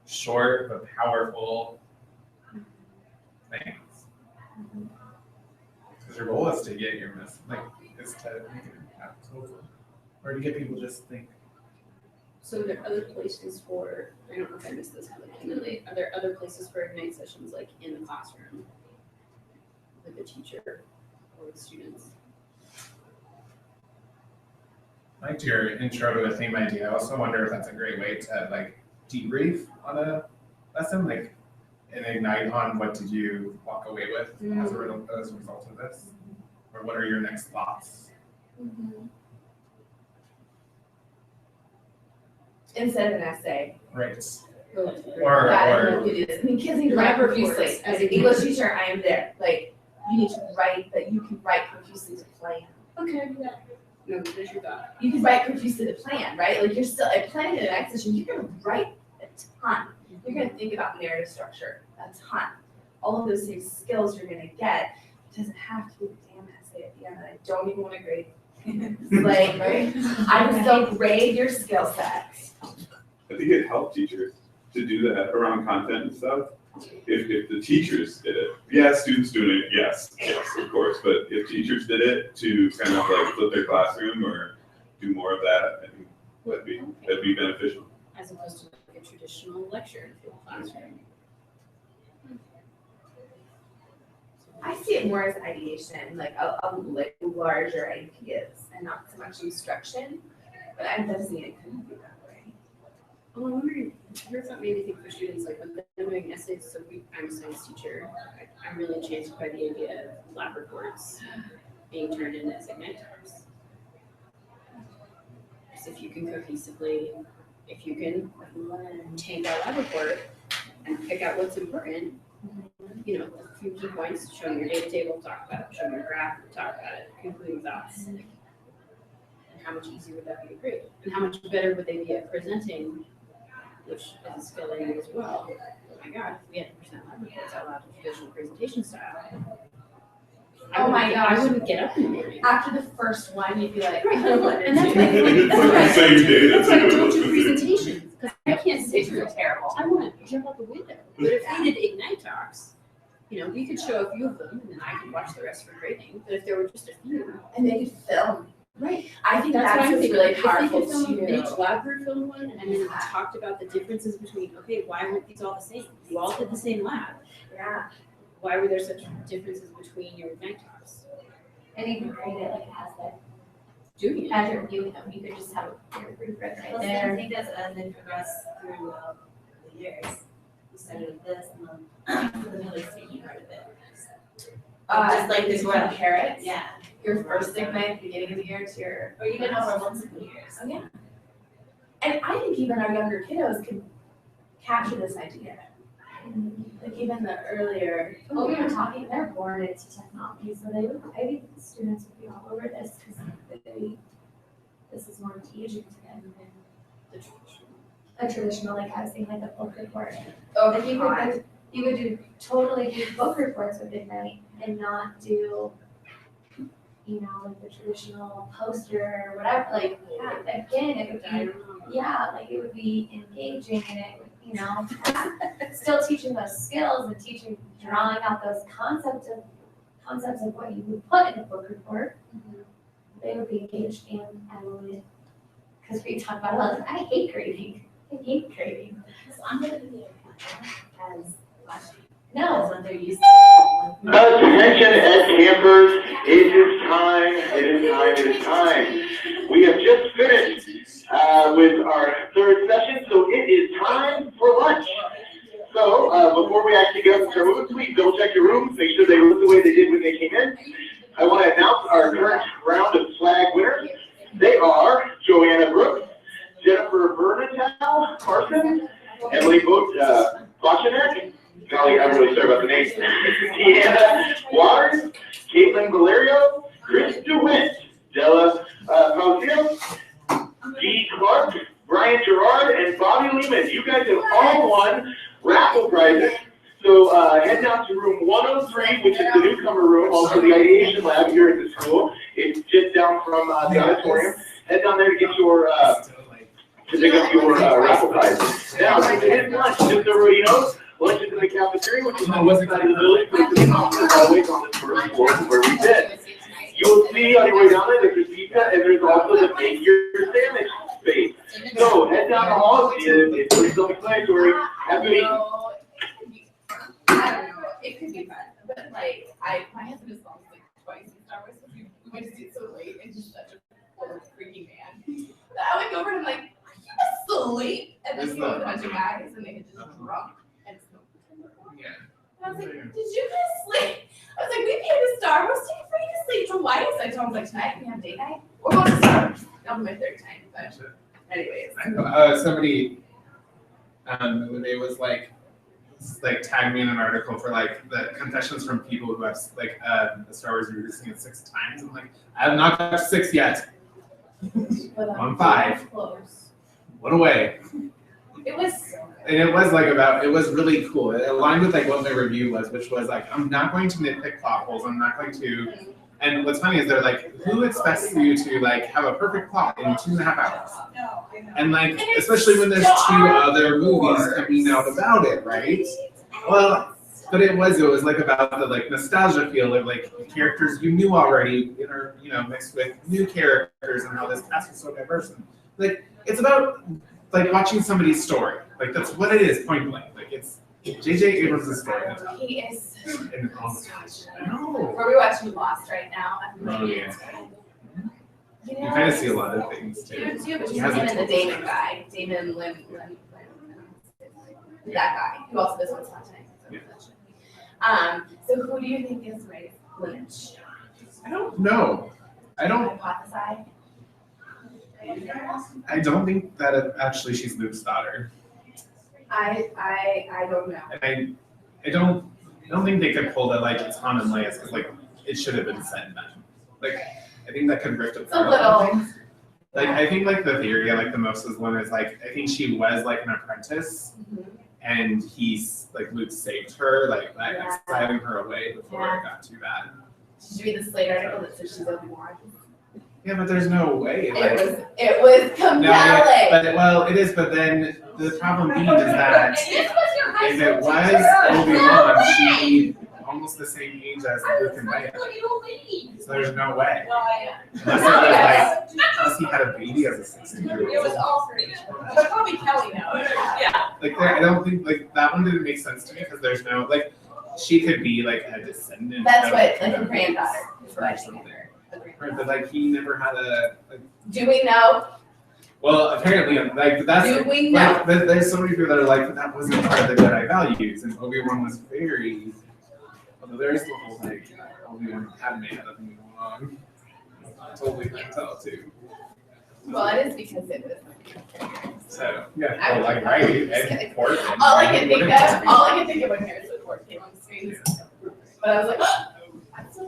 short but powerful things. Because your goal is to get your is to make an impact, hopefully. Or to get people just think. So are there other places for, I don't know if I missed this, but came in late, are there other places for Ignite sessions, like in the classroom? With the teacher or with students? I liked your intro to the theme idea. I also wonder if that's a great way to like debrief on a lesson, like and ignite on what did you walk away with as a result of this, or what are your next thoughts? Instead of an essay. Right. Or I mean, kids need to write profusely. As an English teacher, I am there. Like, you need to write, but you can write profusely to plan. Okay, yeah. No, finish your thought. You can write profusely to plan, right? Like, you're still planning the next session. You're gonna write a ton. You're gonna think about narrative structure a ton. All of those same skills you're gonna get. It doesn't have to be the damn essay at the end. I don't even want to grade. Like, right? I would still grade your skill set. I think it helped teachers to do that around content and stuff. If the teachers did it, yeah, students doing it, yes, of course, but if teachers did it to kind of like flip their classroom or do more of that, I think that'd be beneficial. As opposed to like a traditional lecture in the classroom. I see it more as ideation, like like larger ideas and not so much instruction. But I'm definitely it couldn't be that way. Well, I'm wondering, here's what made me think for students, like when they're doing essays, so I'm a science teacher, I'm really enchanted by the idea of lab reports being turned into as Ignite talks. So if you can cohesively, if you can take a lab report and pick out what's important, you know, a few key points, show me your data table, talk about it, show me your graph, talk about it, concluding thoughts. And how much easier would that be to grade? And how much better would they be at presenting, which is a skill they need as well. Oh my God, if we had to present lab reports out loud in traditional presentation style. Oh my gosh. I wouldn't get up in the morning. After the first one, you'd be like, Right, and that's that's why I don't do presentations, because I can't sit They're terrible. I want to jump out the window. But if we did Ignite talks, you know, we could show a few of them, and then I could watch the rest for grading. But if there were just a few, and they could film. Right. I think what that's I'm what's thinking. really If they powerful could film, too. each lab group filmed one, and then we talked about the differences between, okay, why weren't these all the same? You all did the same lab. Yeah. Why were there such differences between your Ignite talks? And you can create it like it has that. Do you? As your, you could just have your rubric right Well, there. I think as they progress through the years, you started with this and then the really sticky part of it. Just like this one. compare it. Yeah. Your first Ignite, beginning of the year to your. Or even over multiple years. Oh, yeah. And I think even our younger kiddos can capture this idea. Like even the earlier. Well, we were talking, they're born into technology, so they would, I think the students would be all over this, because this is more engaging to them than a traditional, like I was saying, like a book report. Oh, Like you could do, totally do book reports with Ignite and not do, you know, like the traditional poster or whatever, like, yeah, again, it would be, yeah, like it would be engaging and it would, you know, still teaching those skills and teaching, drawing out those concepts of what you would put in a book report. They would be engaged in, I would, because we talk about it all the time, I hate grading. So I'm gonna do the as last year. No. When they're used Attention Ed campers, it is time. We have just finished with our third session, so it is time for lunch. So before we actually get up to our moving, please double check your rooms, make sure they look the way they did when they came in. I want to announce our current round of flag winners. They are Joanna Brooks, Jennifer Bernatow Carson, Emily Bochanek, golly, I'm really sorry about the names, Deanna Waters, Caitlin Valerio, Chris DeWitt, Della Pausio, Dee Clark, Brian Gerard, and Bobby Lehman. You guys have all won raffle prizes. So head down to room 103, which is the newcomer room, also the ideation lab here at the school. It's just down from the auditorium. Head down there to get your to pick up your raffle prizes. Now, if you hit lunch, just so everybody knows, lunch is in the cafeteria, which is on the west side of the building, but it's always on this first floor where we did. You'll see on your way down there, there's a pizza, and there's also the make your sandwich space. So head down the hall, it's pretty self-explanatory. Happy meeting. I don't know, it could be fun, but like, my husband has fallen asleep twice in Star Wars, because we went to see it so late, and just such a poor freaking man. That I would go over and I'm like, are you asleep? And then he was with a bunch of guys, and they had just drunk and smoked. Yeah. And I was like, did you guys sleep? I was like, we paid a Star Wars ticket for you to sleep twice. I told him, like, tonight we have date night. We're going to Star Wars. That was my third time, but anyways. I know, somebody, it was like tagged me in an article for like the confessions from people who have like the Star Wars movie seen it 6 times. I'm like, I have not got to 6 yet. On 5. Close. What a way. It was. And it was like it was really cool. It aligned with like what my review was, which was like, I'm not going to nitpick plot holes. I'm not going to. And what's funny is they're like, who expects you to like have a perfect plot in 2.5 hours? And like, especially when there's 2 other movies coming out about it, right? Well, but it was like about the like nostalgia feel of like characters you knew already, mixed with new characters and how this cast was so diverse. And like, it's about like watching somebody's story. Like that's what it is, point blank. Like it's J.J. Abrams' story. He is. And I know. We're rewatching Lost right now. Oh, yeah. You You kind of see a lot of things too. You do, but He you're hasn't in the told Damon guy, Damon Lynn, that guy, who also does Once Upon a Time. So who do you think is right Lynch? I don't know. I don't. Hypothesize. I don't think that actually she's Luke's daughter. I don't know. And I don't think they could pull that like it's Han and Leia because like it should have been said then. Like I think that could rift It's a little. things. Like I think like the theory I like the most is one is like I think she was like an apprentice and he's like Luke saved her like by exiling her away before it got too bad. Did you read the Slate article that says she's Obi-Wan? Yeah, but there's no way. Like, It was compelling. no, yeah, but well, it is. But then the problem being is that if it was Obi-Wan, she'd be almost the same age as Luke and Leia. So there's no way. Unless he had a baby as a 16-year-old. It was all three. But probably Kelly knows. Yeah. Like I don't think like that one didn't make sense to me because there's no like she could be like a descendant. That's of, what like a granddaughter is what I think. Right, but like he never had a. Like, do we know? Well, apparently, like that's. Do we know? Like, there's so many people that are like, that wasn't part of the Jedi values, and Obi-Wan was very. Although there is the whole like Obi-Wan and Padme had a thing going on. I totally can tell too. Well, it is because it was. So, yeah, I well, like, right, and Ford. All I can think of when Harrison Ford came on the screen. But I was like,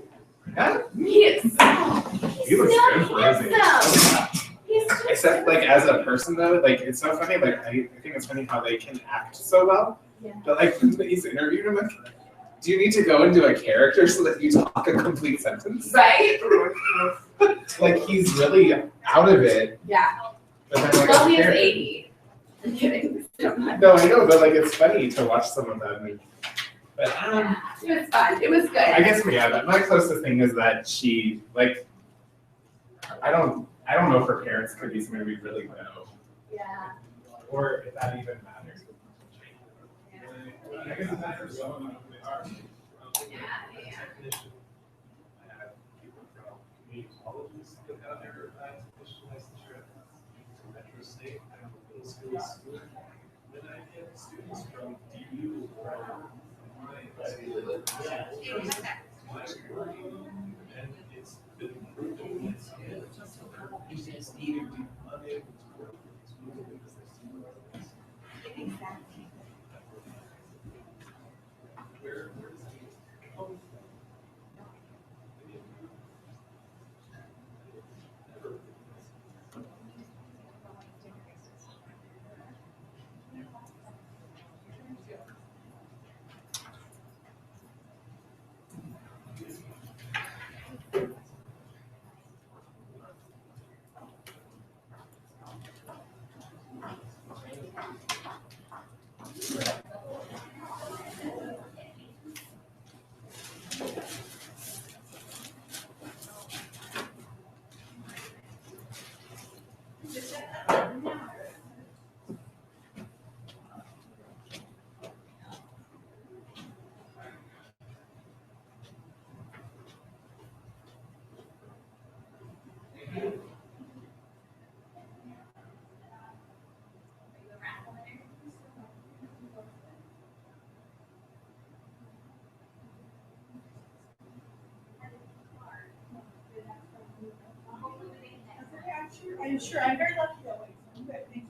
oh, he is. He looks good for his age. handsome. Except like as a person though, like it's so funny, like I think it's funny how they can act so well. Yeah. But like when he's interviewed, I'm like, do you need to go into a character so that you talk a complete sentence? Right? Like he's really out of it. Yeah. But then, like, Well, as a he is character- 80. I'm kidding. No, I know, but like it's funny to watch some of them. But It was fun. It was good. I guess yeah, my closest thing is that she like I don't know if her parents could be somebody we really know. Yeah. Or if that even matters. I guess it matters. Students from DU, and it's been proven that some students either be unable to work in school because they see the Exactly. where does that come from? I'm sure, I'm very lucky that way. I'm good, thank you.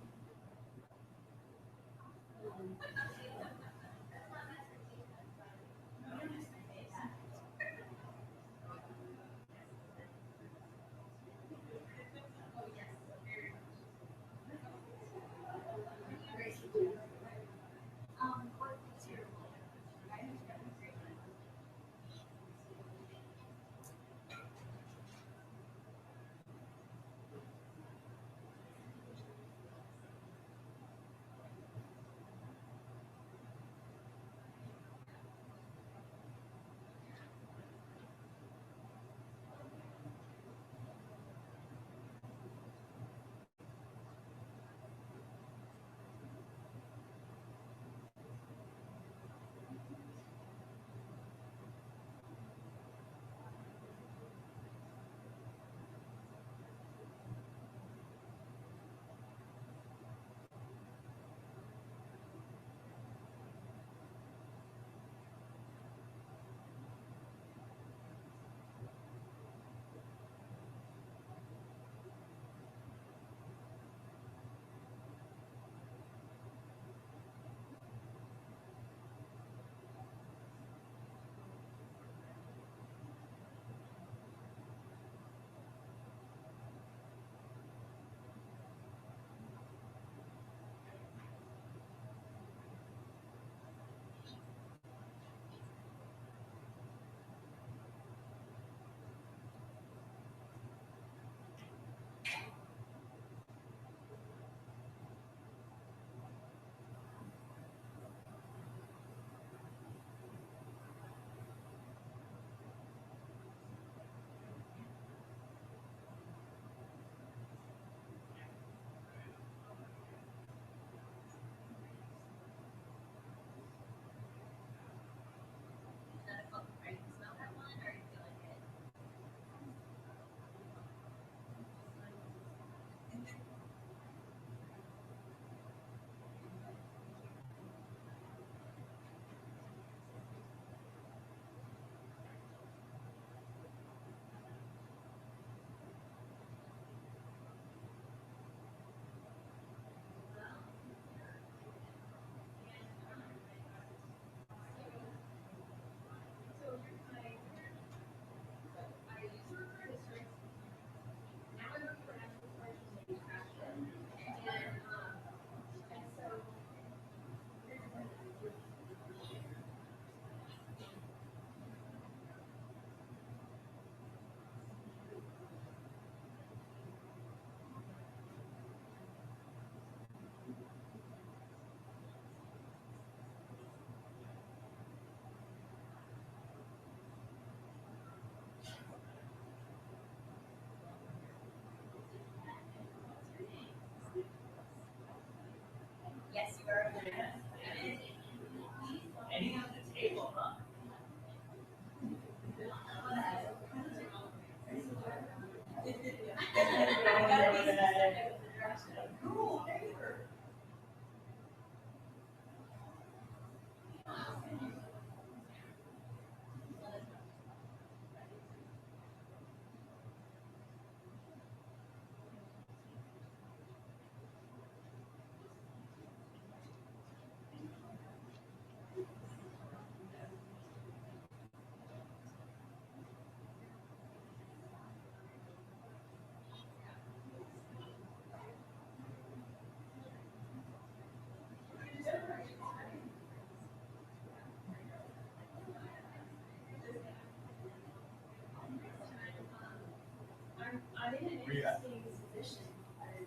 I'm in an interesting position because,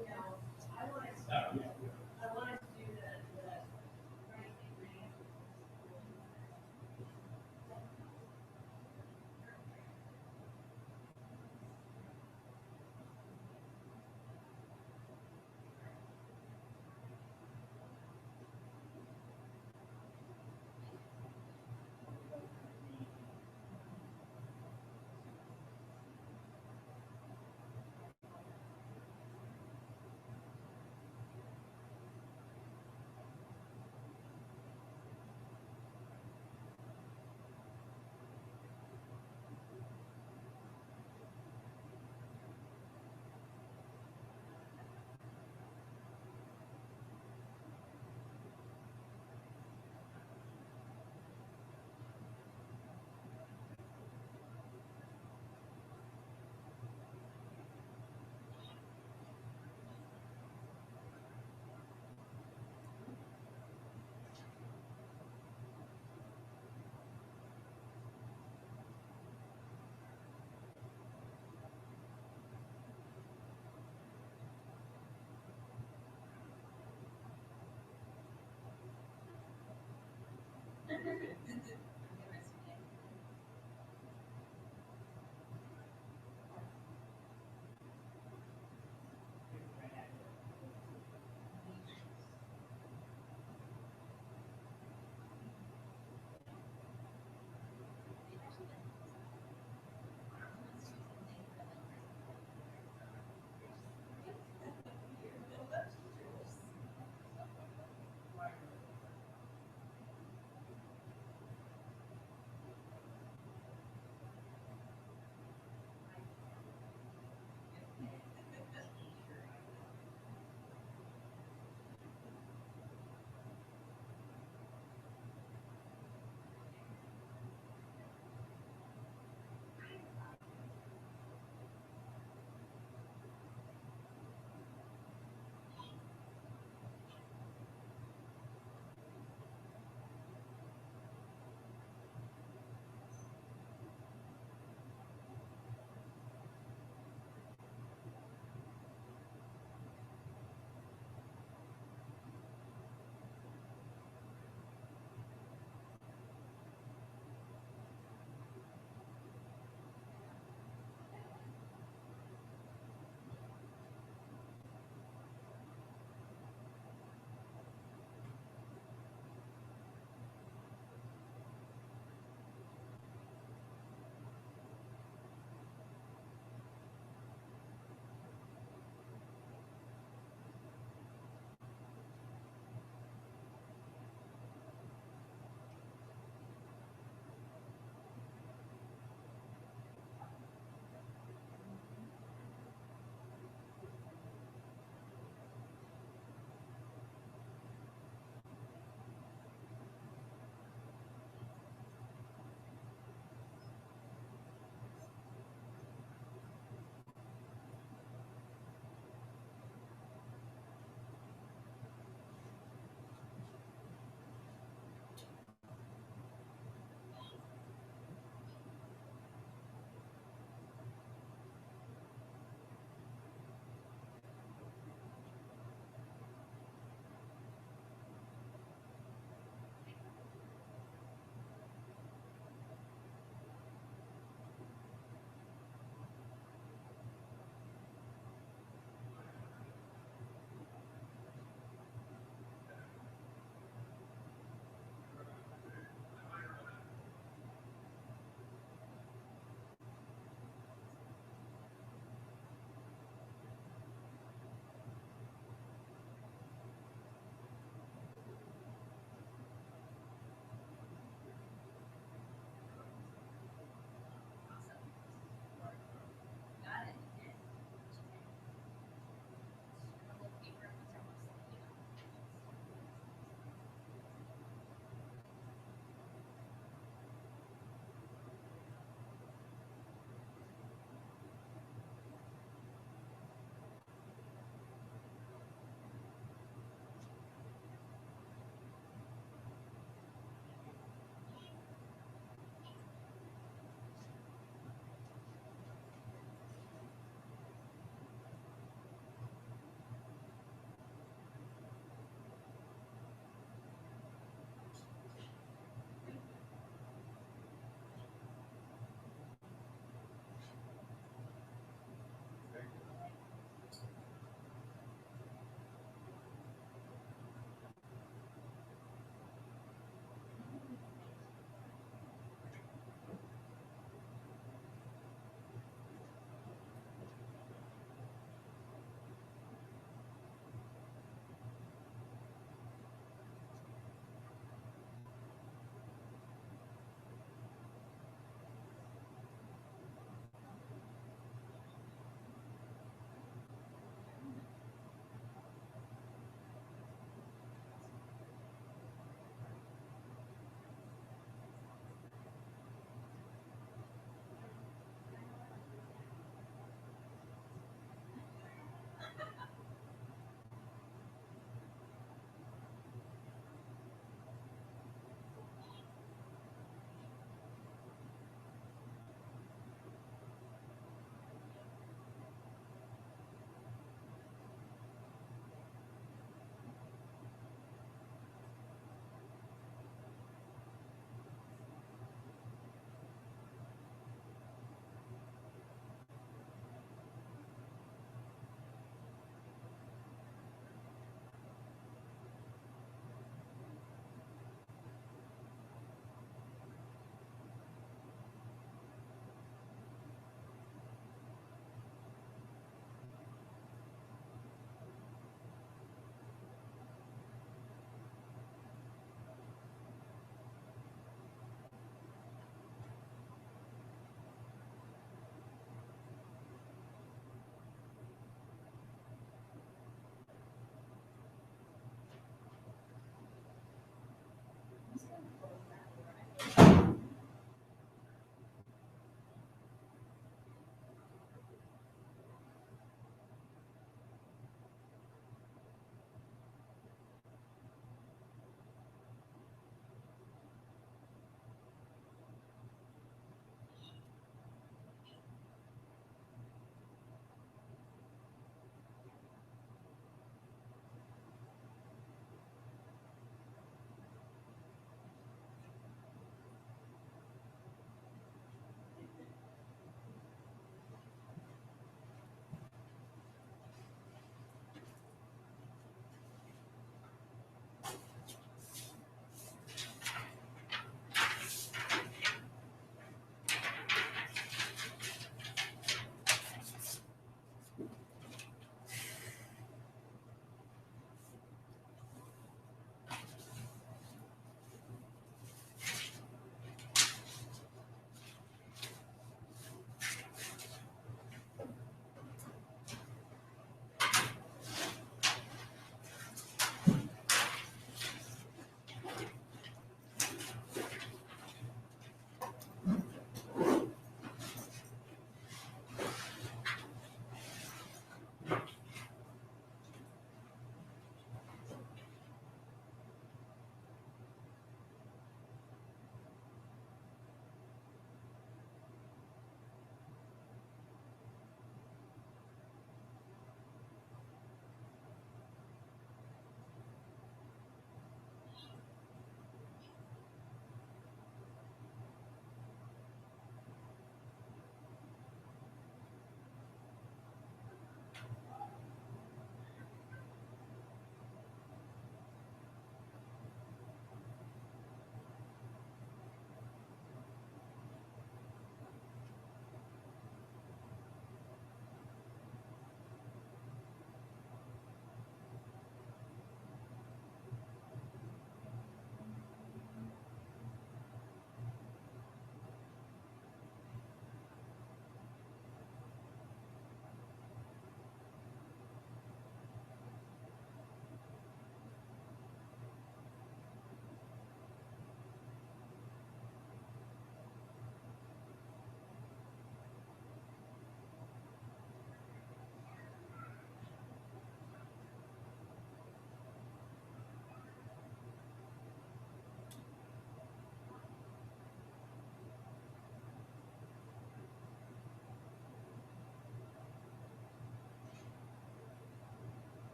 you know, I wanted to do the right thing.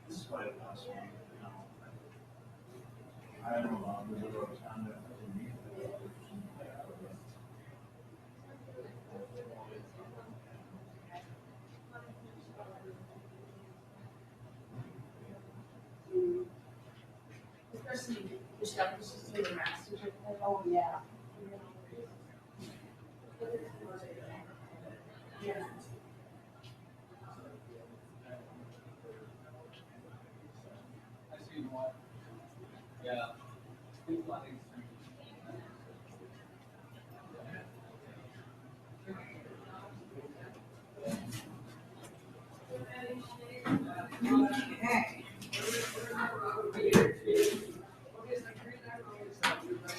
This is quite a last one. I don't know, there's a lot of time that I need. The person you pushed up was just doing math. Oh, yeah. Yeah. I see one. Yeah.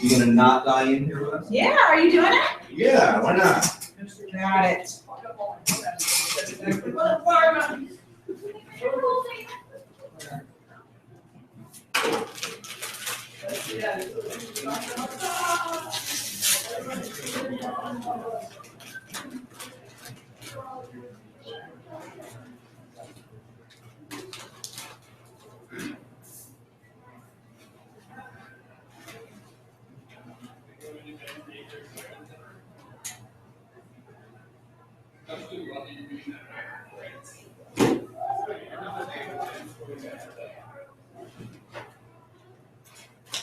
You gonna not die in here with us? Yeah, are you doing it? Yeah, why not? Got it.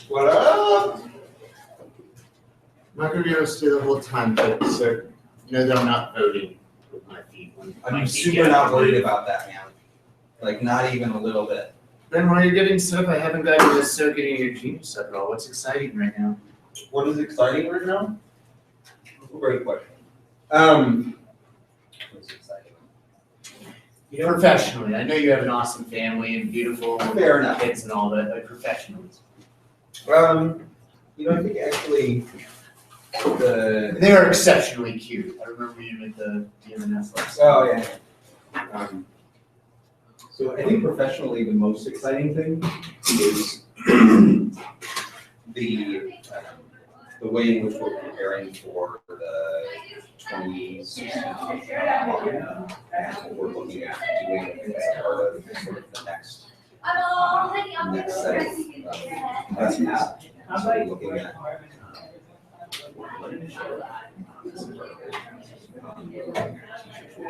What up? I'm not gonna be able to stay the whole time, but so you know that I'm not voting with my feet. I'm super not worried about that, man. Like, not even a little bit. Then why are you getting stuff I haven't gotten to soak any of your genius stuff at all? What's exciting right now? What is exciting right now? Great question. What's exciting? You know, professionally, I know you have an awesome family and beautiful Fair enough. kids and all that, but professionally. You know, I think actually the They are exceptionally cute. I remember you at the DMNS last. Oh, yeah. So I think professionally, the most exciting thing is the way in which we're preparing for the 2016 what we're looking at doing as part of sort of the next set of investments. So we're looking at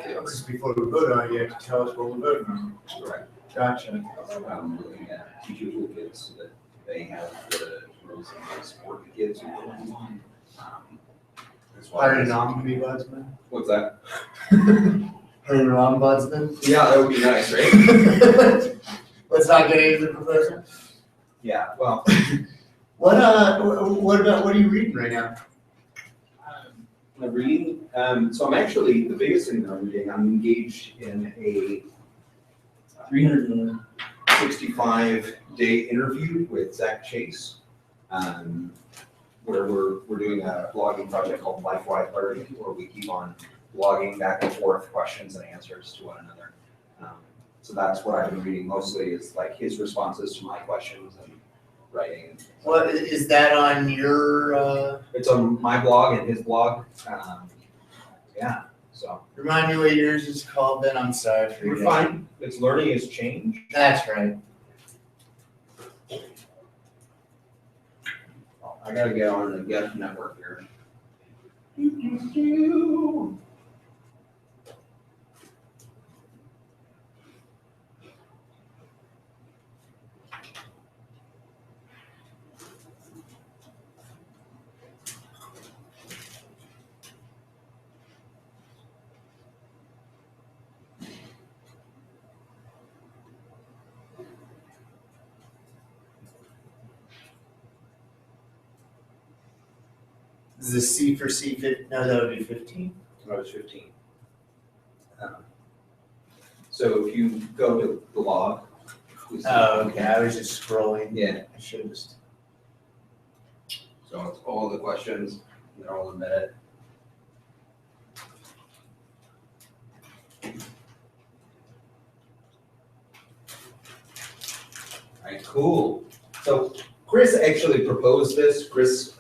Just before we vote on it, you have to tell us what we're voting on. Correct. Gotcha. Looking at teacher toolkits so that they have the tools and support the kids who are going on. As well Hiring as- an ombudsman? What's that? Hiring an ombudsman? Yeah, that would be nice, right? Let's not get into the proposal. Yeah, well. What are you reading right now? I'm reading, so I'm actually, the biggest thing that I'm reading, I'm engaged in a 365-day interview with Zach Chase, where we're doing a blogging project called LifeWide Learning, where we keep on blogging back and forth questions and answers to one another. So that's what I've been reading mostly is like his responses to my questions and writing. What, is that on your, It's on my blog and his blog. Yeah. So Remind me what yours is called, then I'm sorry for we're fine. It's learning is change. That's right. I gotta get on the Get network here. Is this C for C no, that would be 15? Oh, it's 15. So if you go to the log. Oh, okay, I was just scrolling. Yeah. I should have just. So it's all the questions, they're all embedded. All right, cool. So Chris actually proposed this, Chris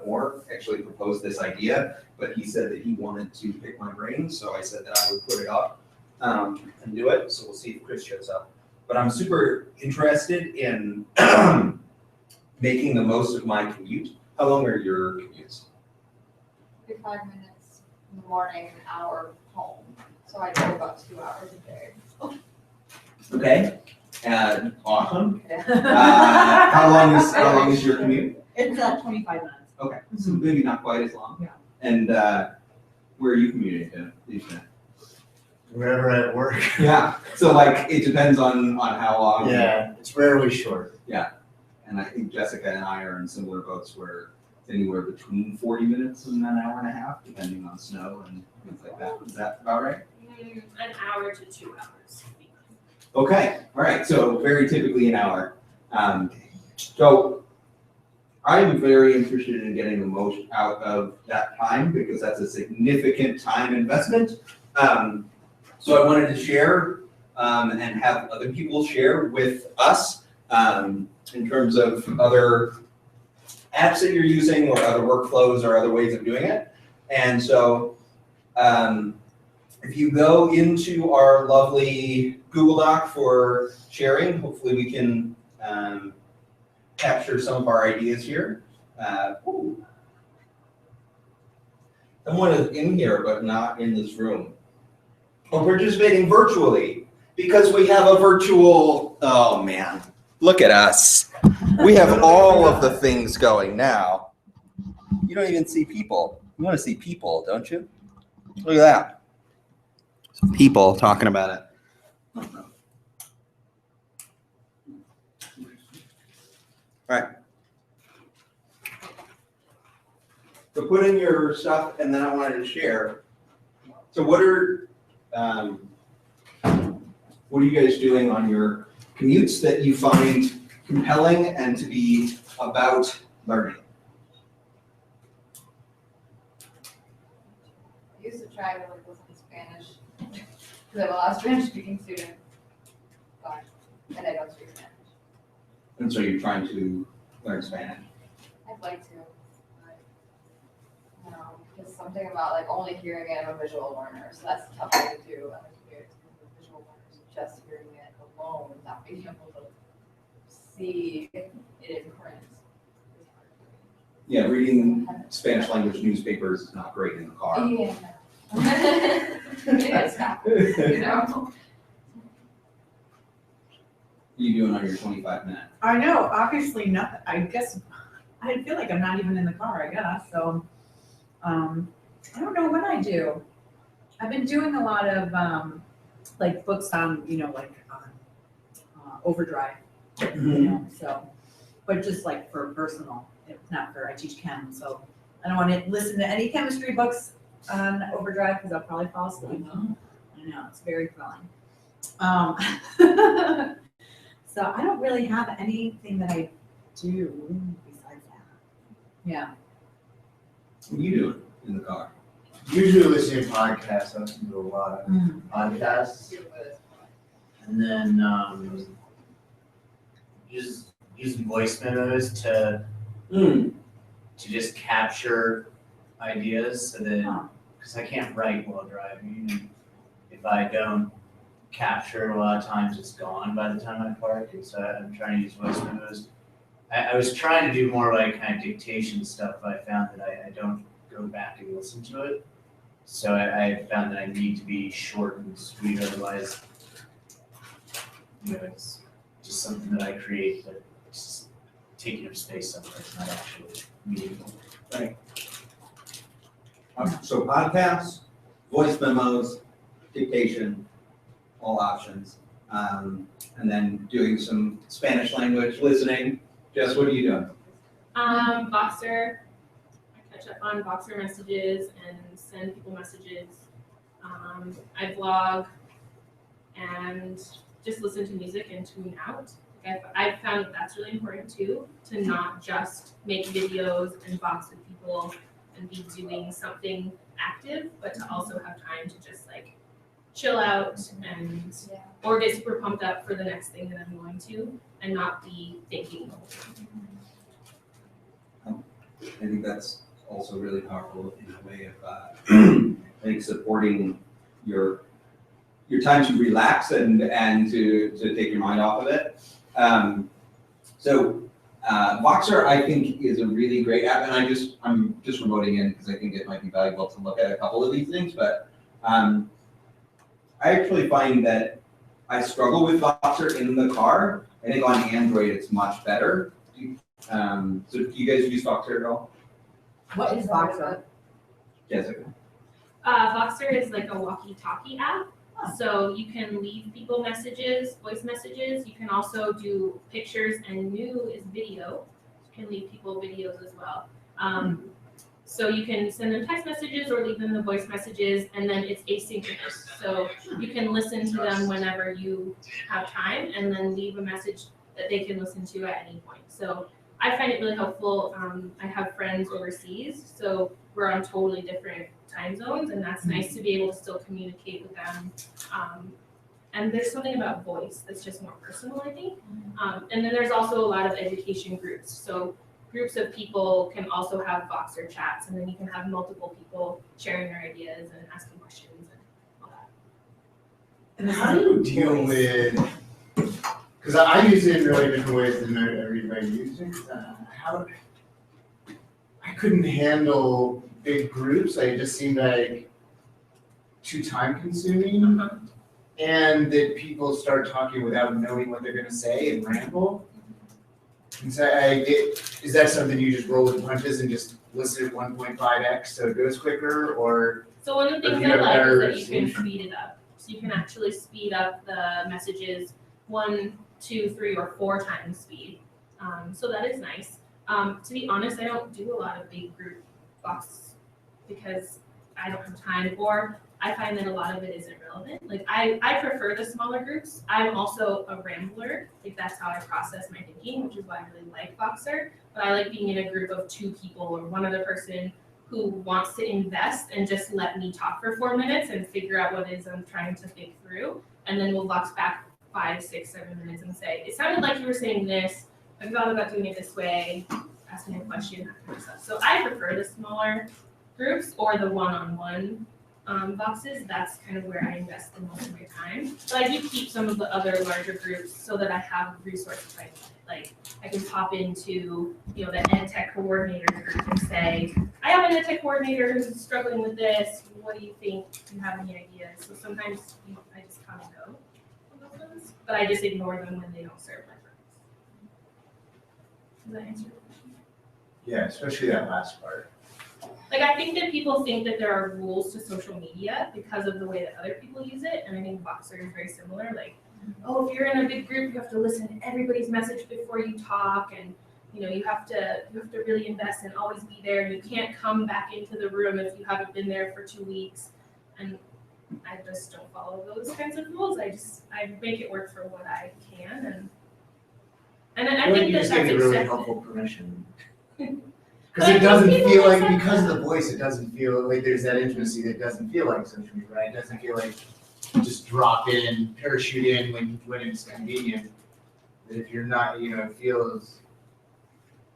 Moore actually proposed this idea, but he said that he wanted to pick my brain, so I said that I would put it up and do it, so we'll see if Chris shows up. But I'm super interested in making the most of my commute. How long are your commutes? 5 minutes in the morning, an hour home. So I do about 2 hours a day. Okay, awesome. How long is your commute? It's 25 minutes. Okay, so maybe not quite as long. Yeah. And where are you commuting to these days? Wherever at work. Yeah, so like it depends on how long. Yeah, it's rarely short. Yeah, and I think Jessica and I are in similar boats where it's anywhere between 40 minutes and an hour and a half, depending on snow and things like that. Is that about right? An hour to 2 hours. Okay, all right, so very typically an hour. So I'm very interested in getting the most out of that time because that's a significant time investment. So I wanted to share and have other people share with us in terms of other apps that you're using or other workflows or other ways of doing it. And so if you go into our lovely Google Doc for sharing, hopefully we can capture some of our ideas here. Someone is in here but not in this room. Or participating virtually because we have a virtual, oh man, look at us. We have all of the things going now. You don't even see people. You want to see people, don't you? Look at that. Some people talking about it. All right. So put in your stuff and then I wanted to share. So what are you guys doing on your commutes that you find compelling and to be about learning? I used to try to like listen to Spanish because I have a lot of Spanish speaking students. And I don't speak Spanish. And so you're trying to learn Spanish? I'd like to. But, there's something about like only hearing it. I'm a visual learner, so that's a tough thing to do. I'm experienced with visual learners, just hearing it alone without being able to see it in print. Yeah, reading Spanish language newspapers is not great in the car. Yeah. It's not, you know. What are you doing on your 25 minutes? I know, obviously nothing, I guess, I feel like I'm not even in the car, I guess, so, I don't know what I do. I've been doing a lot of, like books on, like, Overdrive, so, but just like for personal, it's not for, I teach chem, so I don't want to listen to any chemistry books on Overdrive, because I'll probably fall asleep. I know, it's very thrilling. So I don't really have anything that I do besides that. Yeah. What are you doing in the car? Usually listening to podcasts, I listen to a lot of podcasts. And then just using voice memos to just capture ideas so that because I can't write while driving, and if I don't capture it, a lot of times it's gone by the time I park, and so I'm trying to use voice memos. I was trying to do more like kind of dictation stuff, but I found that I don't go back and listen to it. So I found that I need to be short and sweet, otherwise, it's just something that I create, but it's just taking up space somewhere, it's not actually meaningful. Right. So podcasts, voice memos, dictation, all options. And then doing some Spanish language listening. Jess, what are you doing? Voxer. I catch up on Voxer messages and send people messages. I vlog and just listen to music and tune out. I've found that that's really important too, to not just make videos and box with people and be doing something active, but to also have time to just like chill out and or get super pumped up for the next thing that I'm going to and not be thinking. I think that's also really powerful in a way of I think supporting your time to relax and to take your mind off of it. Voxer I think is a really great app, and I'm just remoting in because I think it might be valuable to look at a couple of these things, but I actually find that I struggle with Voxer in the car. I think on Android it's much better. So do you guys use Voxer at all? What is Voxer? Jessica? Voxer is like a walkie-talkie app. So you can leave people messages, voice messages. You can also do pictures, and new is video. You can leave people videos as well. So you can send them text messages or leave them the voice messages, and then it's asynchronous. So you can listen to them whenever you have time, and then leave a message that they can listen to at any point. So I find it really helpful. I have friends overseas, so we're on totally different time zones, and that's nice to be able to still communicate with them. And there's something about voice that's just more personal, I think. And then there's also a lot of education groups. So groups of people can also have Voxer chats, and then you can have multiple people sharing their ideas and asking questions and all that. And how do you deal with, because I use it in really different ways than everybody uses it. I couldn't handle big groups. It just seemed like too time consuming. And that people start talking without knowing what they're gonna say and ramble. And so is that something you just roll with the punches and just listen at 1.5x so it goes quicker, or? So one of the things I like is that you can speed it up. So you can actually speed up the messages 1, 2, 3, or 4 times speed. So that is nice. To be honest, I don't do a lot of big group box because I don't have time, or I find that a lot of it isn't relevant. Like I prefer the smaller groups. I'm also a rambler. Like that's how I process my thinking, which is why I really like Voxer. But I like being in a group of 2 people or one other person who wants to invest and just let me talk for 4 minutes and figure out what it is I'm trying to think through. And then we'll box back 5, 6, 7 minutes and say, it sounded like you were saying this. I thought about doing it this way, asking a question, that kind of stuff. So I prefer the smaller groups or the one-on-one boxes. That's kind of where I invest the most of my time. But I do keep some of the other larger groups so that I have resources like I can pop into, the ed tech coordinator group and say, I have an ed tech coordinator who's struggling with this. What do you think? Do you have any ideas? So sometimes I just kind of go on those ones, but I just ignore them when they don't serve my purpose. Does that answer your question? Yeah, especially that last part. Like, I think that people think that there are rules to social media because of the way that other people use it, and I think Voxer is very similar. Like, oh, if you're in a big group, you have to listen to everybody's message before you talk, and you have to really invest and always be there, and you can't come back into the room if you haven't been there for 2 weeks. And I just don't follow those kinds of rules. I make it work for what I can, and I think that that's really accepted. helpful permission. Because it doesn't feel like, because of the voice, it doesn't feel like there's that intimacy that doesn't feel like social media, right? It doesn't feel like just drop in, parachute in when it's convenient. But if you're not, it feels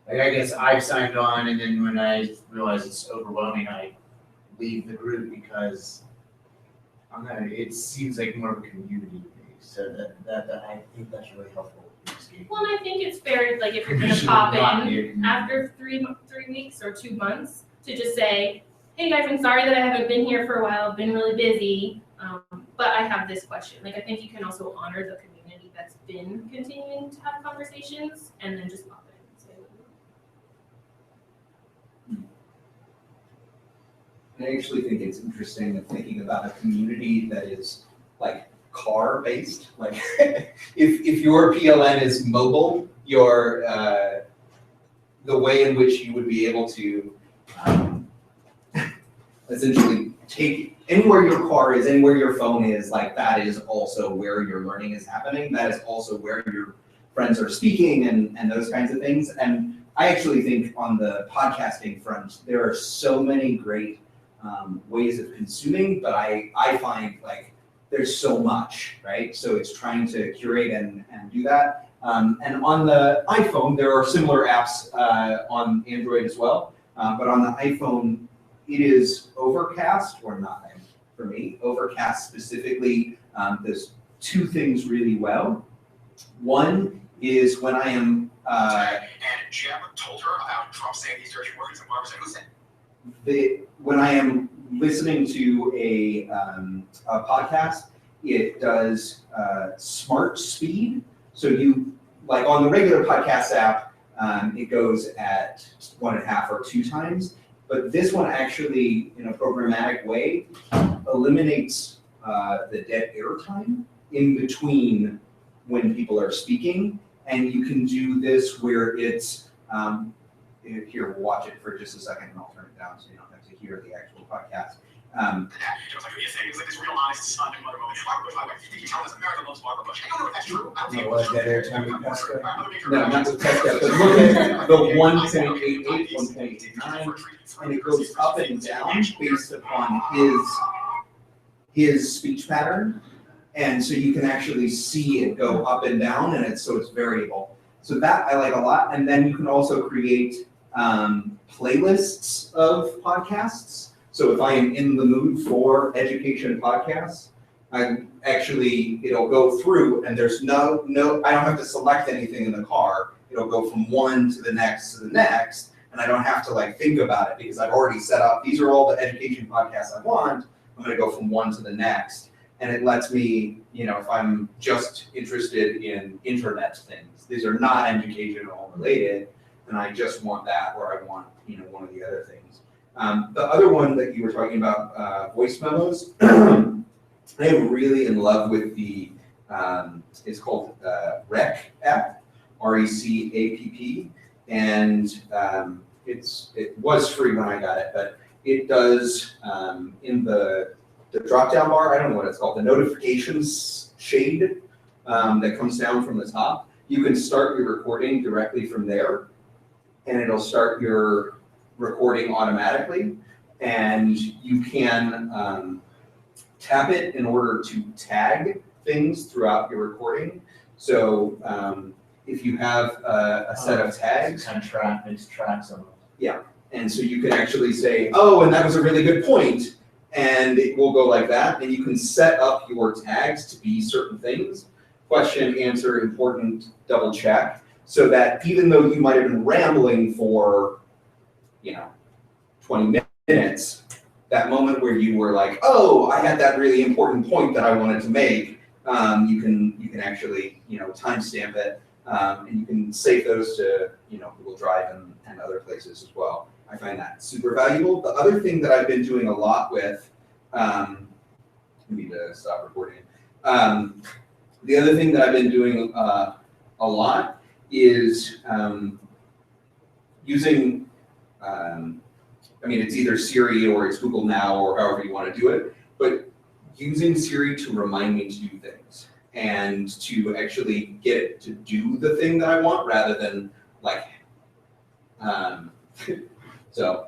like, I guess I've signed on, and then when I realize it's overwhelming, I leave the group because it seems like more of a community base, so that I think that's really helpful. Well, and I think it's fair, like if you're gonna Should pop not be a in community. after 3 weeks or 2 months, to just say, hey guys, I'm sorry that I haven't been here for a while, I've been really busy, but I have this question. Like, I think you can also honor the community that's been continuing to have conversations, and then just pop in and say, I actually think it's interesting of thinking about a community that is like car based. Like if your PLN is mobile, your the way in which you would be able to essentially take anywhere your car is, anywhere your phone is, like that is also where your learning is happening. That is also where your friends are speaking and those kinds of things. And I actually think on the podcasting front, there are so many great ways of consuming, but I find like there's so much, right? So it's trying to curate and do that. And on the iPhone, there are similar apps on Android as well. But on the iPhone, it is Overcast or nothing for me. Overcast specifically does two things really well. One is when I am And Jim told her about Trump saying these dirty words, and Barbara said, "Who's it?" when I am listening to a podcast, it does smart speed. So you, like on the regular podcast app, it goes at 1.5 or 2 times. But this one actually, in a programmatic way, eliminates the dead air time in between when people are speaking. And you can do this where it's, here, we'll watch it for just a second and I'll turn it down so you don't have to hear the actual podcast. It was like, it was like this real honest son and mother moment. Barbara Bush, by the way, you can tell us America loves Barbara Bush. I don't know if that's true. I don't think it was. Dead air time with Pesca? No, not with Pesca, but look at the 1.88, 1.89, and it goes up and down based upon his speech pattern. And so you can actually see it go up and down, and so it's variable. So that I like a lot. And then you can also create playlists of podcasts. So if I am in the mood for education podcasts, it'll go through and there's no, I don't have to select anything in the car. It'll go from one to the next, and I don't have to like think about it because I've already set up, these are all the education podcasts I want. I'm gonna go from one to the next. And it lets me, if I'm just interested in internet things, these are not educational related, and I just want that, or I want, one of the other things. The other one that you were talking about, voice memos, I am really in love with the, it's called REC app, RECAPP, and it was free when I got it, but it does in the drop-down bar, I don't know what it's called, the notifications shade that comes down from the top, you can start your recording directly from there, and it'll start your recording automatically, and you can tap it in order to tag things throughout your recording. So if you have a set of tags. It tracks them. Yeah, and so you can actually say, oh, and that was a really good point, and it will go like that, and you can set up your tags to be certain things, question, answer, important, double check, so that even though you might have been rambling for 20 minutes, that moment where you were like, oh, I had that really important point that I wanted to make, you can actually, timestamp it, and you can save those to, Google Drive and other places as well. I find that super valuable. The other thing that I've been doing a lot with, I need to stop recording. The other thing that I've been doing a lot is using, it's either Siri or it's Google Now or however you want to do it, but using Siri to remind me to do things and to actually get it to do the thing that I want rather than like, so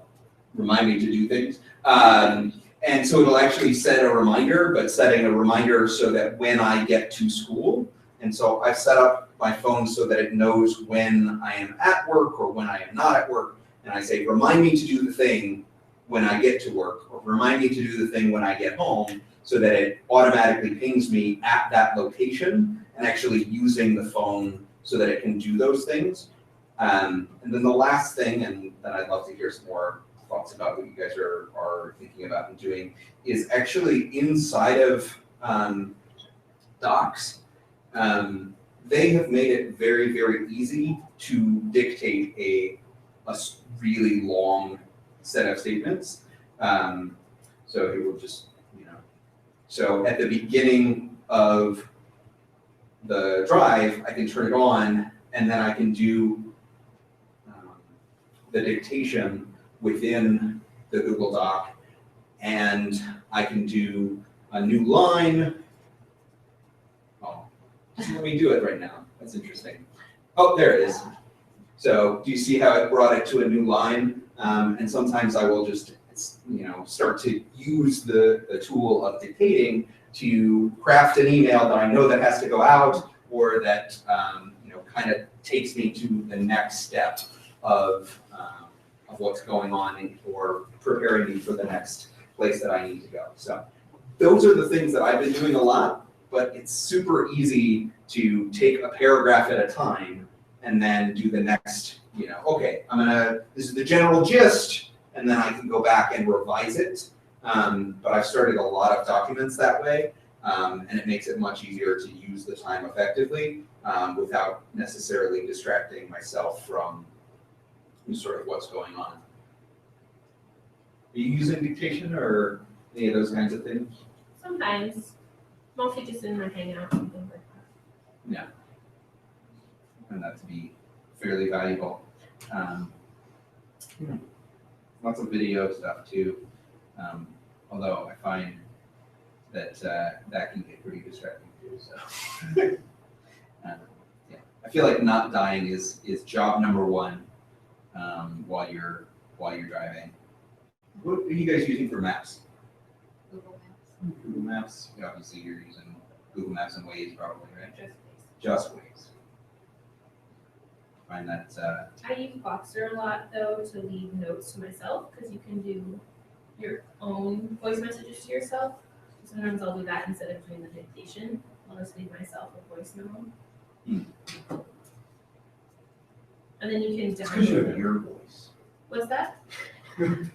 remind me to do things. And so it'll actually set a reminder, but setting a reminder so that when I get to school, and so I've set up my phone so that it knows when I am at work or when I am not at work, and I say, remind me to do the thing when I get to work, or remind me to do the thing when I get home, so that it automatically pings me at that location, and actually using the phone so that it can do those things. And then the last thing, and then I'd love to hear some more thoughts about what you guys are thinking about and doing, is actually inside of Docs. They have made it very, very easy to dictate a really long set of statements. So it will just, so at the beginning of the drive, I can turn it on, and then I can do the dictation within the Google Doc, and I can do a new line. Oh, doesn't let me do it right now. That's interesting. Oh, there it is. So do you see how it brought it to a new line? And sometimes I will just, start to use the tool of dictating to craft an email that I know that has to go out, or that kind of takes me to the next step of what's going on, or preparing me for the next place that I need to go. So those are the things that I've been doing a lot, but it's super easy to take a paragraph at a time and then do the next, okay, this is the general gist, and then I can go back and revise it. But I've started a lot of documents that way, and it makes it much easier to use the time effectively without necessarily distracting myself from sort of what's going on. Are you using dictation or any of those kinds of things? Sometimes, mostly just in my Hangout and things like that. Yeah. And that to be fairly valuable. Lots of video stuff too. Although I find that that can get pretty distracting too. So yeah. I feel like not dying is job number one while you're driving. What are you guys using for maps? Google Maps. Google Maps. Yeah, obviously you're using Google Maps and Waze probably, right? Just Waze. Find that. I use Boxer a lot though to leave notes to myself, because you can do your own voice messages to yourself. Sometimes I'll do that instead of doing the dictation. I'll just leave myself a voice memo. And then you can download your voice. What's that?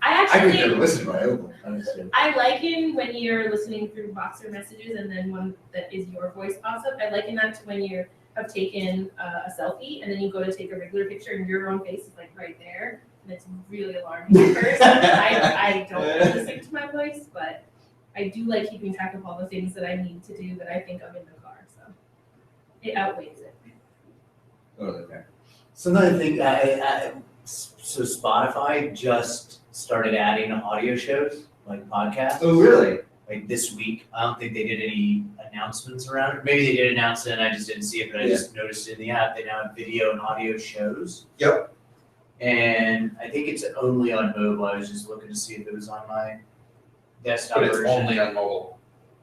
I could never listen to my own voice. I liken when you're listening through Boxer messages and then one that is your voice pops up. I liken that to when you have taken a selfie and then you go to take a regular picture and your own face is like right there, and it's really alarming at first. I don't want to sync to my voice, but I do like keeping track of all the things that I need to do that I think of in the car, so it outweighs it. Totally fair. So another thing, so Spotify just started adding audio shows, like podcasts. Oh, really? Like this week. I don't think they did any announcements around it. Maybe they did announce it and I just didn't see it, but I just noticed it in the app. They now have video and audio shows. Yep. And I think it's only on mobile. I was just looking to see if it was on my desktop But it's version. only on mobile.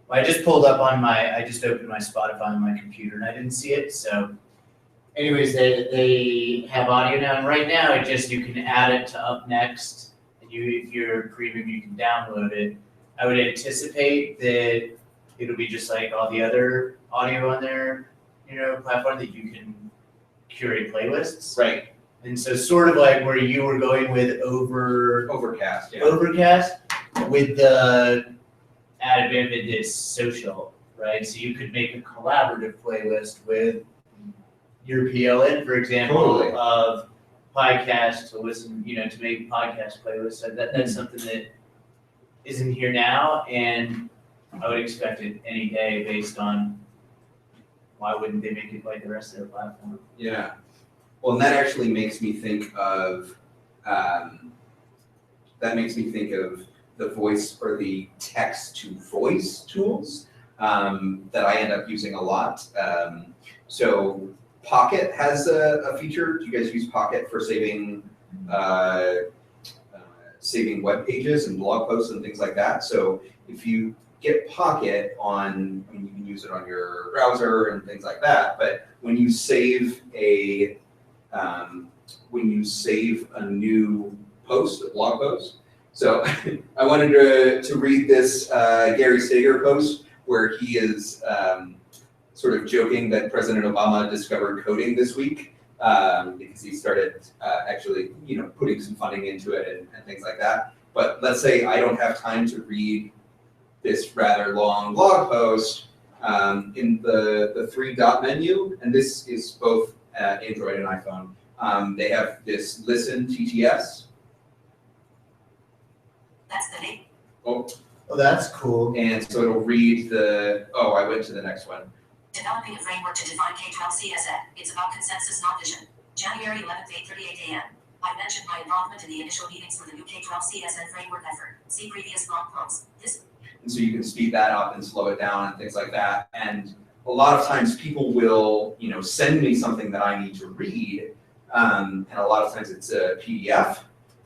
I just pulled up on I just opened my Spotify on my computer and I didn't see it, so. Anyways, they have audio now, and right now you can add it to Up Next, and if you're premium, you can download it. I would anticipate that it'll be just like all the other audio on their, platform, that you can curate playlists. Right. And so sort of like where you were going with Overcast, yeah. Overcast with the added benefit is social, right? So you could make a collaborative playlist with your PLN, for example, Totally. of podcasts to listen, to make podcast playlists. So that's something that isn't here now, and I would expect it any day based on why wouldn't they make it like the rest of their platform? Yeah. Well, and that actually makes me think of the voice or the text to voice tools that I end up using a lot. So Pocket has a feature. Do you guys use Pocket for saving saving web pages and blog posts and things like that? So if you get Pocket on, you can use it on your browser and things like that. But when you save a new post, a blog post, So I wanted to read this Gary Sager post where he is sort of joking that President Obama discovered coding this week because he started actually, putting some funding into it and things like that. But let's say I don't have time to read this rather long blog post. In the 3-dot menu, and this is both Android and iPhone, they have this Listen TTS. That's the name. Oh, that's cool. And so it'll read I went to the next one. Developing a framework to define K-12 CSN. It's about consensus, not vision. January 11th, 8:38 a.m. I mentioned my involvement in the initial meetings for the new K-12 CSN framework effort. See previous blog post. And so you can speed that up and slow it down and things like that. And a lot of times people will, send me something that I need to read, and a lot of times it's a PDF.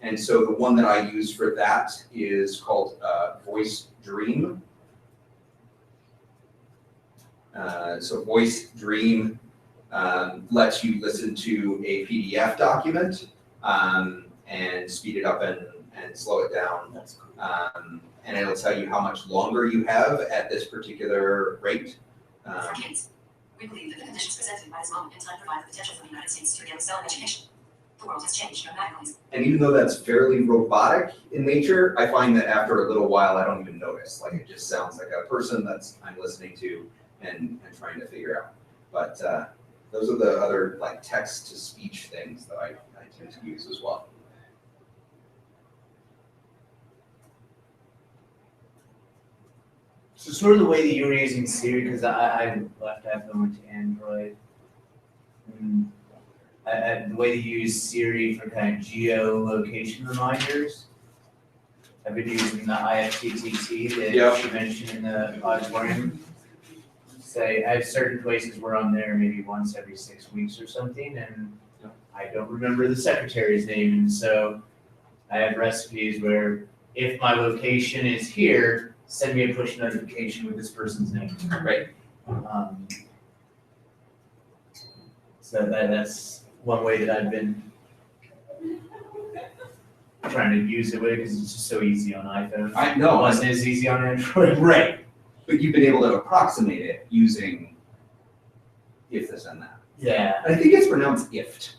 And so the one that I use for that is called Voice Dream. So Voice Dream lets you listen to a PDF document and speed it up and slow it down. That's cool. And it'll tell you how much longer you have at this particular rate. For kids, we believe that the conditions presented by this moment in time provide the potential for the United States to excel in education. The world has changed dramatically. And even though that's fairly robotic in nature, I find that after a little while, I don't even notice. Like, it just sounds like a person I'm listening to and trying to figure out. But those are the other text-to-speech things that I tend to use as well. So sort of the way that you were using Siri, because I left iPhone, went to Android. The way that you use Siri for kind of geolocation reminders. I've been using the IFTTT that she mentioned in the auditorium. Say I have certain places where I'm there maybe once every 6 weeks or something, and I don't remember the secretary's name, and so I have recipes where if my location is here, send me a push notification with this person's name. Right. So that's one way that I've been trying to use it with, because it's just so easy on iPhone. I know. It wasn't as easy on Android. Right. But you've been able to approximate it using if this and that. Yeah. I think it's pronounced ift.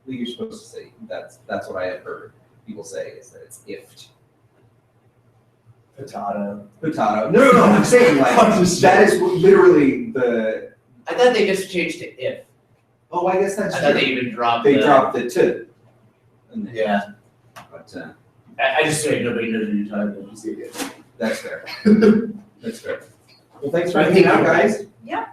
I think you're supposed to say that's what I have heard people say, is that it's ift. Potato. No, I'm saying that is literally the. I thought they just changed to if. Oh, I guess that's I true. thought they even dropped They dropped the to. Yeah. But I just say nobody knows what you're talking about. You see it. That's fair. That's fair. Well, thanks for hanging out, guys. Yeah.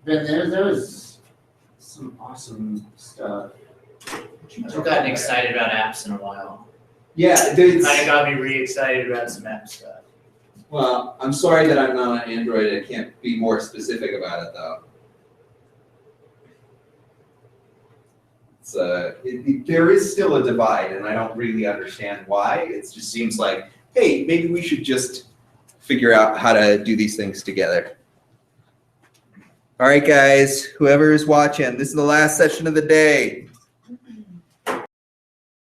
Ben, there was some awesome stuff. I've gotten excited about apps in a while. Yeah, it's Kind of got me re-excited about some app stuff. Well, I'm sorry that I'm not on Android. I can't be more specific about it, though. There is still a divide, and I don't really understand why. It just seems like, hey, maybe we should just figure out how to do these things together. All right, guys, whoever is watching, this is the last session of the day.